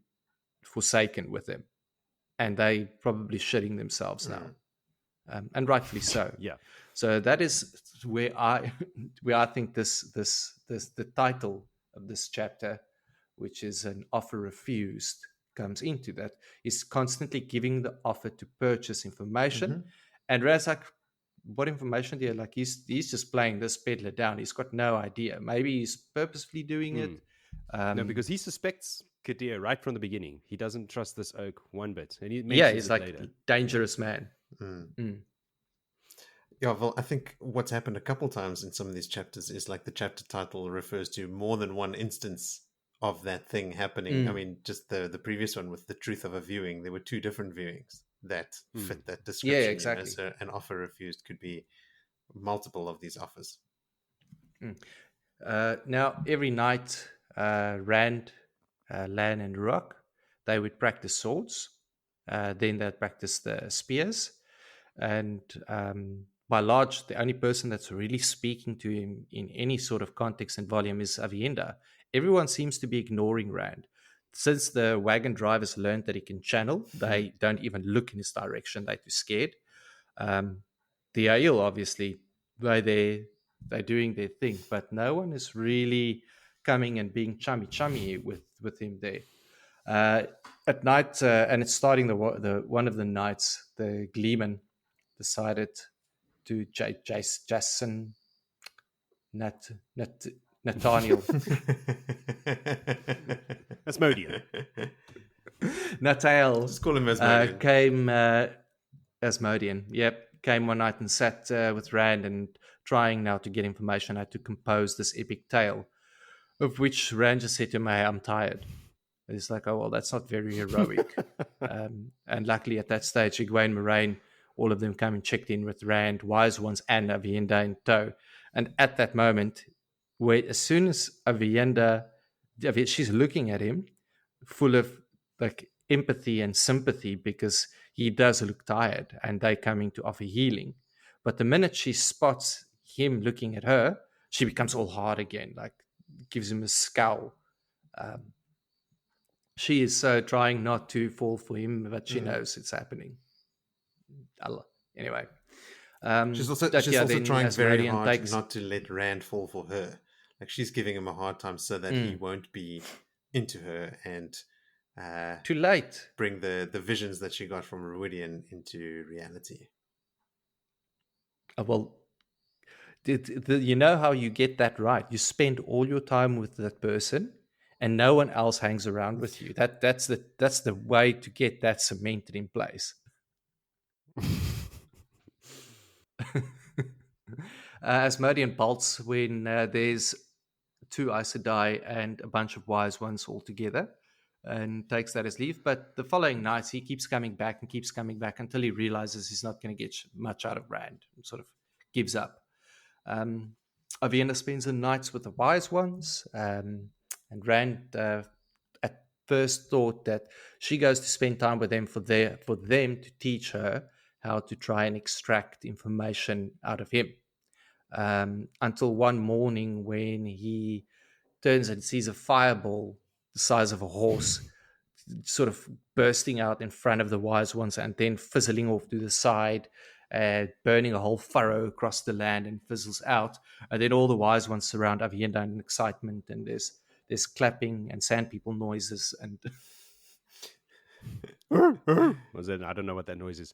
Forsaken with them. And they probably shitting themselves now. And rightfully so. Yeah. So that is where I think the title of this chapter which is an offer refused, comes into that. He's constantly giving the offer to purchase information. And Rand's like, what information do you like? He's just playing this peddler down. He's got no idea. Maybe he's purposefully doing it. No, because he suspects Kadir right from the beginning. He doesn't trust this oak one bit. And he yeah, mentions he's it like later. dangerous man. Yeah, well, I think what's happened a couple times in some of these chapters is like the chapter title refers to more than one instance of that thing happening. I mean, just the previous one with the truth of a viewing, there were 2 different viewings that fit that description. Yeah, exactly. So an offer refused could be multiple of these offers. Now, every night, Rand, Lan, and Ruak, they would practice swords. Then they'd practice the spears. And by large, the only person that's really speaking to him in any sort of context and volume is Avienda. Everyone seems to be ignoring Rand. Since the wagon drivers learned that he can channel, they don't even look in his direction. They're too scared. The Aiel, obviously, they're doing their thing, but no one is really coming and being chummy with him there. At night, and it's starting the one of the nights, the Gleeman decided to Jason Nathaniel Asmodean. Natael. Just call him Asmodean. Came Asmodean. Yep, came one night and sat with Rand and trying now to get information how to compose this epic tale, of which Rand just said to him, "Hey, I'm tired." And he's like, "Oh well, that's not very heroic." And luckily at that stage, Gawyn, Moraine, all of them came and checked in with Rand, Wise Ones, and Avienda in tow. And at that moment, where as soon as Avienda, she's looking at him, full of like empathy and sympathy because he does look tired, and they're coming to offer healing. But the minute she spots him looking at her, she becomes all hard again, like gives him a scowl. She is trying not to fall for him, but she knows it's happening. Anyway. She's also trying very hard not to let Rand fall for her. Like she's giving him a hard time so that he won't be into her and too late bring the visions that she got from Ruidian into reality. Well, you know how you get that right? You spend all your time with that person, and no one else hangs around with you. That's the way to get that cemented in place. Asmodean bolts when there's 2 Aes Sedai and a bunch of Wise Ones all together, and takes that as leave. But the following nights, he keeps coming back until he realizes he's not going to get much out of Rand and sort of gives up. Avienda spends the nights with the Wise Ones, and Rand at first thought that she goes to spend time with them for them to teach her how to try and extract information out of him. Until one morning when he turns and sees a fireball the size of a horse sort of bursting out in front of the Wise Ones and then fizzling off to the side, burning a whole furrow across the land and fizzles out. And then all the Wise Ones surround Avienda in excitement, and there's clapping and sand people noises and Was it? I don't know what that noise is.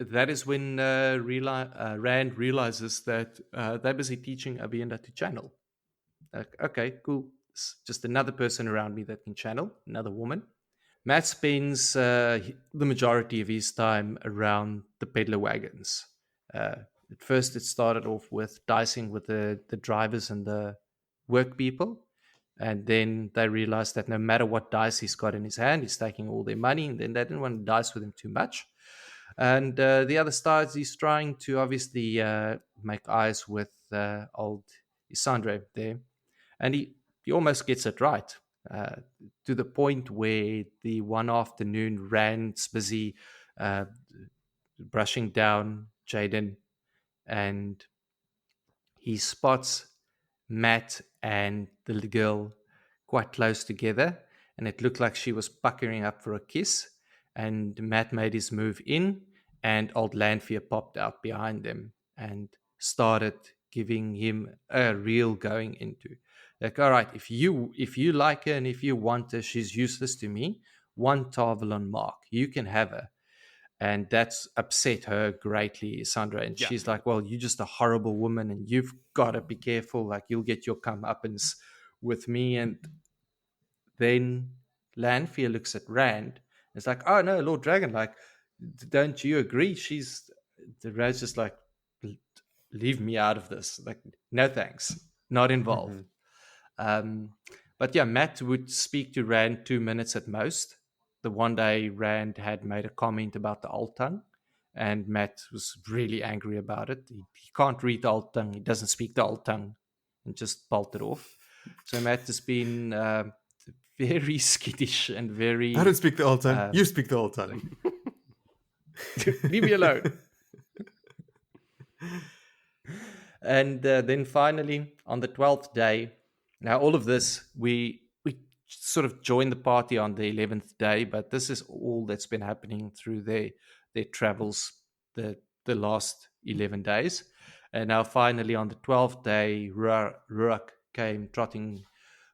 That is when Rand realizes that they're busy teaching Avienda to channel. Like, okay, cool. It's just another person around me that can channel, another woman. Matt spends the majority of his time around the peddler wagons. At first, it started off with dicing with the drivers and the work people. And then they realized that no matter what dice he's got in his hand, he's taking all their money. And then they didn't want to dice with him too much. And the other side, he's trying to obviously make eyes with old Isandre there. And he almost gets it right, to the point where the one afternoon Rand's busy brushing down Jaden, and he spots Matt and the girl quite close together, and it looked like she was puckering up for a kiss. And Matt made his move in, and old Lanfear popped out behind them and started giving him a real going into. Like, all right, if you like her and if you want her, she's useless to me. 1 Tarvalon mark, you can have her. And that's upset her greatly, Sandra. And Yeah. she's like, well, you're just a horrible woman and you've got to be careful. Like, you'll get your comeuppance with me. And then Lanfear looks at Rand. It's like, oh, no, Lord Dragon, like, don't you agree? The Rand's just like, leave me out of this. Like, no thanks. Not involved. But yeah, Matt would speak to Rand 2 minutes at most. The one day Rand had made a comment about the Old Tongue, and Matt was really angry about it. He can't read the Old Tongue. He doesn't speak the Old Tongue, and just bolted off. So Matt has been very skittish and very... I don't speak the Old Tongue. You speak the Old Tongue. Leave me alone. And then finally, on the 12th day, now all of this, we sort of joined the party on the 11th day, but this is all that's been happening through their travels the last 11 days. And now finally on the 12th day, Ruak came trotting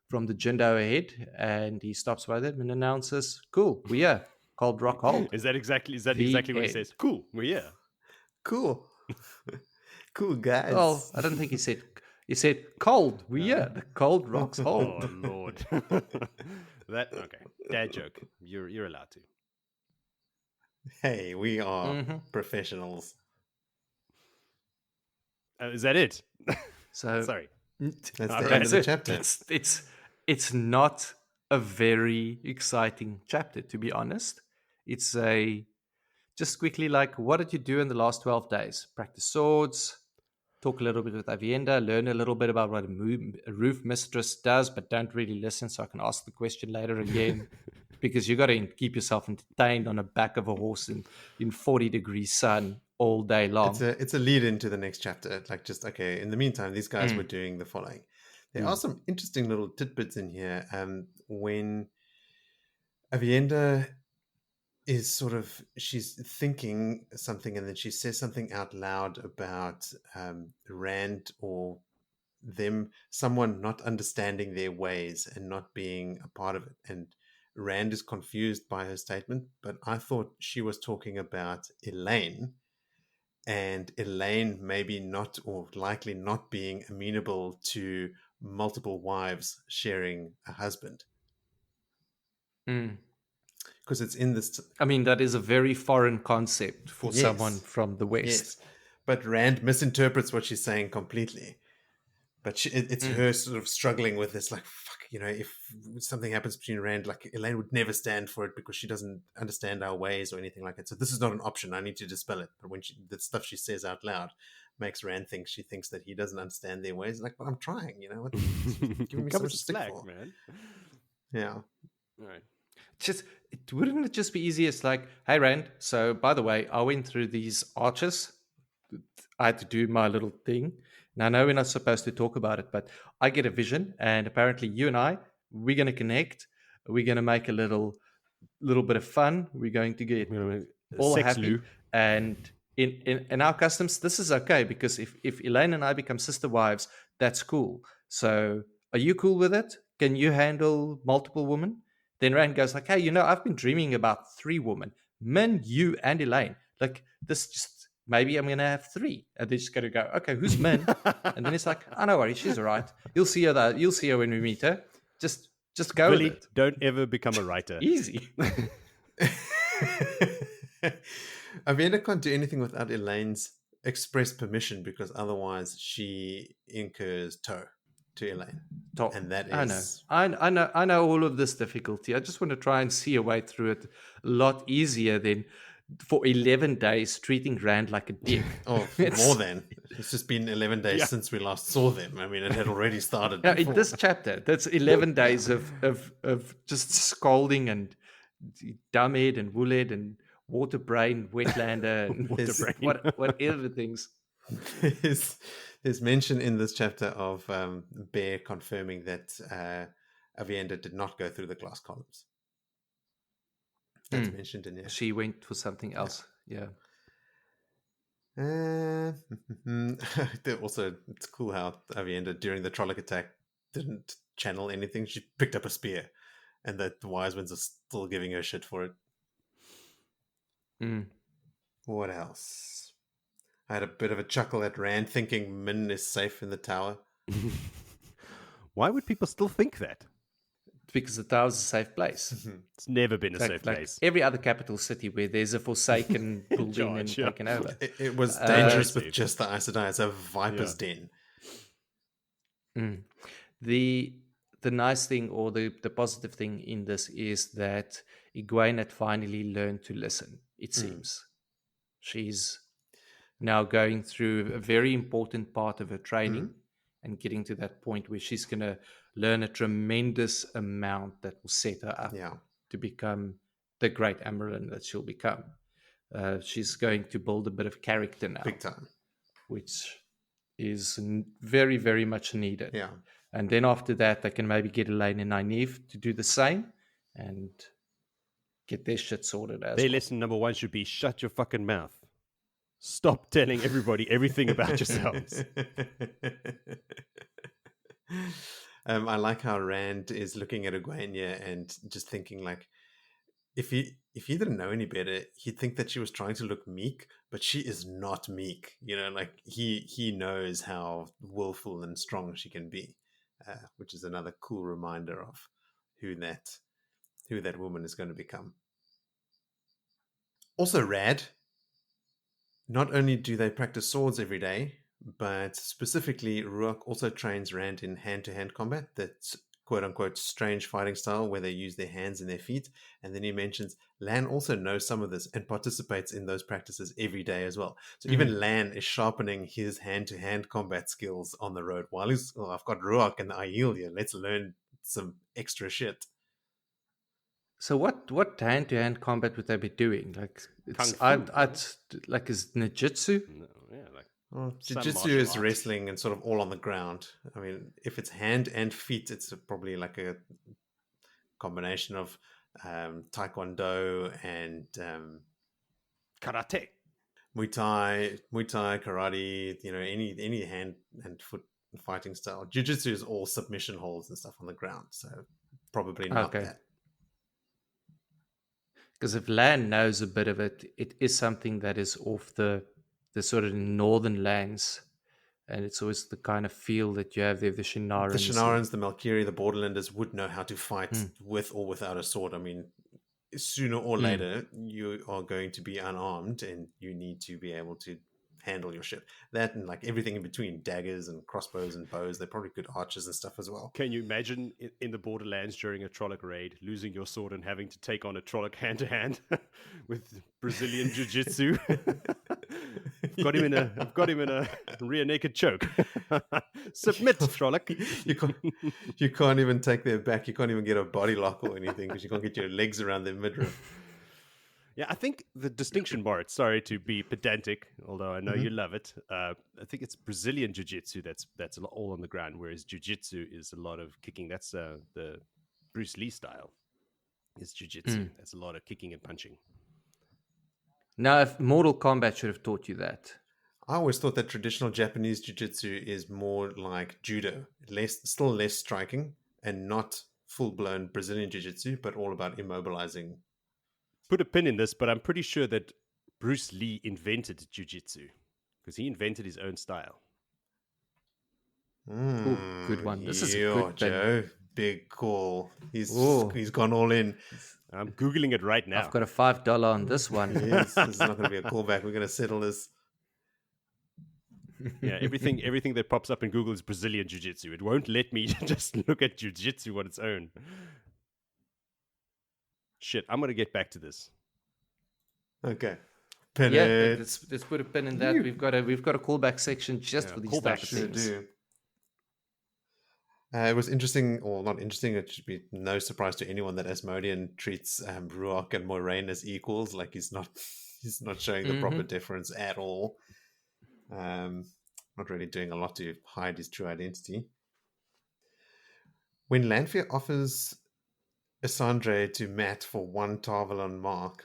from the Jindo ahead, and he stops by them and announces, cool, we're here. Cold Rock Hold. Is that exactly what he says? Cool, we're here. Cool. Cool, guys. Well, I don't think he said cold, we're here. The Cold Rocks Hold. Oh, Lord. Okay. Dad joke. You're allowed to. Hey, we are professionals. Is that it? So Sorry. That's the end of the chapter. It's not a very exciting chapter, to be honest. It's just quickly like, what did you do in the last 12 days? Practice swords, talk a little bit with Avienda, learn a little bit about what a roof mistress does, but don't really listen, so I can ask the question later again. Because you got to keep yourself entertained on the back of a horse in 40-degree sun all day long. It's a lead into the next chapter. Like, just, okay, in the meantime, these guys were doing the following. There are some interesting little tidbits in here. When Avienda is she's thinking something, and then she says something out loud about Rand or someone not understanding their ways and not being a part of it. And Rand is confused by her statement, but I thought she was talking about Elayne, and Elayne maybe not, or likely not, being amenable to multiple wives sharing a husband. Because it's in this... I mean, that is a very foreign concept for someone from the West. Yes, but Rand misinterprets what she's saying completely. But it's her sort of struggling with this, like, fuck, if something happens between Rand, like, Elayne would never stand for it because she doesn't understand our ways or anything like that. So this is not an option. I need to dispel it. But when the stuff she says out loud makes Rand think she thinks that he doesn't understand their ways. Like, but I'm trying, what? Giving me so much stick for, man. Yeah. All right. Wouldn't it just be easiest, like, hey, Rand, so by the way, I went through these arches. I had to do my little thing. Now, I know we're not supposed to talk about it, but I get a vision, and apparently you and we're going to connect. We're going to make a little bit of fun. We're going to get all happy. Lou. And in our customs, this is okay, because if Elayne and I become sister wives, that's cool. So are you cool with it? Can you handle multiple women? Then Rand goes like, hey, I've been dreaming about 3 women. Min, you, and Elayne. Like, this just... maybe I'm going to have 3. And they're just going to go, okay, who's Min? And then it's like, oh, no worries, she's all right. You'll see her when we meet her. Just go Really, with it. don't ever become a writer. Easy. Avienda can't do anything without Elaine's express permission, because otherwise she incurs tow to Elayne. And that is... I know all of this difficulty. I just want to try and see a way through it a lot easier than for 11 days treating Rand like a dick. Oh, more than. It's just been 11 days since we last saw them. I mean, it had already started. Now, in this chapter, that's 11 days of just scolding and dumbhead and woolhead and water brain, wetlander, and whatever things. There's mention in this chapter of Bear confirming that Avienda did not go through the glass columns. That's mentioned in here. She went for something else. Yeah. Also, it's cool how Avienda, during the Trolloc attack, didn't channel anything. She picked up a spear, and that the wise ones are still giving her shit for it. What else? I had a bit of a chuckle at Rand, thinking Min is safe in the tower. Why would people still think that? Because the tower's a safe place. It's never been a safe Like place. every other capital city where there's a forsaken building and taken over. It was dangerous with just the Aes Sedai. It's a viper's den. The nice thing, or the positive thing in this, is that Egwene had finally learned to listen, it seems. She's now going through a very important part of her training and getting to that point where she's going to learn a tremendous amount that will set her up to become the great Amyrlin that she'll become. She's going to build a bit of character now. Big time. Which is very, very much needed. Yeah. And then after that, they can maybe get Elayne and Nynaeve to do the same and get their shit sorted as Their well. lesson number 1 should be shut your fucking mouth. Stop telling everybody everything about yourselves. I like how Rand is looking at Egwene and just thinking, like, if he didn't know any better, he'd think that she was trying to look meek, but she is not meek. You know, like he knows how willful and strong she can be, which is another cool reminder of who that woman is going to become. Also, Rad. Not only do they practice swords every day, but specifically, Ruach also trains Rand in hand-to-hand combat. That's quote-unquote strange fighting style where they use their hands and their feet. And then he mentions Lan also knows some of this and participates in those practices every day as well. So even Lan is sharpening his hand-to-hand combat skills on the road. While I've got Ruach and the Aiel here, let's learn some extra shit. So what hand-to-hand combat would they be doing? Like, it's like is ninjutsu? No, yeah, like Jiu-jitsu is wrestling and sort of all on the ground. I mean, if it's hand and feet, it's probably like a combination of taekwondo and karate, Muay Thai, karate. You know, any hand and foot fighting style. Jiu-jitsu is all submission holds and stuff on the ground, so probably not that. Because if Lan knows a bit of it, it is something that is off the sort of northern lands. And it's always the kind of feel that you have there, the Shinarans. The Shinarans, the Malkiri, the Borderlanders would know how to fight with or without a sword. I mean, sooner or later, you are going to be unarmed and you need to be able to handle your shit. That and like everything in between, daggers and crossbows and bows. They're probably good archers and stuff as well. Can you imagine in the Borderlands during a Trolloc raid, losing your sword and having to take on a Trolloc hand-to-hand with Brazilian Jiu-Jitsu? I've got him in a rear naked choke. Submit, Trolloc. You can't even take their back. You can't even get a body lock or anything because you can't get your legs around their midriff. Yeah, I think the distinction, Moritz, sorry to be pedantic, although I know you love it. I think it's Brazilian Jiu-Jitsu that's all on the ground, whereas Jiu-Jitsu is a lot of kicking. That's the Bruce Lee style is Jiu-Jitsu. That's a lot of kicking and punching. Now, if Mortal Kombat should have taught you that. I always thought that traditional Japanese Jiu-Jitsu is more like Judo, still less striking and not full-blown Brazilian Jiu-Jitsu, but all about immobilizing. Put a pin in this, but I'm pretty sure that Bruce Lee invented jiu-jitsu because he invented his own style. Ooh, good one. This is a good Joe. Big call. He's gone all in. I'm Googling it right now. I've got a $5 on this one. Yes, this is not going to be a callback. We're going to settle this. Yeah, everything that pops up in Google is Brazilian jiu-jitsu. It won't let me just look at jiu-jitsu on its own. Shit, I'm going to get back to this. Okay. Let's put a pin in that. We've got a callback section just for these type of things. It was interesting, or not interesting, it should be no surprise to anyone that Asmodean treats Ruach and Moiraine as equals, like he's not showing the proper difference at all. Not really doing a lot to hide his true identity. When Lanfear offers Asandre to Matt for 1 Tarvalon mark,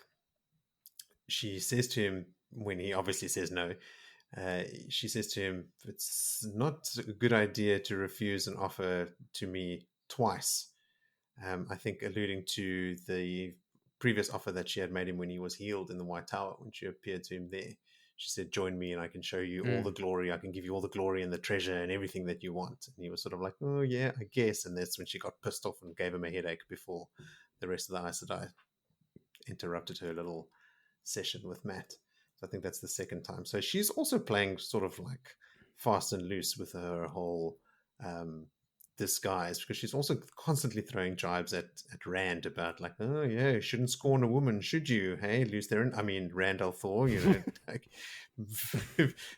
she says to him, when he obviously says no, she says to him, "It's not a good idea to refuse an offer to me twice." I think alluding to the previous offer that she had made him when he was healed in the White Tower, when she appeared to him there. She said, "Join me and I can show you all the glory. I can give you all the glory and the treasure and everything that you want." And he was sort of like, "Oh, yeah, I guess." And that's when she got pissed off and gave him a headache before the rest of the Aes Sedai interrupted her little session with Matt. So I think that's the second time. So she's also playing sort of like fast and loose with her whole disguise, because she's also constantly throwing jibes at Rand about like, "Oh yeah, you shouldn't scorn a woman, should you? Hey, Luce Theron." I mean, Randall Thor, like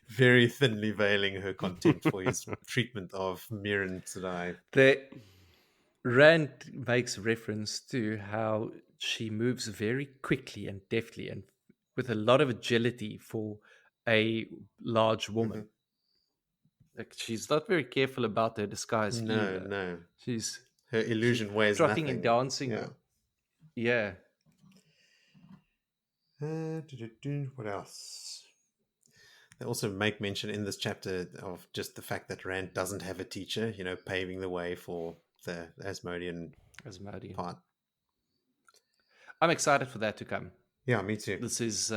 very thinly veiling her contempt for his treatment of Mirren Sedai. The Rand makes reference to how she moves very quickly and deftly and with a lot of agility for a large woman. Like, she's not very careful about her disguise either. No. She's her illusion weighs trotting nothing. and dancing. Yeah. What else? They also make mention in this chapter of just the fact that Rand doesn't have a teacher, paving the way for the Asmodean part. I'm excited for that to come. Yeah, me too. This is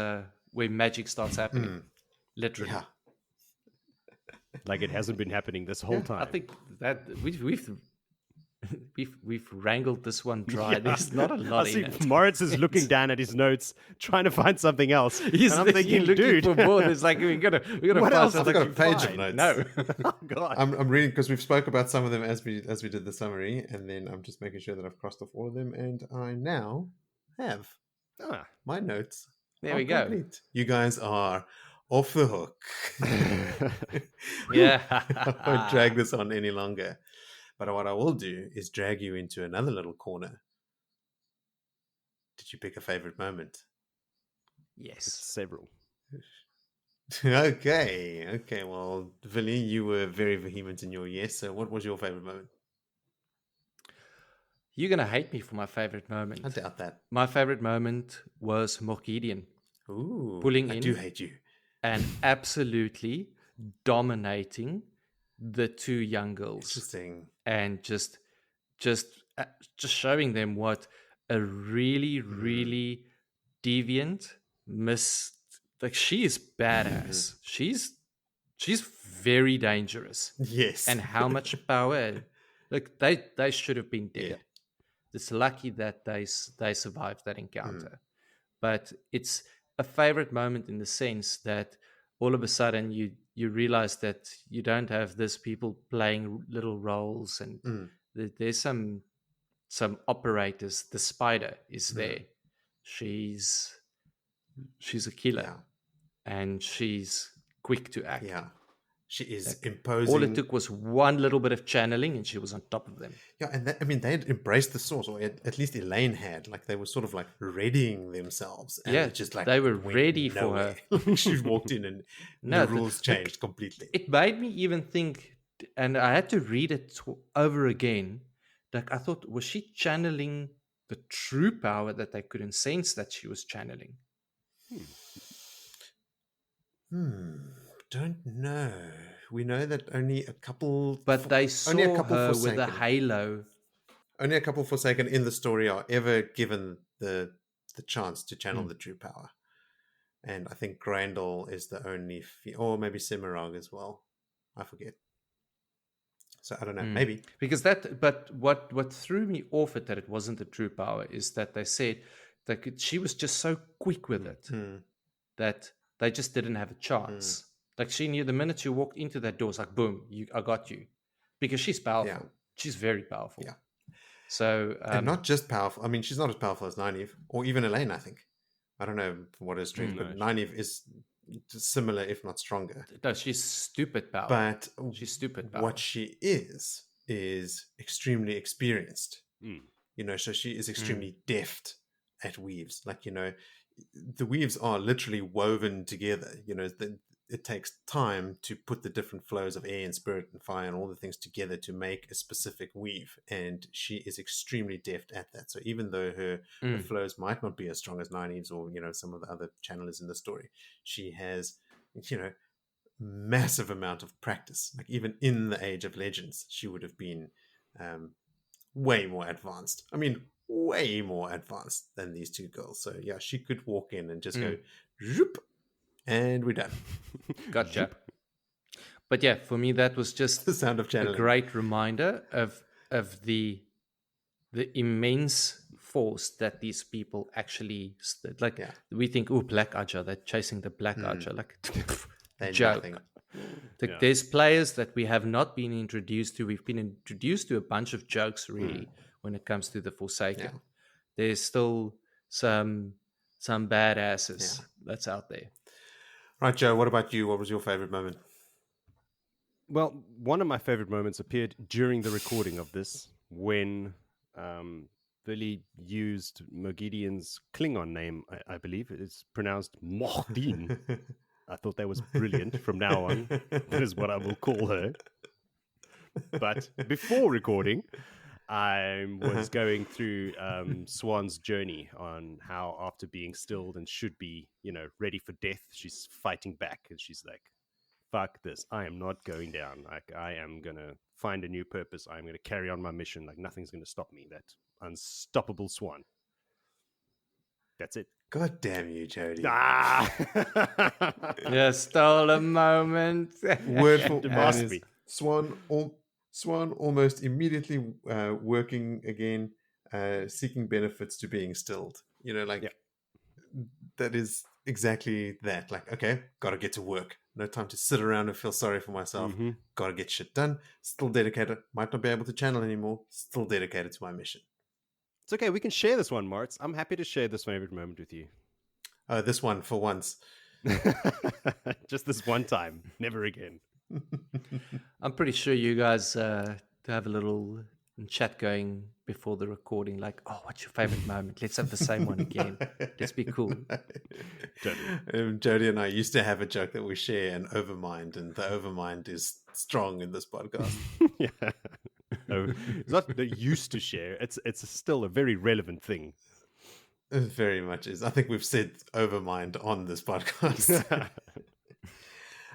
where magic starts happening. Literally. Yeah. Like it hasn't been happening this whole time. I think that we've wrangled this one dry. There's not a lot in it. Moritz is looking down at his notes, trying to find something else. He's and I'm thinking, looking dude, for more. There's like we gotta what else? I've got a page of notes. No, oh, God. I'm reading because we've spoke about some of them as we did the summary, and then I'm just making sure that I've crossed off all of them, and I now have my notes. There we go. Complete. You guys are off the hook. Yeah. I won't drag this on any longer. But what I will do is drag you into another little corner. Did you pick a favorite moment? Yes. Several. Okay. Well, Villy, you were very vehement in your yes. So what was your favorite moment? You're going to hate me for my favorite moment. I doubt that. My favorite moment was Morgideon. Ooh, pulling I in. do hate you. And absolutely dominating the two young girls. Interesting. And just showing them what a really, really deviant like, she is badass. She's very dangerous. Yes. And how much power. Look, they should have been dead. Yeah. It's lucky that they survived that encounter. But it's a favorite moment in the sense that all of a sudden you realize that you don't have this people playing little roles, and there's some operators. The spider is there. She's a killer, and she's quick to act. Yeah, she is imposing. All it took was one little bit of channeling, and she was on top of them. Yeah, and they had embraced the source, or at least Elayne had. Like, they were sort of like readying themselves. And yeah, just like they were ready for her. She walked in, and the rules changed completely. It made me even think, and I had to read it over again. Like, I thought, was she channeling the true power that they couldn't sense that she was channeling? Don't know. We know that only a couple... But they saw her with a halo. Only a couple Forsaken in the story are ever given the chance to channel the true power. And I think Grendel is the only... or maybe Cimarog as well. I forget. So I don't know. Maybe. Because but what threw me off it that it wasn't the true power is that they said that she was just so quick with it that they just didn't have a chance. Like, she knew the minute you walked into that door, it's like, boom, I got you. Because she's powerful. Yeah. She's very powerful. Yeah. So, and not just powerful. I mean, she's not as powerful as Nynaeve or even Elayne, I think. I don't know what her strength, but Nynaeve is similar, if not stronger. No, she's stupid powerful. But she's stupid powerful. What she is extremely experienced. So she is extremely deft at weaves. Like, the weaves are literally woven together. It takes time to put the different flows of air and spirit and fire and all the things together to make a specific weave. And she is extremely deft at that. So even though her flows might not be as strong as Nynaeve's or, some of the other channelers in the story, she has, massive amount of practice. Like even in the Age of Legends, she would have been way more advanced. I mean, way more advanced than these two girls. So yeah, she could walk in and just go, zoop, and we're done. Gotcha. But yeah, for me, that was just The sound of a channeling. great reminder of the immense force that these people actually like. We think, oh, Black Archer, they're chasing the Black Archer, like joke. Nothing. Like, there's players that we have not been introduced to. We've been introduced to a bunch of jokes, really, when it comes to the Forsaken. There's still some badasses that's out there. Right, Joe, what about you? What was your favorite moment? Well, one of my favorite moments appeared during the recording of this when Billy used Mogideon's Klingon name, I believe. It's pronounced Mohdin. I thought that was brilliant. From now on, that is what I will call her. But before recording, I was going through Siuane's journey on how, after being stilled and should be, ready for death, she's fighting back, and she's like, "Fuck this! I am not going down. Like, I am gonna find a new purpose. I'm gonna carry on my mission. Like, nothing's gonna stop me. That unstoppable Siuane. That's it." God damn you, Jody. You stole a moment. Word for must be. Siuane almost immediately working again, seeking benefits to being stilled. That is exactly that. Like, okay, gotta get to work. No time to sit around and feel sorry for myself. Gotta get shit done. Still dedicated. Might not be able to channel anymore. Still dedicated to my mission. It's okay. We can share this one, Martz. I'm happy to share this favorite moment with you. Oh, this one for once. Just this one time. Never again. I'm pretty sure you guys have a little chat going before the recording, like, oh, what's your favorite moment? Let's have the same one again. Let's be cool. Jody and I used to have a joke that we share, an overmind, and the overmind is strong in this podcast. Yeah. No, it's not the used to share. It's still a very relevant thing. It very much is. I think we've said overmind on this podcast.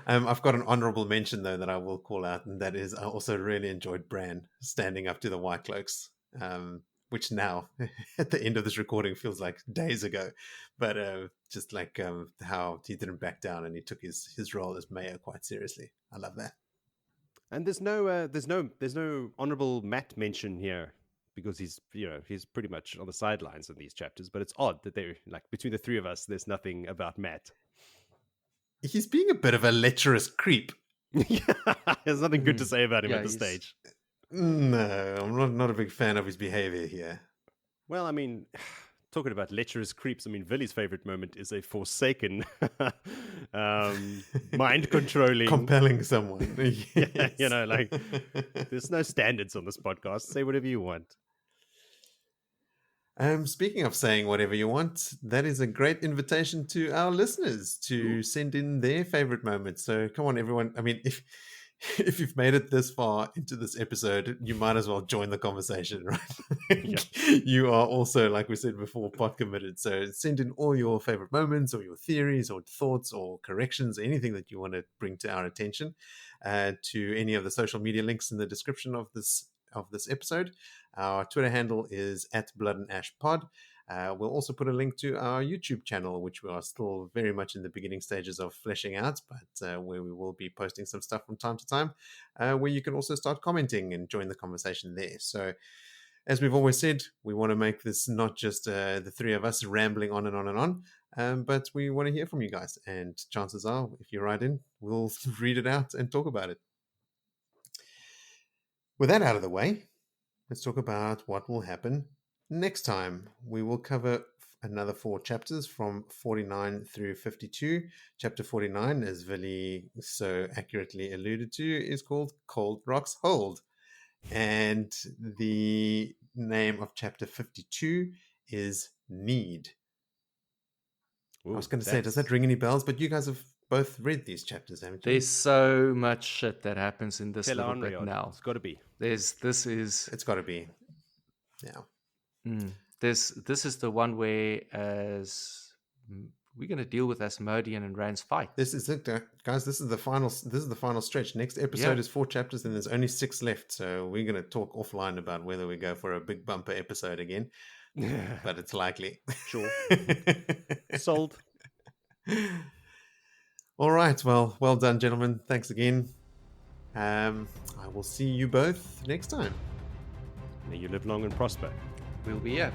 I've got an honorable mention, though, that I will call out, and that is I also really enjoyed Bran standing up to the Whitecloaks, which now, at the end of this recording, feels like days ago. But just like how he didn't back down and he took his role as mayor quite seriously. I love that. And there's no honorable Matt mention here, because he's pretty much on the sidelines in these chapters. But it's odd that they're like, between the three of us, there's nothing about Matt. He's being a bit of a lecherous creep. There's nothing good to say about him at this stage. No, I'm not a big fan of his behavior here. Well, I mean, talking about lecherous creeps, I mean, Villy's favorite moment is a Forsaken mind controlling, compelling someone. Yes. Like, there's no standards on this podcast. Say whatever you want. Speaking of saying whatever you want, that is a great invitation to our listeners to send in their favorite moments. So come on, everyone. I mean, if you've made it this far into this episode, you might as well join the conversation, right? You are also, like we said before, pot committed. So send in all your favorite moments or your theories or thoughts or corrections, anything that you want to bring to our attention, to any of the social media links in the description of this episode. Our Twitter handle is @BloodandAshPod. We'll also put a link to our YouTube channel, which we are still very much in the beginning stages of fleshing out, but where we will be posting some stuff from time to time, where you can also start commenting and join the conversation there. So, as we've always said, we want to make this not just the three of us rambling on and on and on, but we want to hear from you guys. And chances are, if you write in, we'll read it out and talk about it. With that out of the way, let's talk about what will happen next time. We will cover another 4 chapters from 49 through 52. Chapter 49, as Villy so accurately alluded to, is called Cold Rock's Hold. And the name of chapter 52 is Need. Ooh, I was going to say, does that ring any bells? But you guys have both read these chapters, haven't you? There's so much shit that happens in this little bit now. It's got to be. It's got to be. Yeah. This is the one where, as we're going to deal with Asmodean and Rand's fight. This is it, guys. This is the final stretch. Next episode is 4 chapters, and there's only 6 left. So we're going to talk offline about whether we go for a big bumper episode again. But it's likely. Sure. Sold. All right. Well done, gentlemen. Thanks again. I will see you both next time. May you live long and prosper. We'll be here.